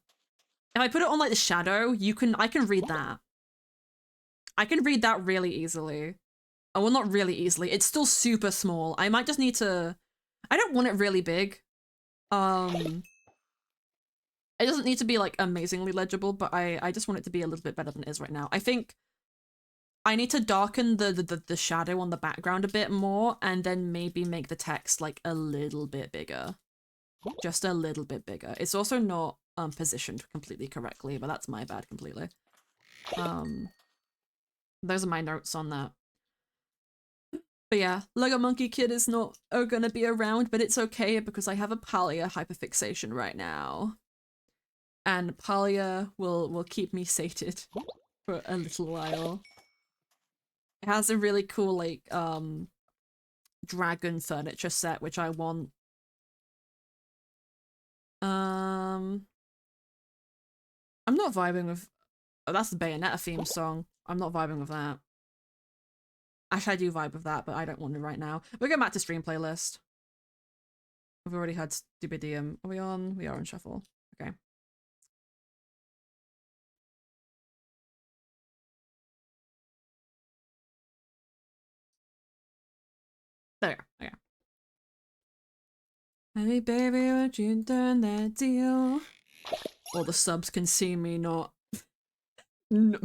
if I put it on like the shadow, I can read that. I can read that really easily. Oh, well, not really easily. It's still super small. I might just need to, I don't want it really big. It doesn't need to be like amazingly legible, but I just want it to be a little bit better than it is right now. I think I need to darken the shadow on the background a bit more, and then maybe make the text like a little bit bigger. Just a little bit bigger. It's also not positioned completely correctly, but that's my bad completely. Those are my notes on that. But yeah, Lego Monkey Kid is not gonna be around, but it's okay because I have a Palia hyperfixation right now. And Palia will keep me sated for a little while. It has a really cool, like, dragon furniture set, which I want. I'm not vibing with... Oh, that's the Bayonetta theme song. I'm not vibing with that. Actually, I do vibe with that, but I don't want to right now. We're going back to stream playlist. We've already had Stupidium. Are we on? We are on shuffle. Okay. There. Okay. Hey baby, would you done that deal? All the subs can see me not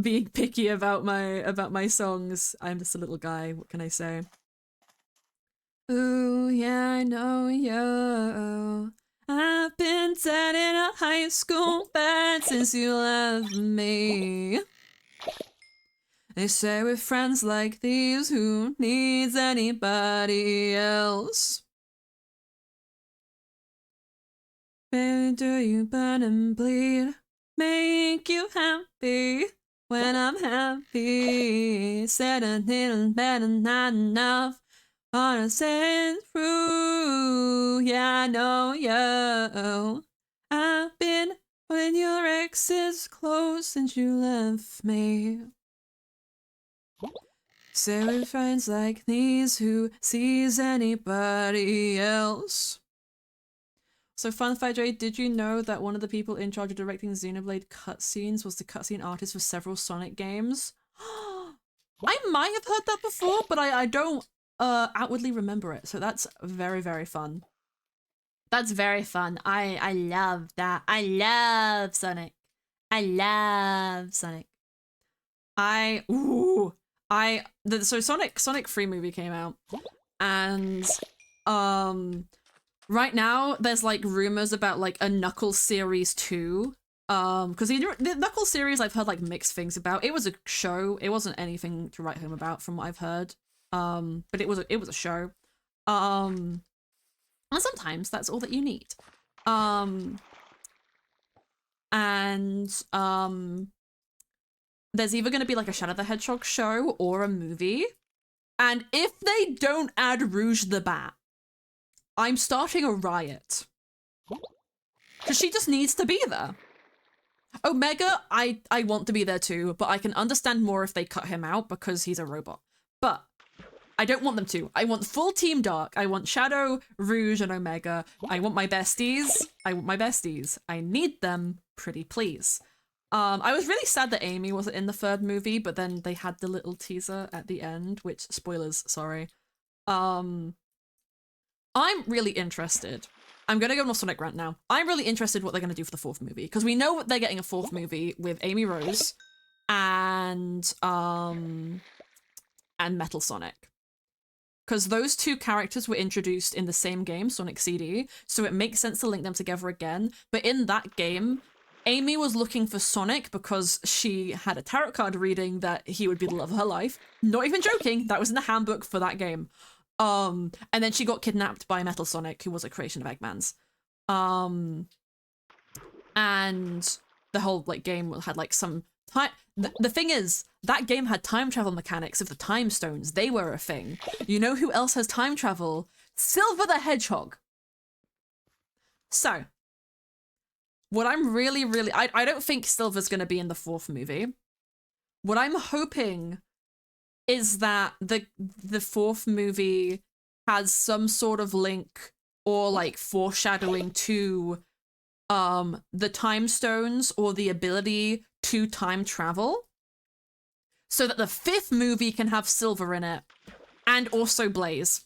being picky about my songs. I'm just a little guy. What can I say? Ooh, yeah, I know you. I've been dead in a high school bed since you left me. They say with friends like these, who needs anybody else? Baby, do you burn and bleed? Make you happy when I'm happy. Said a little better, not enough. Wanna say it through. Yeah, I know you. I've been when your ex is close since you left me. Say with friends like these, who sees anybody else? So fun fact, Jay, did you know that one of the people in charge of directing Xenoblade cutscenes was the cutscene artist for several Sonic games? I might have heard that before, but I don't outwardly remember it. So that's very, very fun. That's very fun. I love that. I love Sonic. I love Sonic. So Sonic 3 movie came out, and right now there's like rumors about like a Knuckles series 2. Because the Knuckles series I've heard like mixed things about. It was a show. It wasn't anything to write home about from what I've heard. But it was a show. And sometimes that's all that you need. There's either going to be like a Shadow the Hedgehog show or a movie. And if they don't add Rouge the Bat, I'm starting a riot. Because she just needs to be there. Omega, I want to be there too, but I can understand more if they cut him out because he's a robot. But I don't want them to. I want full Team Dark. I want Shadow, Rouge, and Omega. I want my besties. I need them, pretty please. I was really sad that Amy wasn't in the third movie, but then they had the little teaser at the end, which, spoilers, sorry. I'm really interested. I'm gonna go on a Sonic rant now. I'm really interested what they're gonna do for the fourth movie, because we know they're getting a fourth movie with Amy Rose and Metal Sonic. Because those two characters were introduced in the same game, Sonic CD, so it makes sense to link them together again. But in that game, Amy was looking for Sonic because she had a tarot card reading that he would be the love of her life. Not even joking, that was in the handbook for that game. And then she got kidnapped by Metal Sonic, who was a creation of Eggman's. And the whole like game had like some time. The thing is, that game had time travel mechanics of the time stones. They were a thing. You know who else has time travel? Silver the Hedgehog. So, what I'm really, I don't think Silver's gonna be in the fourth movie. What I'm hoping is that the fourth movie has some sort of link or like foreshadowing to the time stones or the ability to time travel, so that the fifth movie can have Silver in it and also Blaze,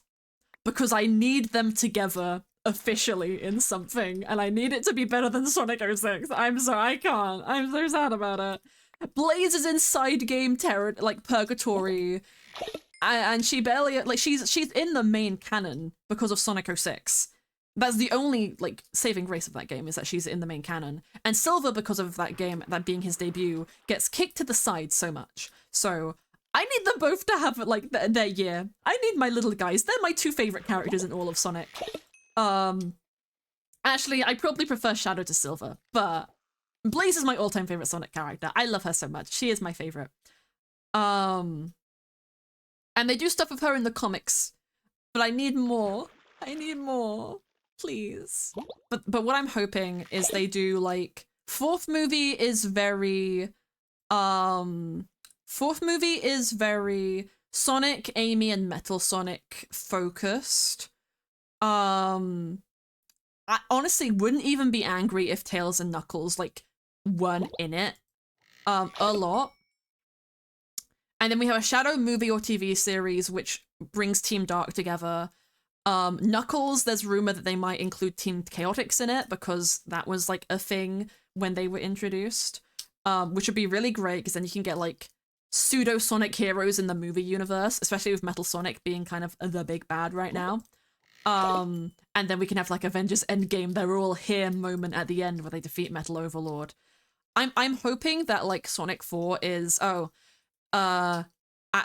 because I need them together officially in something, and I need it to be better than Sonic 06. I'm so sad about it. Blaze is in side game terror, like purgatory, and she barely, like, she's in the main canon because of Sonic 06. That's the only, like, saving grace of that game, is that she's in the main canon. And Silver, because of that game, that being his debut, gets kicked to the side so much. So I need them both to have, like, their year. I need my little guys. They're my two favorite characters in all of Sonic. Actually, I probably prefer Shadow to Silver, but Blaze is my all-time favorite Sonic character. I love her so much. She is my favorite. And they do stuff with her in the comics, but I need more. I need more. Please. But what I'm hoping is they do, like, fourth movie is very Sonic, Amy, and Metal Sonic focused. I honestly wouldn't even be angry if Tails and Knuckles, like, weren't in it a lot. And then we have a Shadow movie or TV series which brings Team Dark together. Knuckles, there's rumor that they might include Team Chaotix in it, because that was like a thing when they were introduced, which would be really great, because then you can get like pseudo Sonic heroes in the movie universe, especially with Metal Sonic being kind of the big bad right now. And then we can have like Avengers Endgame, they're all here moment at the end where they defeat Metal Overlord. I'm hoping that like Sonic 4 is, at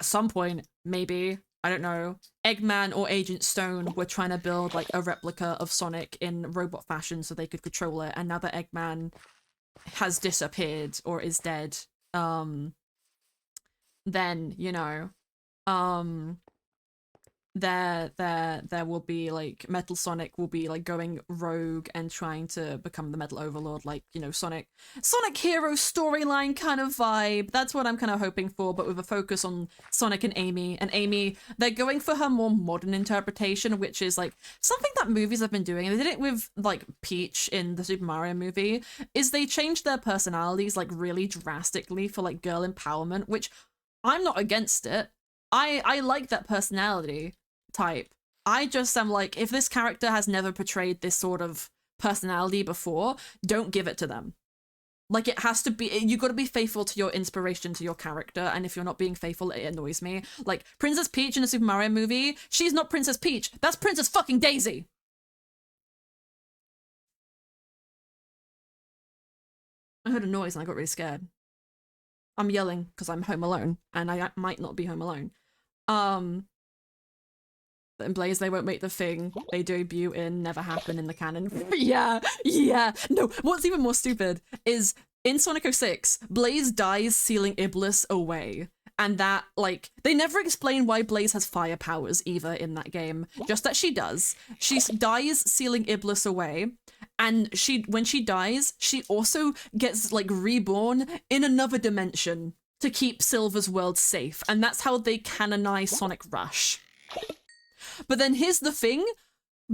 some point, maybe, I don't know, Eggman or Agent Stone were trying to build like a replica of Sonic in robot fashion so they could control it, and now that Eggman has disappeared or is dead, then, you know, there will be like Metal Sonic will be like going rogue and trying to become the Metal Overlord, like, you know, Sonic hero storyline kind of vibe. That's what I'm kind of hoping for, but with a focus on Sonic and Amy. And Amy, they're going for her more modern interpretation, which is like something that movies have been doing, and they did it with like Peach in the Super Mario movie, is they changed their personalities like really drastically for like girl empowerment, which I'm not against it. I like that personality type. I just am like, if this character has never portrayed this sort of personality before, don't give it to them. Like, it has to be, you gotta be faithful to your inspiration, to your character, and if you're not being faithful, it annoys me. Like, Princess Peach in a Super Mario movie, she's not Princess Peach, that's Princess fucking Daisy! I heard a noise and I got really scared. I'm yelling because I'm home alone, and I might not be home alone. In Blaze, they won't make the thing they debut in never happen in the canon. Yeah, yeah. No, what's even more stupid is in Sonic 06, Blaze dies sealing Iblis away. And that, like, they never explain why Blaze has fire powers either in that game. Just that she does. She dies sealing Iblis away. And when she dies, she also gets, like, reborn in another dimension to keep Silver's world safe. And that's how they canonize Sonic Rush. But then here's the thing,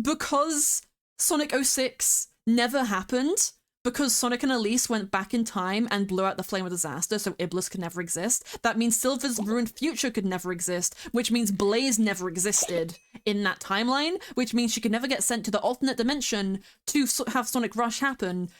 because Sonic 06 never happened, because Sonic and Elise went back in time and blew out the Flame of Disaster so Iblis could never exist, that means Silver's ruined future could never exist, which means Blaze never existed in that timeline, which means she could never get sent to the alternate dimension to have Sonic Rush happen.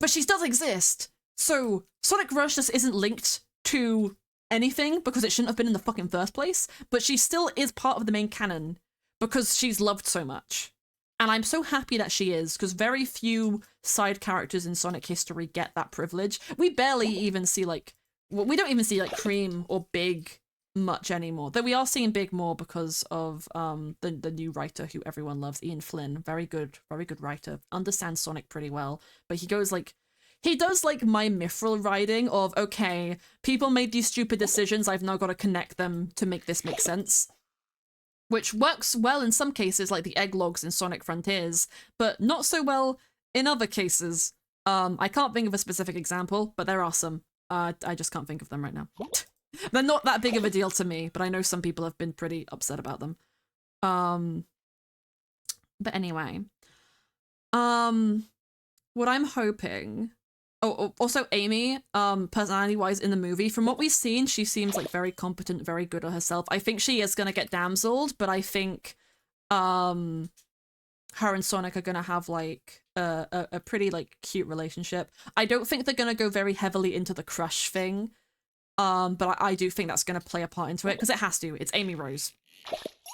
But she does exist, so Sonic Rush just isn't linked to anything because it shouldn't have been in the fucking first place, but she still is part of the main canon because she's loved so much. And I'm so happy that she is, because very few side characters in Sonic history get that privilege. We barely even see, like, we don't even see, like, Cream or Big much anymore. Though we are seeing Big more because of the new writer who everyone loves, Ian Flynn. Very good writer. Understands Sonic pretty well. But he goes, like, he does, like, my Mithril writing of, okay, people made these stupid decisions, I've now got to connect them to make this make sense. Which works well in some cases, like the Egglogs in Sonic Frontiers, but not so well in other cases. I can't think of a specific example, but there are some. I just can't think of them right now. They're not that big of a deal to me, but I know some people have been pretty upset about them. But anyway. What I'm hoping... Oh, also Amy, personality-wise in the movie, from what we've seen, she seems like very competent, very good at herself. I think she is gonna get damseled, but I think her and Sonic are gonna have like a pretty like cute relationship. I don't think they're gonna go very heavily into the crush thing, but I do think that's gonna play a part into it, because it has to. It's Amy Rose.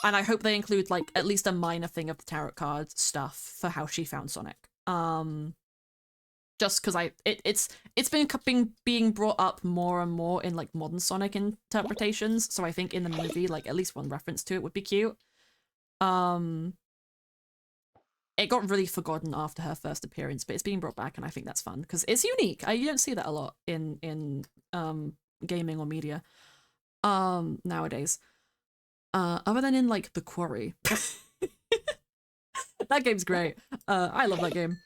And I hope they include like at least a minor thing of the tarot card stuff for how she found Sonic. Just because it's been being brought up more and more in like modern Sonic interpretations, so I think in the movie like at least one reference to it would be cute. It got really forgotten after her first appearance, but it's being brought back, and I think that's fun because it's unique. You don't see that a lot in gaming or media nowadays, other than in like The Quarry. That game's great. I love that game.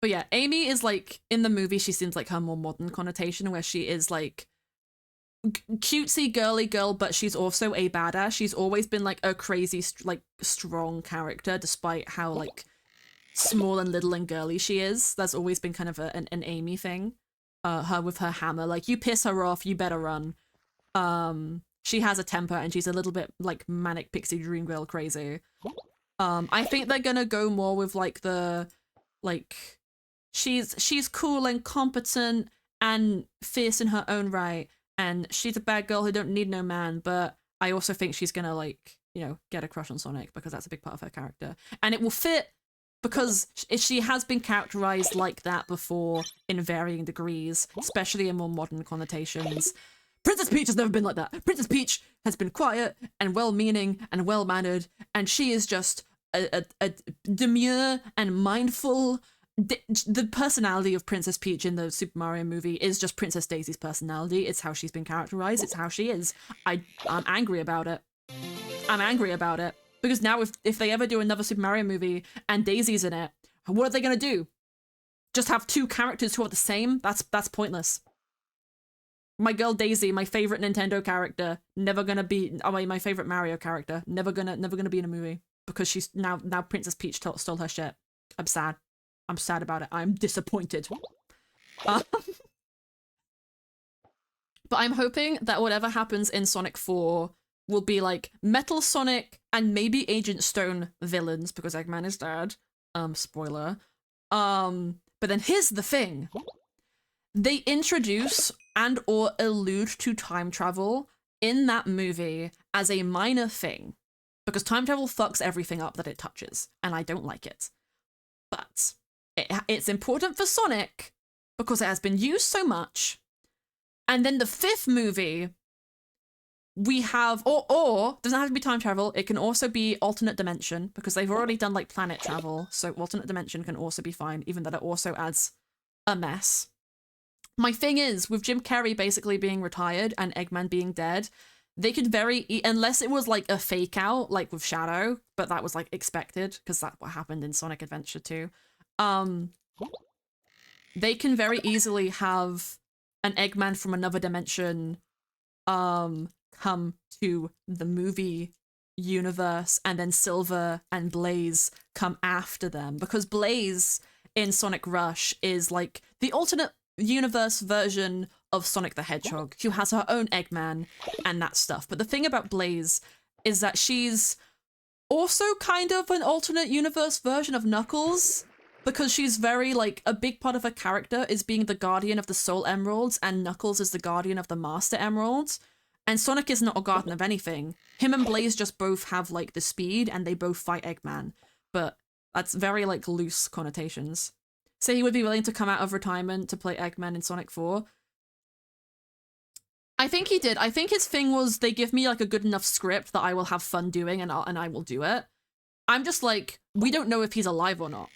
But yeah, Amy is like, in the movie, she seems like her more modern connotation, where she is like cutesy girly girl, but she's also a badass. She's always been like a crazy, like strong character, despite how like small and little and girly she is. That's always been kind of an Amy thing. Her with her hammer, like you piss her off, you better run. She has a temper and she's a little bit like manic pixie dream girl crazy. I think they're gonna go more with like the like she's cool and competent and fierce in her own right, and she's a bad girl who don't need no man, but I also think she's gonna like, you know, get a crush on Sonic because that's a big part of her character. And it will fit because she has been characterized like that before in varying degrees, especially in more modern connotations. Princess Peach has never been like that. Princess Peach has been quiet and well-meaning and well-mannered, and she is just a demure and mindful. The personality of Princess Peach in the Super Mario movie is just Princess Daisy's personality. It's how she's been characterized. It's how she is. I'm angry about it. I'm angry about it. Because now if they ever do another Super Mario movie and Daisy's in it, what are they gonna do? Just have two characters who are the same? That's pointless. My girl Daisy, my favorite Nintendo character, never gonna be my favorite Mario character, never gonna be in a movie because she's now Princess Peach stole her shit. I'm sad. I'm sad about it. I'm disappointed. But I'm hoping that whatever happens in Sonic 4 will be like Metal Sonic and maybe Agent Stone villains, because Eggman is dead. Spoiler. But then here's the thing. They introduce and or allude to time travel in that movie as a minor thing, because time travel fucks everything up that it touches, and I don't like it. But it's important for Sonic because it has been used so much. And then the 5th movie, we have, or doesn't have to be time travel, it can also be alternate dimension, because they've already done like planet travel, so alternate dimension can also be fine, even though it also adds a mess. My thing is, with Jim Carrey basically being retired and Eggman being dead, they could unless it was like a fake out, like with Shadow, but that was like expected, because that's what happened in Sonic Adventure 2. They can very easily have an Eggman from another dimension come to the movie universe, and then Silver and Blaze come after them, because Blaze in Sonic Rush is like the alternate universe version of Sonic the Hedgehog, who has her own Eggman and that stuff. But the thing about Blaze is that she's also kind of an alternate universe version of Knuckles, because she's very, like, a big part of her character is being the guardian of the Soul Emeralds, and Knuckles is the guardian of the Master Emeralds. And Sonic is not a guardian of anything. Him and Blaze just both have, like, the speed, and they both fight Eggman. But that's very, like, loose connotations. Say he would be willing to come out of retirement to play Eggman in Sonic 4. I think he did. I think his thing was, they give me, like, a good enough script that I will have fun doing, and I will do it. I'm just like, we don't know if he's alive or not.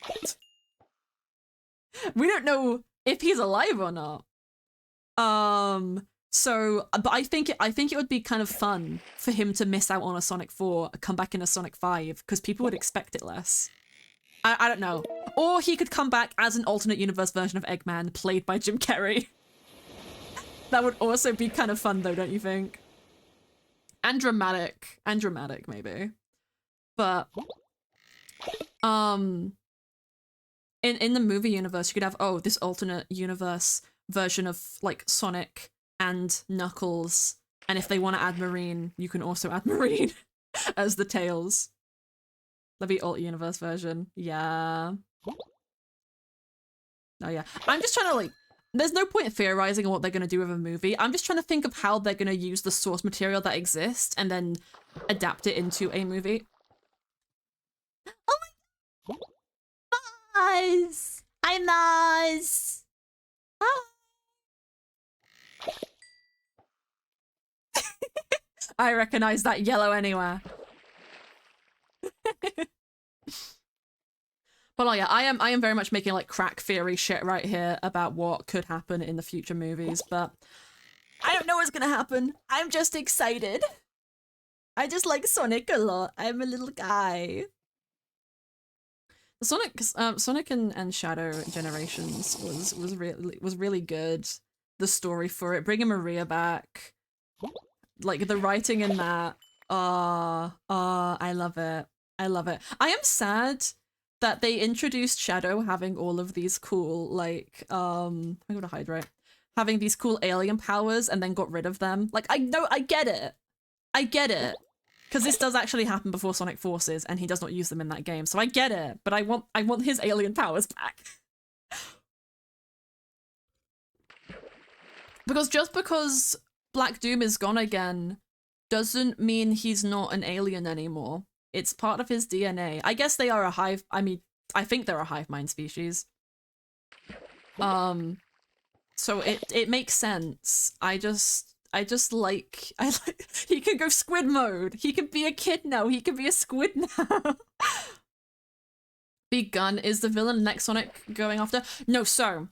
We don't know if he's alive or not. So, but I think it would be kind of fun for him to miss out on a Sonic 4, come back in a Sonic 5, because people would expect it less. I don't know. Or he could come back as an alternate universe version of Eggman, played by Jim Carrey. That would also be kind of fun, though, don't you think? And dramatic. And dramatic, maybe. But, in the movie universe, you could have, this alternate universe version of, like, Sonic and Knuckles. And if they want to add Marine, you can also add Marine as the Tails. That'd be alt universe version. Yeah. Oh, yeah. I'm just trying to, like, there's no point theorizing on what they're going to do with a movie. I'm just trying to think of how they're going to use the source material that exists and then adapt it into a movie. Oh my... Nice! I'm nice! Oh. I recognize that yellow anywhere. But yeah, I am very much making like crack theory shit right here about what could happen in the future movies, but I don't know what's gonna happen. I'm just excited. I just like Sonic a lot. I'm a little guy. The Sonic and Shadow Generations was really good. The story for it, bringing Maria back, like the writing in that. I love it. I love it. I am sad that they introduced Shadow having all of these cool, like, I'm gonna hydrate. Having these cool alien powers and then got rid of them. Like, I get it. I get it. Because this does actually happen before Sonic Forces, and he does not use them in that game, so I get it. But I want his alien powers back. Because just because Black Doom is gone again doesn't mean he's not an alien anymore. It's part of his DNA. I guess they are a hive. I mean, I think they're a hive mind species. So it makes sense. I like he can go squid mode. He can be a kid now. He can be a squid now. Big Gun is the villain next Sonic going after? No, so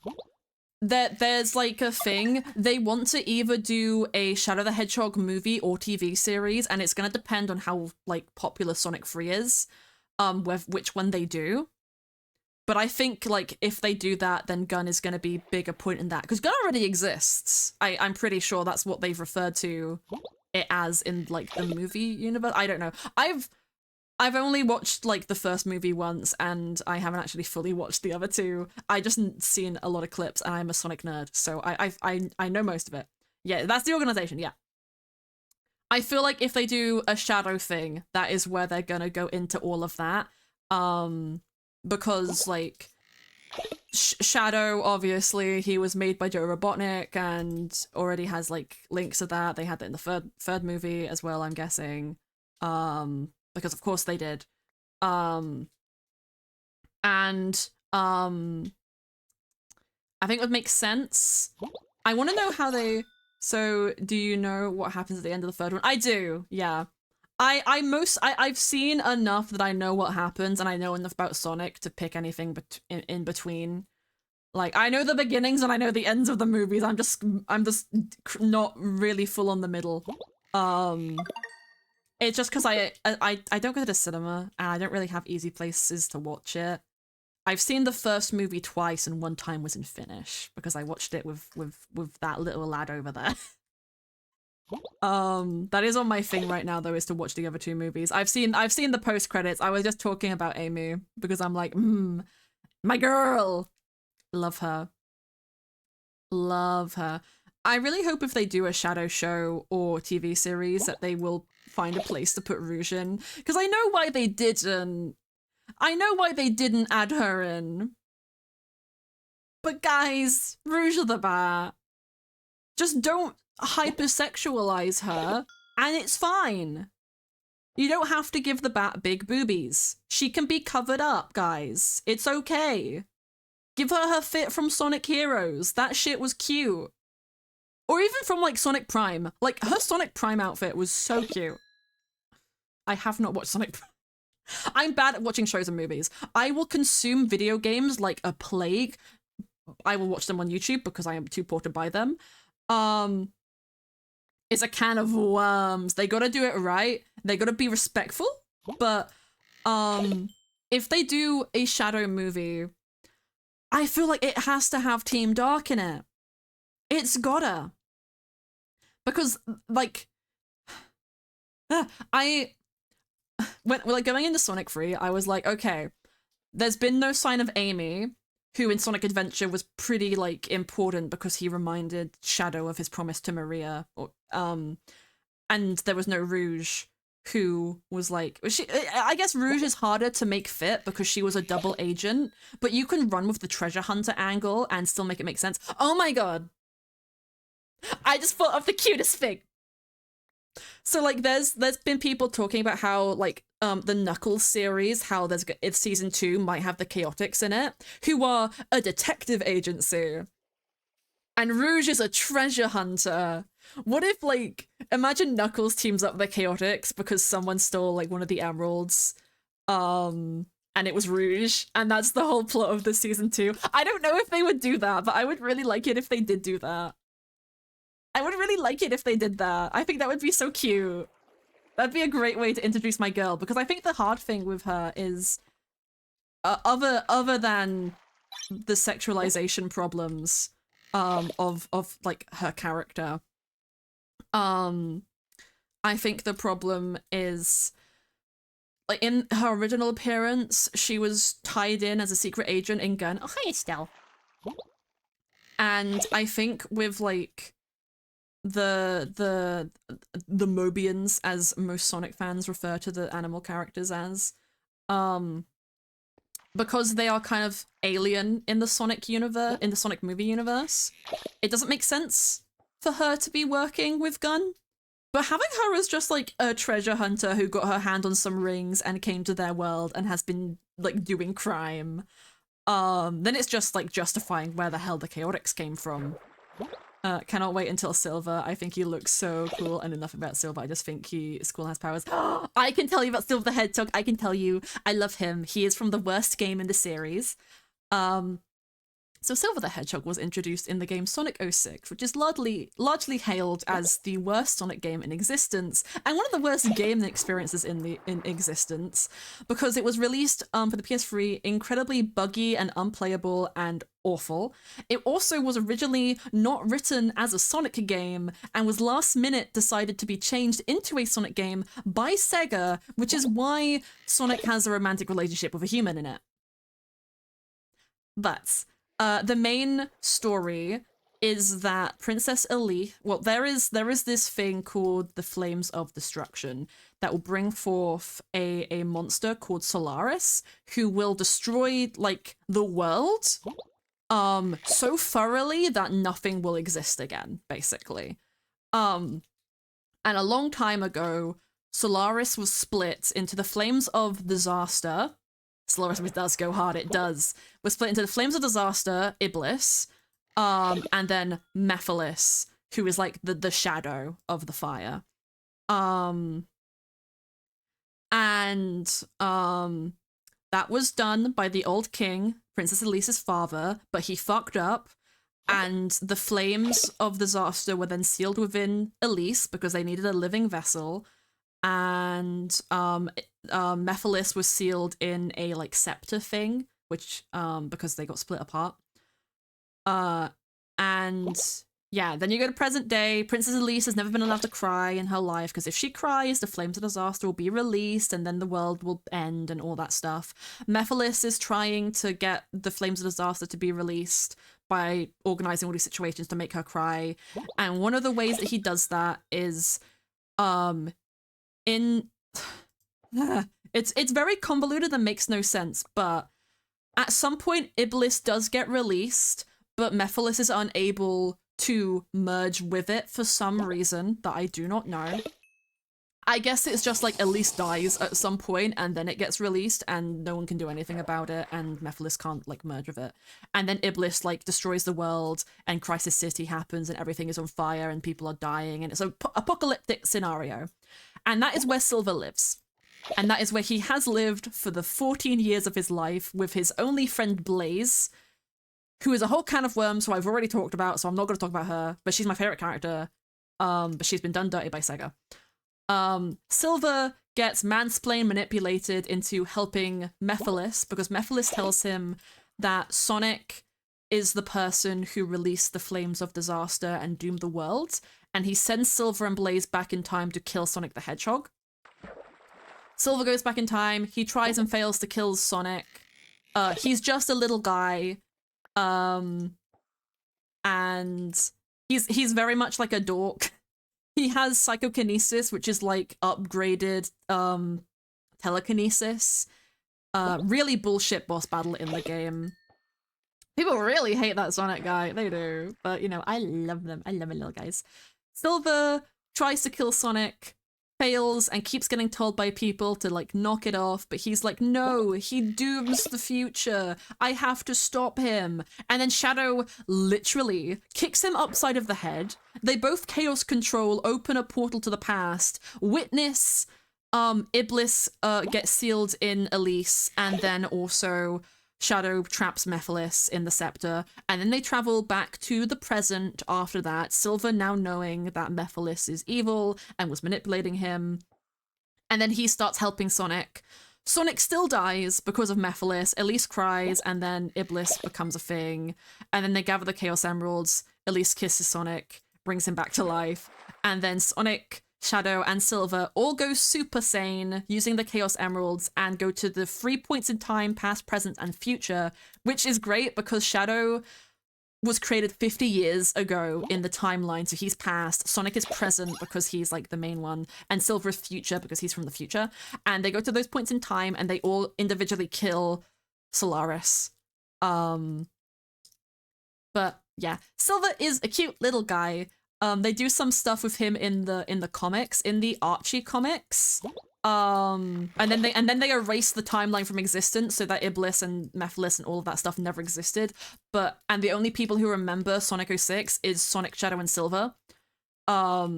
there's like a thing. They want to either do a Shadow the Hedgehog movie or TV series, and it's gonna depend on how like popular Sonic 3 is, with which one they do. But I think like if they do that, then Gun is gonna be bigger point in that, because Gun already exists. I'm pretty sure that's what they've referred to it as in like the movie universe. I don't know. I've only watched like the first movie once, and I haven't actually fully watched the other two. I just seen a lot of clips, and I'm a Sonic nerd, so I know most of it. Yeah, that's the organization, yeah. I feel like if they do a Shadow thing, that is where they're gonna go into all of that. Because, like, Shadow, obviously, he was made by Joe Robotnik and already has, like, links to that. They had that in the third movie as well, I'm guessing. Because of course they did. And I think it would make sense. I want to know how they... So, do you know what happens at the end of the third one? I do, yeah. I've seen enough that I know what happens, and I know enough about Sonic to pick anything in between. Like, I know the beginnings and I know the ends of the movies. I'm just not really full on the middle. It's just because I don't go to the cinema, and I don't really have easy places to watch it. I've seen the first movie twice, and one time was in Finnish because I watched it with that little lad over there. That is on my thing right now though, is to watch the other two movies. I've seen the post credits. I was just talking about Amy because I'm like, my girl, love her, love her. I really hope if they do a Shadow show or TV series that they will find a place to put Rouge in, because I know why they didn't. I know why they didn't add her in. But guys, Rouge of the Bat, just don't hypersexualize her, and it's fine. You don't have to give the bat big boobies. She can be covered up, guys. It's okay. Give her fit from Sonic Heroes. That shit was cute. Or even from, like, Sonic Prime. Like, her Sonic Prime outfit was so cute. I have not watched Sonic Prime. I'm bad at watching shows and movies. I will consume video games like a plague. I will watch them on YouTube because I am too poor to buy them. It's a can of worms. They gotta do it right. They gotta be respectful. But if they do a Shadow movie, I feel like it has to have Team Dark in it. It's gotta. Because, like, when, like, going into Sonic 3, I was like, okay, there's been no sign of Amy, who in Sonic Adventure was pretty, like, important because he reminded Shadow of his promise to Maria. And there was no Rouge, who was like... I guess Rouge is harder to make fit because she was a double agent, but you can run with the treasure hunter angle and still make it make sense. Oh my god! I just thought of the cutest thing! So, like, there's been people talking about how, like, the Knuckles series, how it's season 2 might have the Chaotix in it, who are a detective agency. And Rouge is a treasure hunter. What if, like, imagine Knuckles teams up with the Chaotix because someone stole, like, one of the emeralds, and it was Rouge, and that's the whole plot of the season 2. I don't know if they would do that, but I would really like it if they did do that. I would really like it if they did that. I think that would be so cute. That'd be a great way to introduce my girl, because I think the hard thing with her is, other than the sexualization problems, of like her character, I think the problem is, like, in her original appearance, she was tied in as a secret agent in Gun. Oh, hi, Estelle. And I think with, like, the Mobians, as most Sonic fans refer to the animal characters as, because they are kind of alien in the Sonic universe, in the Sonic movie universe, it doesn't make sense for her to be working with Gun. But having her as just, like, a treasure hunter who got her hand on some rings and came to their world and has been, like, doing crime, then it's just, like, justifying where the hell the Chaotix came from. Cannot wait until Silver. I think he looks so cool, and enough about Silver. I just think Skull has powers. I can tell you about Silver the Hedgehog. I can tell you. I love him. He is from the worst game in the series. So Silver the Hedgehog was introduced in the game Sonic 06, which is largely hailed as the worst Sonic game in existence, and one of the worst gaming experiences in existence, because it was released for the PS3 incredibly buggy and unplayable and awful. It also was originally not written as a Sonic game, and was last minute decided to be changed into a Sonic game by Sega, which is why Sonic has a romantic relationship with a human in it. But the main story is that Princess Elise, well, there is this thing called the Flames of Destruction that will bring forth a monster called Solaris, who will destroy like the world so thoroughly that nothing will exist again, basically. And a long time ago, Solaris was split into the Flames of Disaster. Solaris does go hard, it does. Was split into the Flames of Disaster, Iblis, and then Mephiles, who is like the shadow of the fire. That was done by the old king, Princess Elise's father, but he fucked up, and the Flames of Disaster were then sealed within Elise because they needed a living vessel, and Mephiles was sealed in a like scepter thing, which because they got split apart. And yeah, then you go to present day. Princess Elise has never been allowed to cry in her life because if she cries, the Flames of Disaster will be released and then the world will end and all that stuff. Mephiles is trying to get the Flames of Disaster to be released by organizing all these situations to make her cry. And one of the ways that he does that is in it's very convoluted and makes no sense, but at some point Iblis does get released, but Mephiles is unable to merge with it for some reason that I do not know. I guess it's just like Elise dies at some point and then it gets released and no one can do anything about it and Mephiles can't like merge with it. And then Iblis like destroys the world and Crisis City happens and everything is on fire and people are dying and it's an apocalyptic scenario. And that is where Silver lives. And that is where he has lived for the 14 years of his life with his only friend Blaze, who is a whole can of worms who I've already talked about, so I'm not going to talk about her, but she's my favorite character. But she's been done dirty by Sega. Silver gets mansplained, manipulated into helping Mephiles because Mephiles tells him that Sonic is the person who released the Flames of Disaster and doomed the world, and he sends Silver and Blaze back in time to kill Sonic the Hedgehog. Silver goes back in time, he tries and fails to kill Sonic. He's just a little guy. And he's very much like a dork. He has psychokinesis, which is like upgraded telekinesis. Really bullshit boss battle in the game. People really hate that Sonic guy. They do. But, you know, I love them. I love my little guys. Silver tries to kill Sonic, fails, and keeps getting told by people to, like, knock it off. But he's like, no, he dooms the future. I have to stop him. And then Shadow literally kicks him upside of the head. They both chaos control, open a portal to the past, witness Iblis get sealed in Elise, and then also Shadow traps Mephiles in the scepter, and then they travel back to the present after that, Silver now knowing that Mephiles is evil and was manipulating him, and then he starts helping Sonic. Sonic still dies because of Mephiles, Elise cries, and then Iblis becomes a thing, and then they gather the Chaos Emeralds, Elise kisses Sonic, brings him back to life, and then Sonic, Shadow, and Silver all go Super Saiyan using the Chaos Emeralds and go to the 3 points in time, past, present, and future, which is great because Shadow was created 50 years ago in the timeline, so he's past. Sonic is present because he's like the main one, and Silver is future because he's from the future. And they go to those points in time and they all individually kill Solaris. But yeah, Silver is a cute little guy. They do some stuff with him in the comics, in the Archie comics. And then they erase the timeline from existence so that Iblis and Mephiles and all of that stuff never existed. And the only people who remember Sonic 06 is Sonic, Shadow, and Silver. They are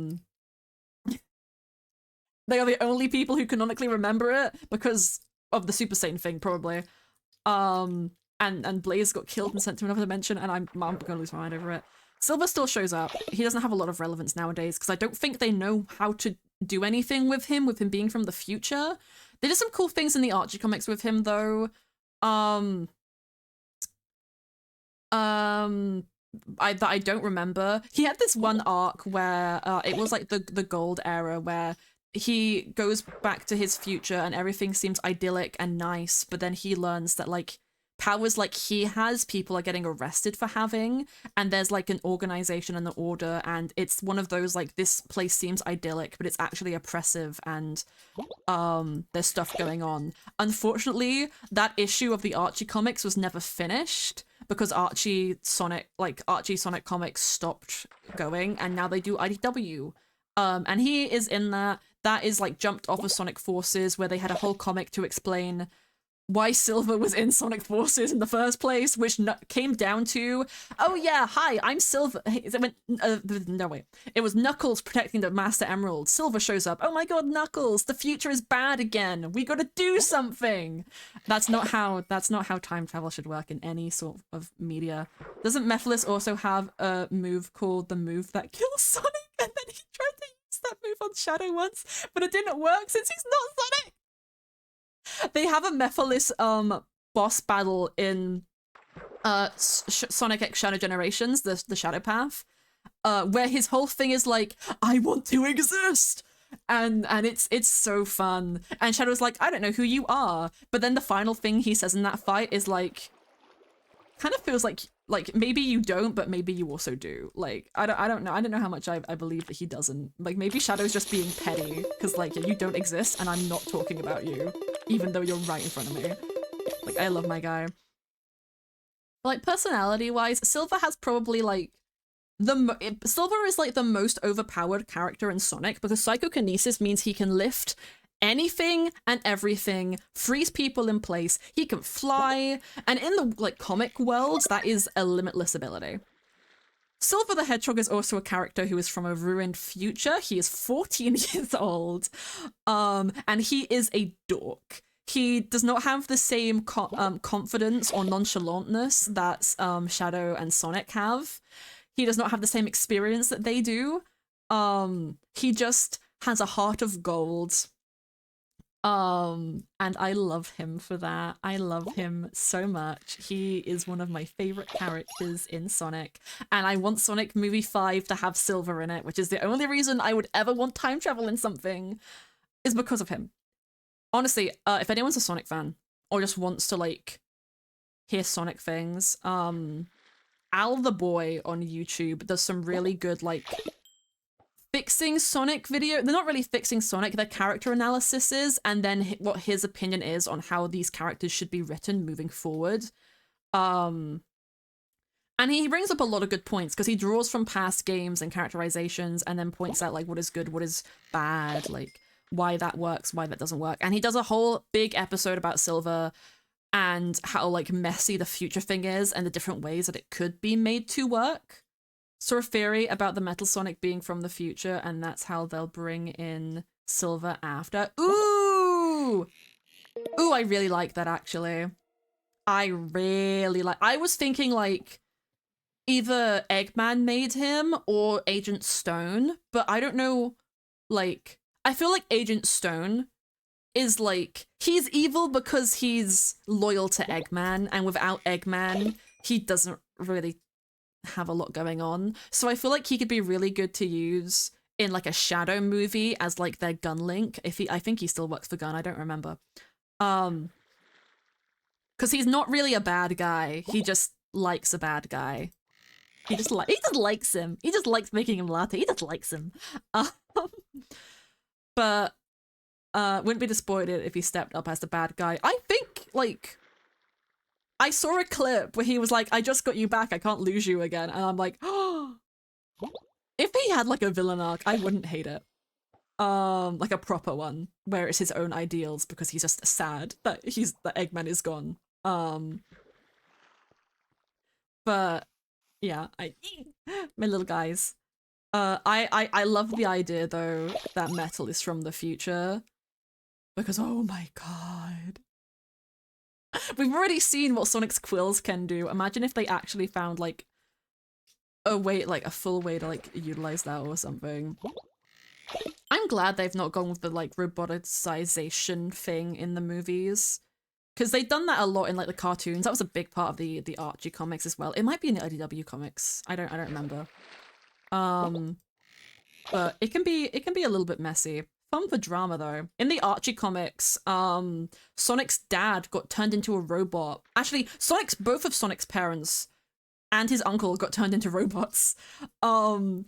the only people who canonically remember it because of the Super Saiyan thing, probably. And Blaze got killed and sent to another dimension, and I'm gonna lose my mind over it. Silver still shows up. He doesn't have a lot of relevance nowadays because I don't think they know how to do anything with him being from the future. They did some cool things in the Archie comics with him though. That I don't remember. He had this one arc where it was like the gold era where he goes back to his future and everything seems idyllic and nice, but then he learns that like powers like he has, people are getting arrested for having, and there's like an organization and an order, and it's one of those like, this place seems idyllic, but it's actually oppressive, and there's stuff going on. Unfortunately, that issue of the Archie comics was never finished because Archie Sonic comics stopped going, and now they do IDW. And he is in that. That is like jumped off of Sonic Forces, where they had a whole comic to explain why Silver was in Sonic Forces in the first place, which came down to, oh yeah, hi, I'm Silver. No, wait. It was Knuckles protecting the Master Emerald. Silver shows up. Oh my god, Knuckles, the future is bad again. We gotta do something. That's not how time travel should work in any sort of media. Doesn't Mephiles also have a move called the move that kills Sonic? And then he tried to use that move on Shadow once, but it didn't work since he's not Sonic. They have a Mephiles boss battle in Sonic X Shadow Generations, the Shadow Path, where his whole thing is like, I want to exist, and it's so fun. And Shadow's like, I don't know who you are, but then the final thing he says in that fight is like, kind of feels like maybe you don't, but maybe you also do. Like, I don't know how much I believe that he doesn't. Like, maybe Shadow's just being petty because like, you don't exist and I'm not talking about you, even though you're right in front of me. Like, I love my guy. But, like, personality wise, Silver has probably like Silver is like the most overpowered character in Sonic, because psychokinesis means he can lift anything and everything, freeze people in place, he can fly, and in the like comic world, that is a limitless ability. Silver the Hedgehog is also a character who is from a ruined future. He is 14 years old, and he is a dork. He does not have the same confidence or nonchalantness that Shadow and Sonic have. He does not have the same experience that they do. He just has a heart of gold. And I love him for that. I love him so much. He is one of my favorite characters in Sonic, and I want Sonic Movie 5 to have Silver in it, which is the only reason I would ever want time travel in something, is because of him. Honestly, if anyone's a Sonic fan or just wants to like hear Sonic things, Al the Boy on YouTube does some really good like fixing Sonic video. They're not really fixing Sonic, they're character analyses, and then what his opinion is on how these characters should be written moving forward. And he brings up a lot of good points because he draws from past games and characterizations and then points out like what is good, what is bad, like why that works, why that doesn't work. And he does a whole big episode about Silver and how like messy the future thing is and the different ways that it could be made to work. Saw a theory about the Metal Sonic being from the future, and that's how they'll bring in Silver after. Ooh! Ooh, I really like that, actually. I really like... I was thinking, like, either Eggman made him or Agent Stone, but I don't know, like... I feel like Agent Stone is, like... He's evil because he's loyal to Eggman, and without Eggman, he doesn't really have a lot going on. So I feel like he could be really good to use in like a Shadow movie as like their gun link. I think he still works for Gun, I don't remember. Because he's not really a bad guy. He just likes a bad guy. He just likes him. He just likes making him laugh. He just likes him. But wouldn't be disappointed if he stepped up as the bad guy. I think like I saw a clip where he was like, I just got you back, I can't lose you again. And I'm like, oh, if he had like a villain arc, I wouldn't hate it. Like a proper one, where it's his own ideals because he's just sad that Eggman is gone. But yeah, my little guys. I love the idea though that Metal is from the future, because oh my god. We've already seen what Sonic's quills can do. Imagine if they actually found like a way, like a full way to like utilize that or something. I'm glad they've not gone with the like roboticization thing in the movies, because they've done that a lot in like the cartoons. That was a big part of the Archie comics as well. It might be in the IDW comics. I don't remember. But it can be a little bit messy. fun for drama though. In the Archie comics, Sonic's dad got turned into a robot. Actually, both of Sonic's parents and his uncle got turned into robots. And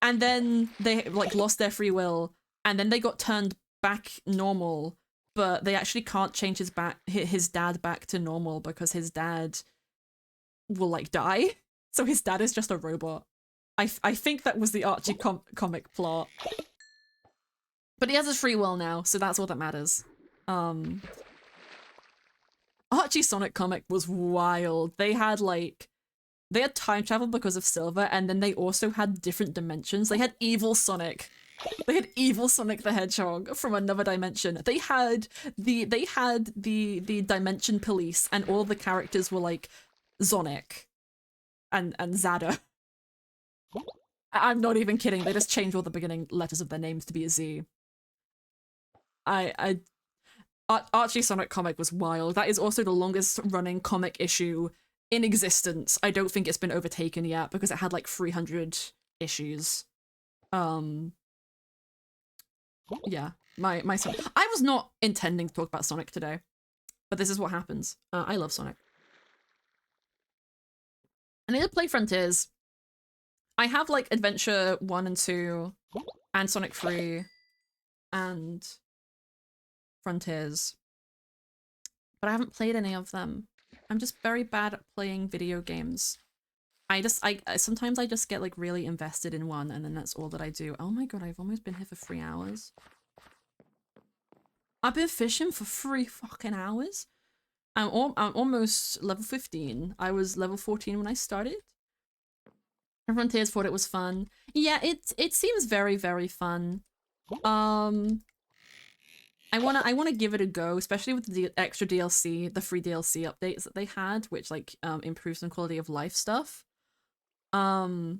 then they like lost their free will, and then they got turned back normal, but they actually can't change his dad back to normal because his dad will like die. So his dad is just a robot. I think that was the Archie comic plot. But he has his free will now, so that's all that matters. Archie Sonic comic was wild. They had time travel because of Silver, and then they also had different dimensions. They had evil Sonic. They had evil Sonic the Hedgehog from another dimension. They had the Dimension Police, and all the characters were like Sonic and Zada. I'm not even kidding. They just changed all the beginning letters of their names to be a Z. Archie Sonic comic was wild. That is also the longest running comic issue in existence. I don't think it's been overtaken yet because it had like 300 issues. Yeah, my son. I was not intending to talk about Sonic today, but this is what happens. I love Sonic. I need to play Frontiers. I have like Adventure 1 and 2 and Sonic 3 and Frontiers, but I haven't played any of them. I'm just very bad at playing video games. Sometimes I just get like really invested in one, and then that's all that I do. Oh my god, I've almost been here for 3 hours. I've been fishing for 3 fucking hours. I'm almost level 15. I was level 14 when I started. Frontiers thought it was fun. Yeah, it seems very, very fun. I wanna give it a go, especially with the extra DLC, the free DLC updates that they had, which like improves some quality of life stuff. I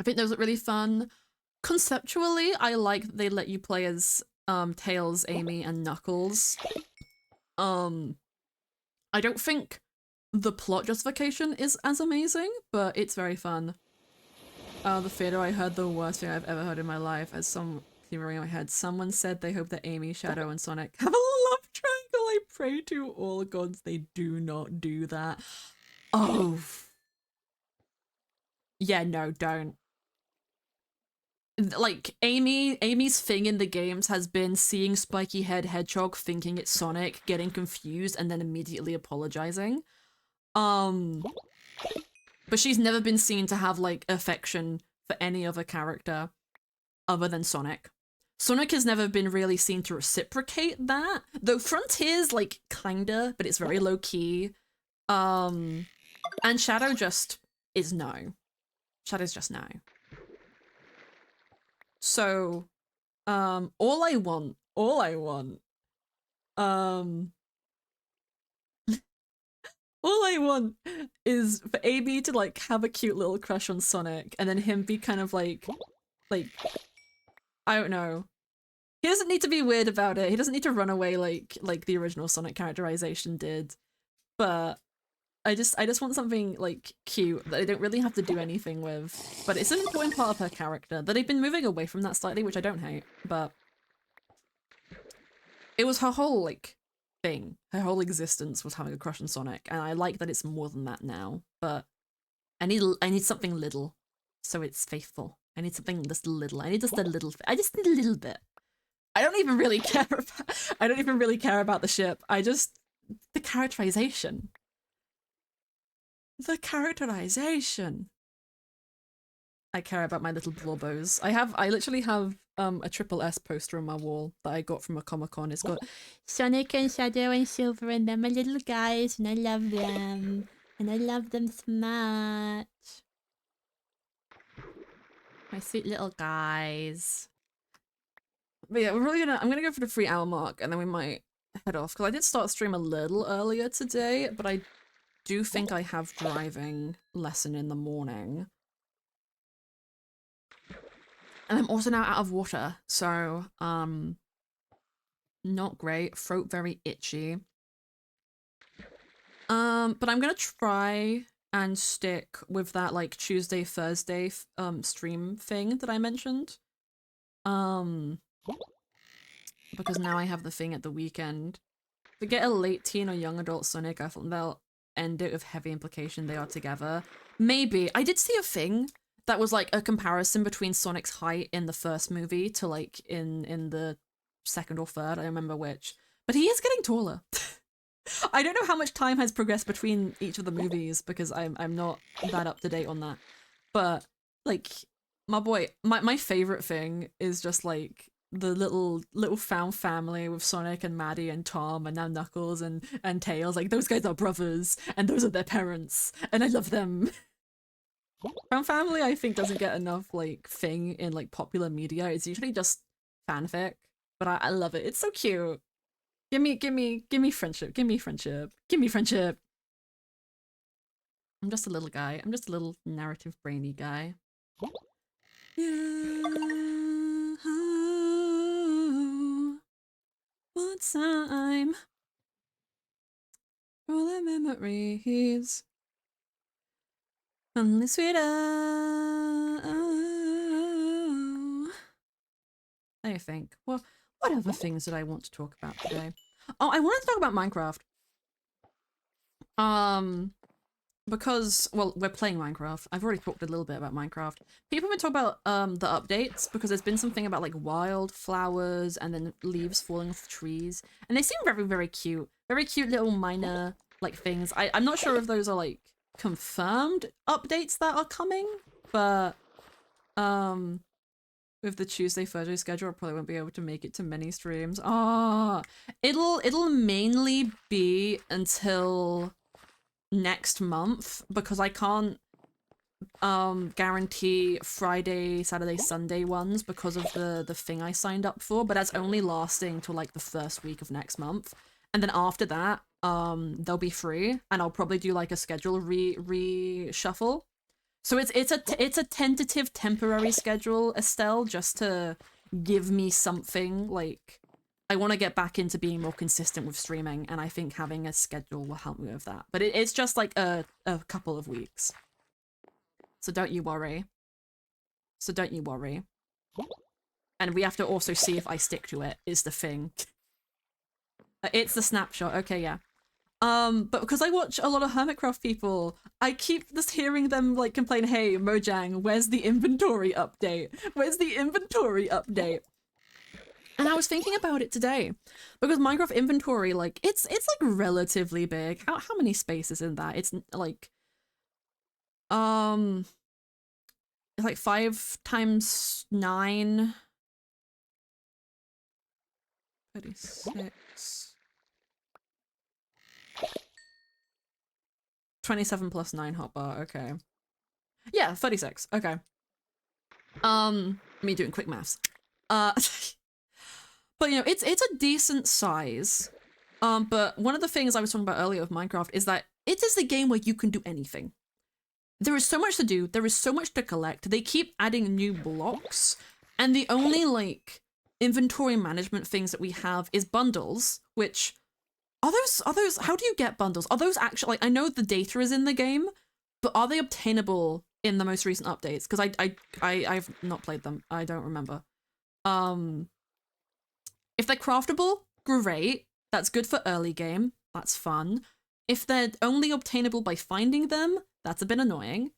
think those are really fun. Conceptually, I like that they let you play as Tails, Amy, and Knuckles. I don't think the plot justification is as amazing, but it's very fun. The theater, I heard the worst thing I've ever heard in my life. As some theory in my head, someone said they hope that Amy, Shadow, and Sonic have a love triangle. I pray to all gods they do not do that. Oh. Yeah, no, don't. Like, Amy's thing in the games has been seeing Spiky Head Hedgehog, thinking it's Sonic, getting confused, and then immediately apologizing. But she's never been seen to have, like, affection for any other character other than Sonic. Sonic has never been really seen to reciprocate that, though Frontier's, like, kinda, but it's very low-key. And Shadow just is no. Shadow's just no. So, all I want, all I want is for Amy to like have a cute little crush on Sonic, and then him be kind of like, I don't know. He doesn't need to be weird about it. He doesn't need to run away like the original Sonic characterization did. But I just want something like cute that I don't really have to do anything with. But it's an important part of her character that they've been moving away from that slightly, which I don't hate. But it was her whole like thing. Her whole existence was having a crush on Sonic, and I like that it's more than that now. But I need something little, so it's faithful. I need something just little. I just need a little bit. I don't even really care about the ship. The characterization. The characterization. I care about my little blobbos. I literally have a triple S poster on my wall that I got from a Comic-Con. It's got Sonic and Shadow and Silver, and they're my little guys, and I love them. And I love them so much. My sweet little guys. But yeah, I'm gonna go for the 3-hour mark, and then we might head off, because I did start stream a little earlier today, but I do think I have driving lesson in the morning. And I'm also now out of water, so, not great. Throat very itchy. But I'm gonna try and stick with that, like, Tuesday, Thursday, stream thing that I mentioned. Um, because now I have the thing at the weekend. To get a late teen or young adult Sonic, I thought they'll end it with heavy implication they are together. Maybe. I did see a thing that was like a comparison between Sonic's height in the first movie to like in the second or third, I don't remember which. But he is getting taller. I don't know how much time has progressed between each of the movies because I'm not that up to date on that. But like my boy, my favorite thing is just like the little found family with Sonic and Maddie and Tom and now Knuckles and Tails. Like those guys are brothers and those are their parents and I love them. Found family I think doesn't get enough like thing in like popular media. It's usually just fanfic, but I love it. It's so cute. Give me friendship. Give me friendship. Give me friendship. I'm just a little guy. I'm just a little narrative brainy guy. Yeah. What time? All the memories. Only sweeter. I think. Well, what other things did I want to talk about today? Oh, I wanted to talk about Minecraft. Because, well, we're playing Minecraft. I've already talked a little bit about Minecraft. People have been talking about the updates because there's been something about like wildflowers and then leaves falling off trees. And they seem very, very cute. Very cute little minor like things. I'm not sure if those are like confirmed updates that are coming, but with the Tuesday Thursday schedule I probably won't be able to make it to many streams. It'll mainly be until next month because I can't guarantee Friday, Saturday, Sunday ones because of the thing I signed up for, but that's only lasting till like the first week of next month. And then after that, they'll be free and I'll probably do like a schedule reshuffle. So it's a tentative temporary schedule, Estelle, just to give me something. Like I want to get back into being more consistent with streaming, and I think having a schedule will help me with that. But it's just like a couple of weeks. So don't you worry. So don't you worry. And we have to also see if I stick to it, is the thing. It's the snapshot. Okay, yeah. But because I watch a lot of Hermitcraft people, I keep just hearing them like complain, hey, Mojang, where's the inventory update? Where's the inventory update? And I was thinking about it today because Minecraft inventory, like it's like relatively big. How many spaces in that? It's like it's like 5 times 9. 36. 27 plus 9 hotbar, okay. Yeah, 36, okay. Me doing quick maths. But you know, it's a decent size. But one of the things I was talking about earlier with Minecraft is that it is a game where you can do anything. There is so much to do, there is so much to collect. They keep adding new blocks, and the only like inventory management things that we have is bundles, which are those how do you get bundles? Are those actually, like, I know the data is in the game, but are they obtainable in the most recent updates? Because I've not played them. I don't remember. If they're craftable, great. That's good for early game. That's fun. If they're only obtainable by finding them, that's a bit annoying.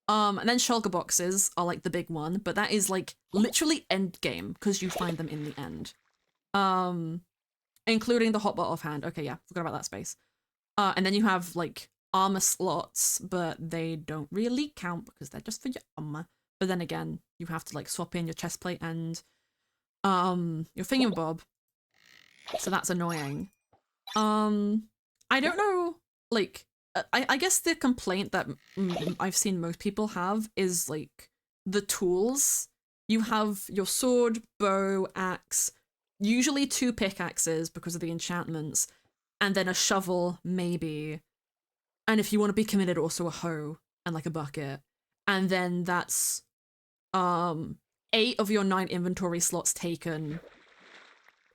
And then shulker boxes are like the big one, but that is like literally end game because you find them in the end. Including the hotbar offhand. Okay, yeah, forgot about that space. And then you have like armor slots, but they don't really count because they're just for your armor. But then again, you have to like swap in your chest plate and your thingamabob. So that's annoying. I don't know, like, I guess the complaint that I've seen most people have is like the tools. You have your sword, bow, axe, usually 2 pickaxes because of the enchantments, and then a shovel, maybe. And if you want to be committed, also a hoe and like a bucket. And then that's 8 of your 9 inventory slots taken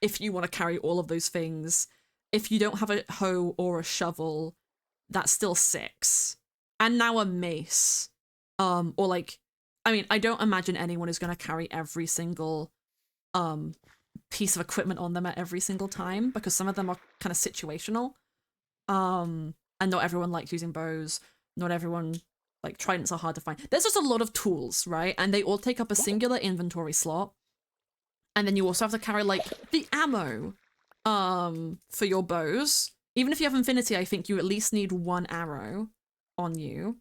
if you want to carry all of those things. If you don't have a hoe or a shovel, that's still 6. And now a mace. Or like, I mean, I don't imagine anyone is going to carry every single piece of equipment on them at every single time, because some of them are kind of situational. And not everyone likes using bows. Not everyone, like, tridents are hard to find. There's just a lot of tools, right? And they all take up a singular inventory slot. And then you also have to carry, like, the ammo, for your bows. Even if you have infinity, I think you at least need one arrow on you.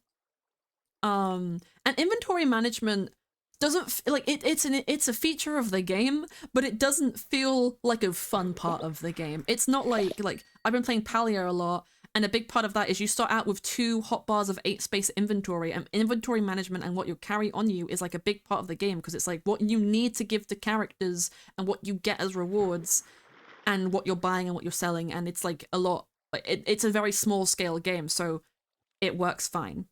And inventory management doesn't like it's a feature of the game, but it doesn't feel like a fun part of the game. It's not like I've been playing Paleo a lot, and a big part of that is you start out with 2 hotbars of 8 space inventory, and inventory management and what you carry on you is like a big part of the game, because it's like what you need to give to characters and what you get as rewards and what you're buying and what you're selling, and it's like a lot. It's a very small scale game, so it works fine.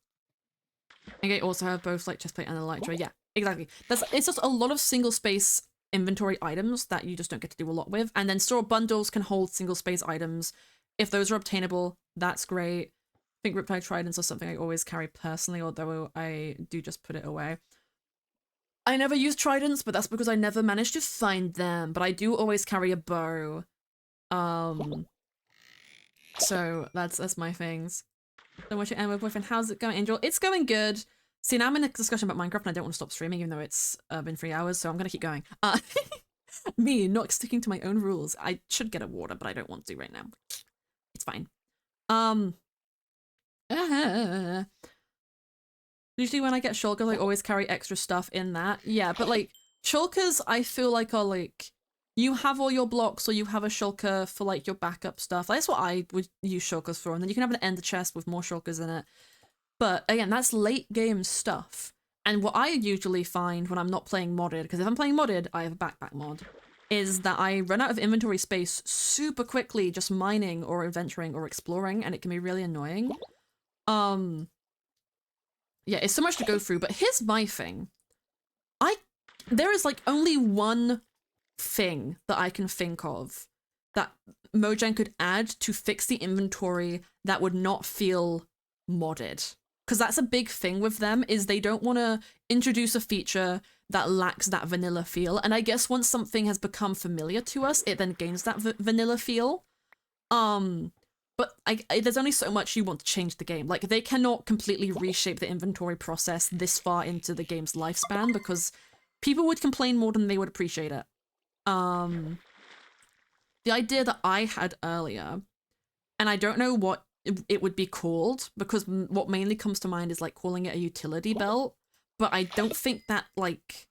And you also have both like chestplate and elytra. Yeah, exactly. It's just a lot of single space inventory items that you just don't get to do a lot with. And then store bundles can hold single space items. If those are obtainable, that's great. I think Riptide Tridents are something I always carry personally, although I do just put it away. I never use tridents, but that's because I never managed to find them. But I do always carry a bow. So that's my things. So what's your MMO boyfriend? How's it going, Angel? It's going good. See, now I'm in a discussion about Minecraft and I don't want to stop streaming, even though it's been 3 hours, so I'm gonna keep going. Me, not sticking to my own rules. I should get a water, but I don't want to right now. It's fine. Usually when I get shulkers, I always carry extra stuff in that. Yeah, but like, shulkers I feel like are like, you have all your blocks or you have a shulker for like your backup stuff. That's what I would use shulkers for, and then you can have an ender chest with more shulkers in it. But again, that's late game stuff. And what I usually find when I'm not playing modded, because if I'm playing modded, I have a backpack mod, is that I run out of inventory space super quickly just mining or adventuring or exploring, and it can be really annoying. Yeah, it's so much to go through, but here's my thing. There is like only one thing that I can think of that Mojang could add to fix the inventory that would not feel modded. Because that's a big thing with them, is they don't want to introduce a feature that lacks that vanilla feel. And I guess once something has become familiar to us, it then gains that vanilla feel. But there's only so much you want to change the game. Like, they cannot completely reshape the inventory process this far into the game's lifespan, because people would complain more than they would appreciate it. The idea that I had earlier, and I don't know what it would be called, because what mainly comes to mind is like calling it a utility belt, but I don't think that like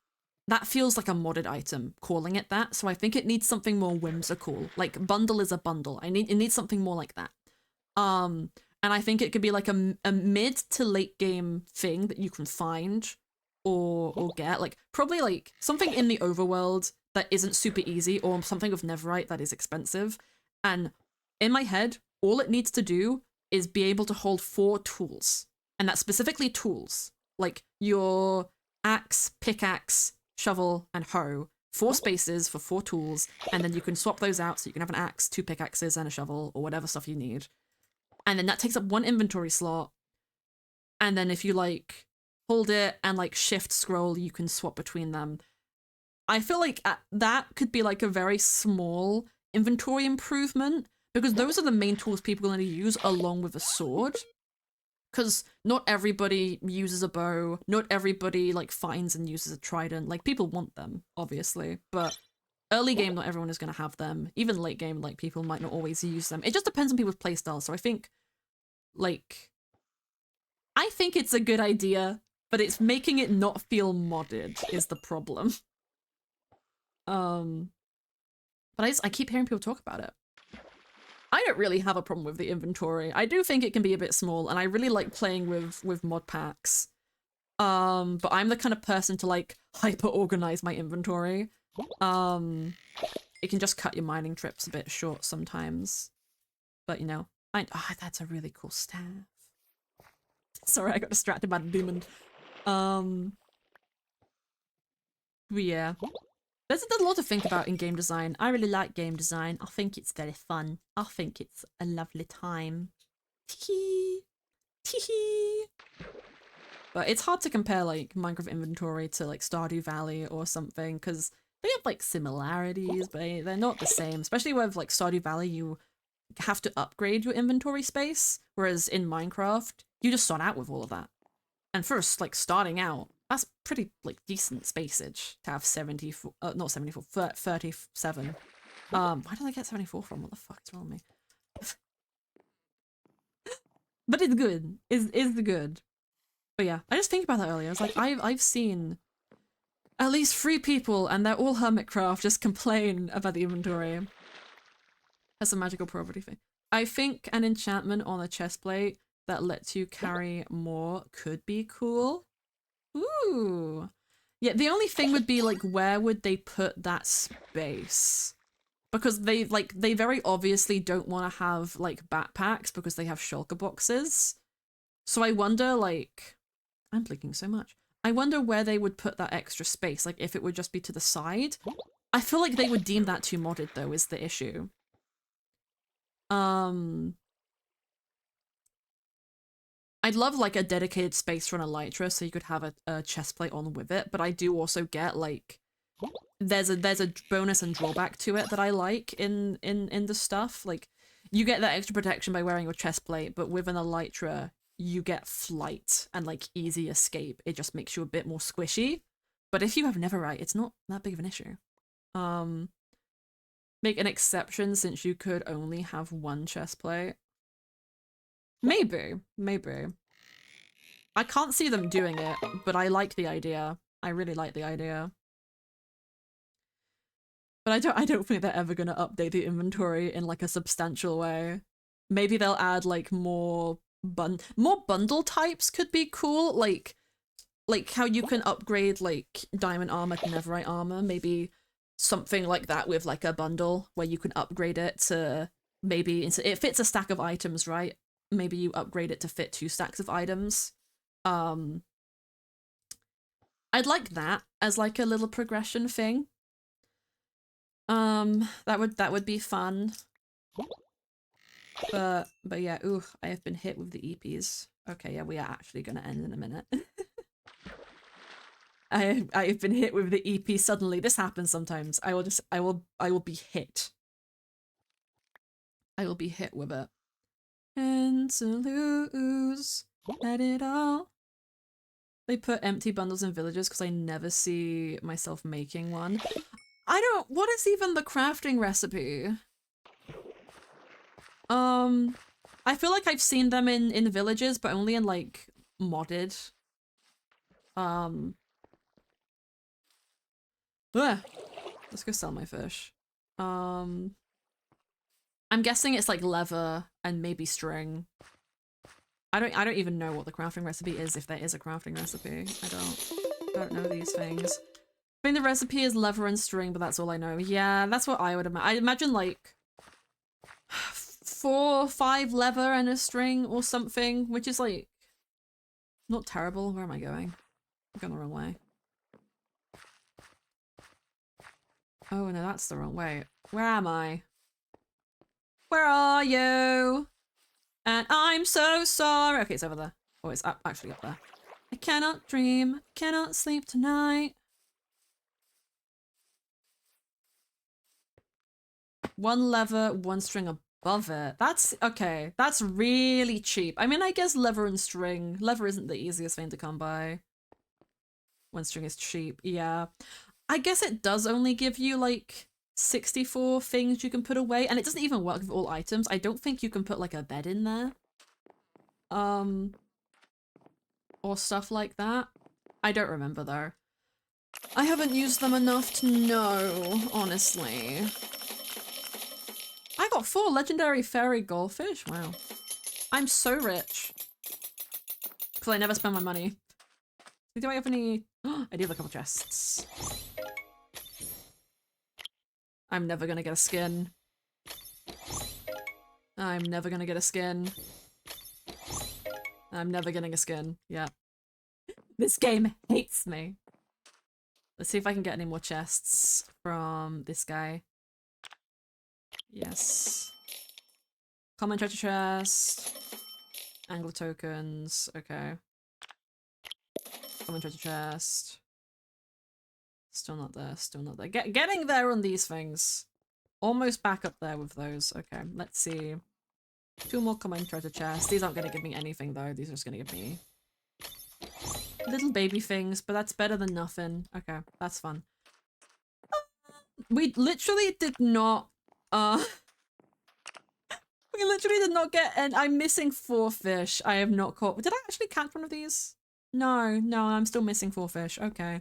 that feels like a modded item calling it that, so I think it needs something more whimsical. Like, bundle is a bundle. It needs something more like that. And I think it could be like a mid to late game thing that you can find or get, like probably like something in the overworld that isn't super easy, or something with Neverite that is expensive. And in my head, all it needs to do is be able to hold 4 tools, and that's specifically tools, like your axe, pickaxe, shovel, and hoe. 4 spaces for 4 tools, and then you can swap those out so you can have an axe, 2 pickaxes, and a shovel, or whatever stuff you need. And then that takes up 1 inventory slot, and then if you like hold it and like shift scroll, you can swap between them. I feel like that could be like a very small inventory improvement, because those are the main tools people are going to use along with a sword. Because not everybody uses a bow, not everybody like finds and uses a trident. Like, people want them, obviously, but early game, not everyone is going to have them. Even late game, like, people might not always use them. It just depends on people's playstyle. So I think, like, I think it's a good idea, but it's making it not feel modded is the problem. But I keep hearing people talk about it. I don't really have a problem with the inventory. I do think it can be a bit small, and I really like playing with mod packs. But I'm the kind of person to like hyper-organize my inventory. It can just cut your mining trips a bit short sometimes. But you know, that's a really cool staff. Sorry, I got distracted by the demon. But yeah. There's a lot to think about in game design. I really like game design. I think it's very fun. I think it's a lovely time. Tee hee. But it's hard to compare like Minecraft inventory to like Stardew Valley or something, because They have like similarities, but they're not the same. Especially with like Stardew Valley, you have to upgrade your inventory space, whereas in Minecraft, you just start out with all of that. And first, like starting out, that's pretty like decent spacage to have 74, not 74, 37. Why did I get 74 from? What the fuck is wrong with me? But it's good. Is good. But yeah, I just think about that earlier. I was like, I've seen at least 3 people, and they're all Hermitcraft, just complain about the inventory. That's a magical property thing. I think an enchantment on a chestplate that lets you carry more could be cool. Ooh. Yeah, the only thing would be like, where would they put that space? Because they very obviously don't want to have like backpacks because they have shulker boxes. So I wonder, like, I'm blinking so much. I wonder where they would put that extra space, like if it would just be to the side. I feel like they would deem that too modded though, is the issue. I'd love like a dedicated space for an elytra so you could have a chest plate on with it, but I do also get like there's a bonus and drawback to it that I like in the stuff. Like you get that extra protection by wearing your chest plate, but with an elytra you get flight and like easy escape. It just makes you a bit more squishy. But if you have Neverite, it's not that big of an issue. Make an exception since you could only have one chest plate. Maybe. I can't see them doing it, but I like the idea. I really like the idea. But I don't think they're ever gonna update the inventory in like a substantial way. Maybe they'll add like more bundle types could be cool, like how you can upgrade like diamond armor to netherite armor. Maybe something like that with like a bundle where you can upgrade it to maybe it fits a stack of items, right? Maybe you upgrade it to fit 2 stacks of items. I'd like that as like a little progression thing. That would be fun. But yeah, ooh, I have been hit with the EPs. Okay, yeah, we are actually gonna end in a minute. I have been hit with the EP suddenly. This happens sometimes. I will be hit. I will be hit with it. And to lose, let it all. They put empty bundles in villages because I never see myself making one. What is even the crafting recipe? I feel like I've seen them in villages, but only in like modded. Let's go sell my fish. I'm guessing it's like leather and maybe string. I don't even know what the crafting recipe is, if there is a crafting recipe. I don't know these things. I think the recipe is leather and string, but that's all I know. Yeah, that's what I would imagine. I imagine like 4 or 5 leather and a string or something, which is like not terrible. Where am I going? I'm going the wrong way. Oh no, that's the wrong way. Where am I? Where are you? And I'm so sorry. Okay, it's over there. Oh, it's actually up there. I cannot dream, cannot sleep tonight. 1 leather, 1 string above it. That's okay. That's really cheap. I mean, I guess leather and string. Leather isn't the easiest thing to come by. 1 string is cheap. Yeah. I guess it does only give you like 64 things you can put away, and it doesn't even work with all items. I don't think you can put like a bed in there. Or stuff like that. I don't remember though. I haven't used them enough to know, honestly. I got 4 legendary fairy goldfish. Wow. I'm so rich. Because I never spend my money. Do I have any... I do have a couple chests. I'm never gonna get a skin. I'm never gonna get a skin. I'm never getting a skin. Yeah. This game hates me. Let's see if I can get any more chests from this guy. Yes. Common treasure chest. Angler tokens. Okay. Common treasure chest. Still not there, still not there. Getting there on these things. Almost back up there with those. Okay, let's see. 2 more common treasure chests. These aren't gonna give me anything though. These are just gonna give me little baby things, but that's better than nothing. Okay, that's fun. We literally did not, we literally did not get, and I'm missing 4 fish. I have not caught. Did I actually catch one of these? No, no, I'm still missing 4 fish. Okay.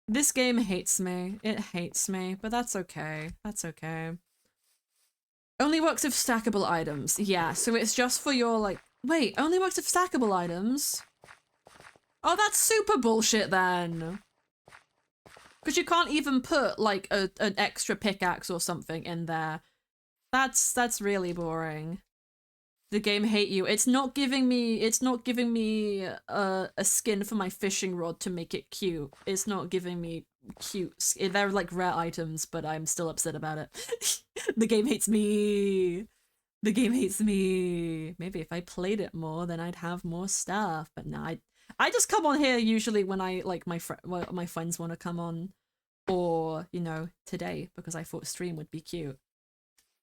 This game hates me. It hates me, but that's okay. That's okay. Only works with stackable items. Yeah, so it's just for your, like... Wait, only works with stackable items? Oh, that's super bullshit then. Because you can't even put, like, an extra pickaxe or something in there. That's really boring. The game hate you. It's not giving me a skin for my fishing rod to make it cute. It's not giving me cute. They're like rare items, but I'm still upset about it. The game hates me. The game hates me. Maybe if I played it more, then I'd have more stuff. But no, I just come on here usually when I like my friends want to come on, or you know, today because I thought stream would be cute.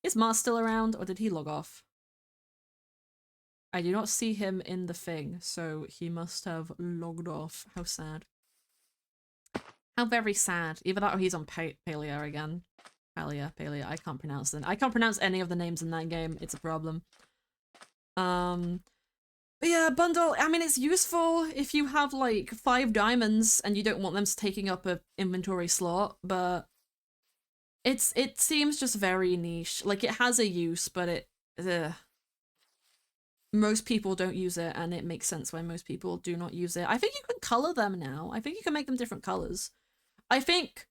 Is Mars still around, or did he log off? I do not see him in the thing, so he must have logged off. How sad. How very sad. Either that or he's on Palia again. Palia. I can't pronounce them. I can't pronounce any of the names in that game. It's a problem. But yeah, bundle, I mean, it's useful if you have like 5 diamonds and you don't want them taking up a inventory slot, but it seems just very niche. Like, it has a use, but most people don't use it, and it makes sense why most people do not use it. I think you can color them now. I think you can make them different colors. I think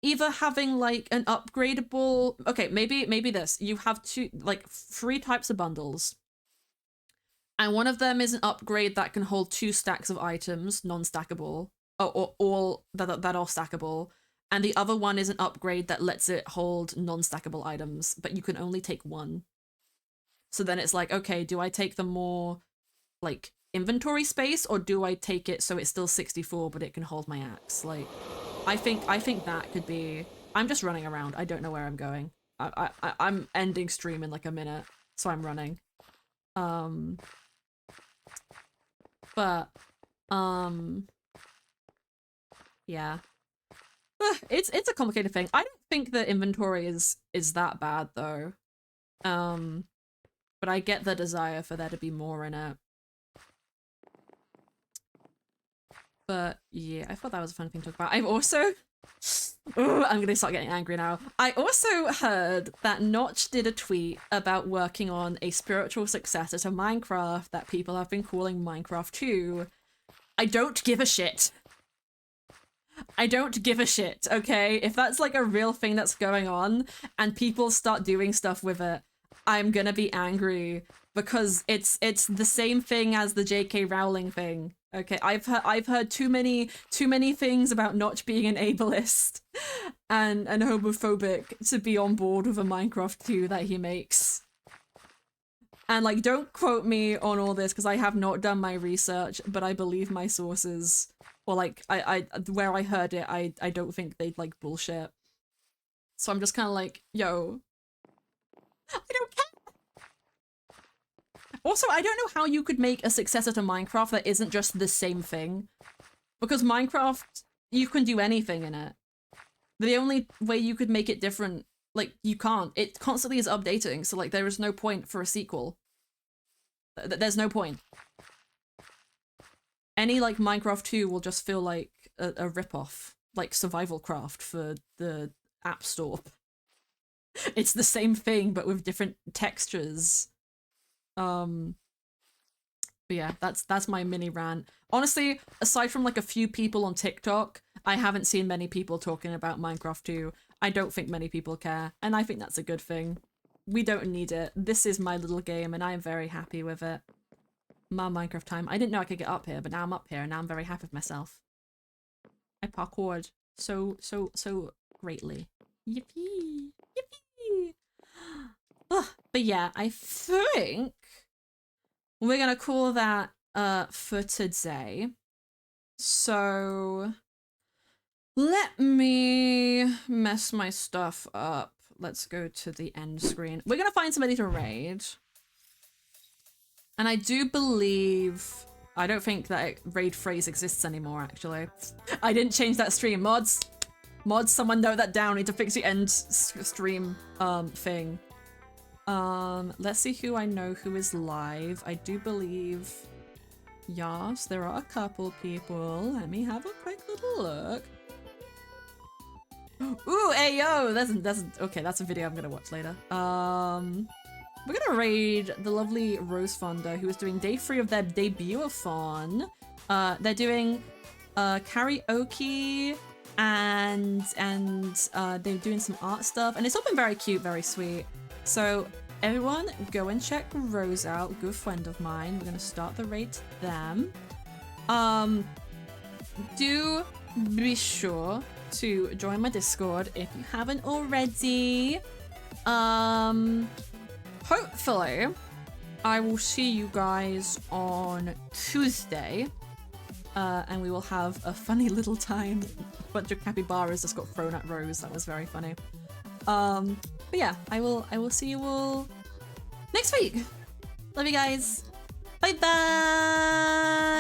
either having like an upgradable... Okay, maybe this. You have 3 types of bundles. And one of them is an upgrade that can hold 2 stacks of items, non-stackable, or all that are stackable. And the other one is an upgrade that lets it hold non-stackable items, but you can only take 1. So then it's like, okay, do I take the more, like, inventory space, or do I take it so it's still 64 but it can hold my axe? Like, I think that could be... I'm just running around. I don't know where I'm going. I'm ending stream in like a minute, so I'm running. Yeah. It's a complicated thing. I don't think the inventory is that bad though. But I get the desire for there to be more in it. But yeah, I thought that was a fun thing to talk about. I've also... Ooh, I'm gonna start getting angry now. I also heard that Notch did a tweet about working on a spiritual successor to Minecraft that people have been calling Minecraft 2. I don't give a shit. I don't give a shit, okay? If that's like a real thing that's going on and people start doing stuff with it, I'm gonna be angry because it's the same thing as the J.K. Rowling thing. Okay, I've heard too many things about Notch being an ableist and homophobic to be on board with a Minecraft 2 that he makes. And like, don't quote me on all this because I have not done my research, but I believe my sources. Or like, I where I heard it, I don't think they'd like bullshit. So I'm just kind of like, yo, I don't care. Also, I don't know how you could make a successor to Minecraft that isn't just the same thing. Because Minecraft, you can do anything in it. The only way you could make it different, like, you can't. It constantly is updating, so like, there is no point for a sequel. There's no point. Any, like, Minecraft 2 will just feel like a ripoff. Like Survival Craft for the App Store. It's the same thing, but with different textures. But yeah, that's my mini rant. Honestly, aside from like a few people on TikTok, I haven't seen many people talking about Minecraft 2. I don't think many people care, and I think that's a good thing. We don't need it. This is my little game, and I am very happy with it. My Minecraft time. I didn't know I could get up here, but now I'm up here, and now I'm very happy with myself. I parkoured so greatly. Yippee! Yippee! But yeah, I think we're gonna call that for today. So Let me mess my stuff up. Let's go to the end screen. We're gonna find somebody to raid. And I do believe... I don't think that raid phrase exists anymore, actually. I didn't change that stream. Mods, someone note that down. I need to fix the end stream thing. Let's see who I know who is live. I do believe... Yes, there are a couple people. Let me have a quick little look. Ooh, ayo! That's okay, that's a video I'm gonna watch later. We're gonna raid the lovely Rose Fonda, who is doing day 3 of their debut-a-thon. They're doing karaoke and they're doing some art stuff, and it's all been very cute, very sweet. So everyone, go and check Rose out, good friend of mine. We're gonna start the raid to them. Do be sure to join my Discord if you haven't already. Hopefully I will see you guys on Tuesday, and we will have a funny little time. A bunch of capybaras just got thrown at Rose. That was very funny. But yeah, I will see you all next week. Love you guys. Bye bye.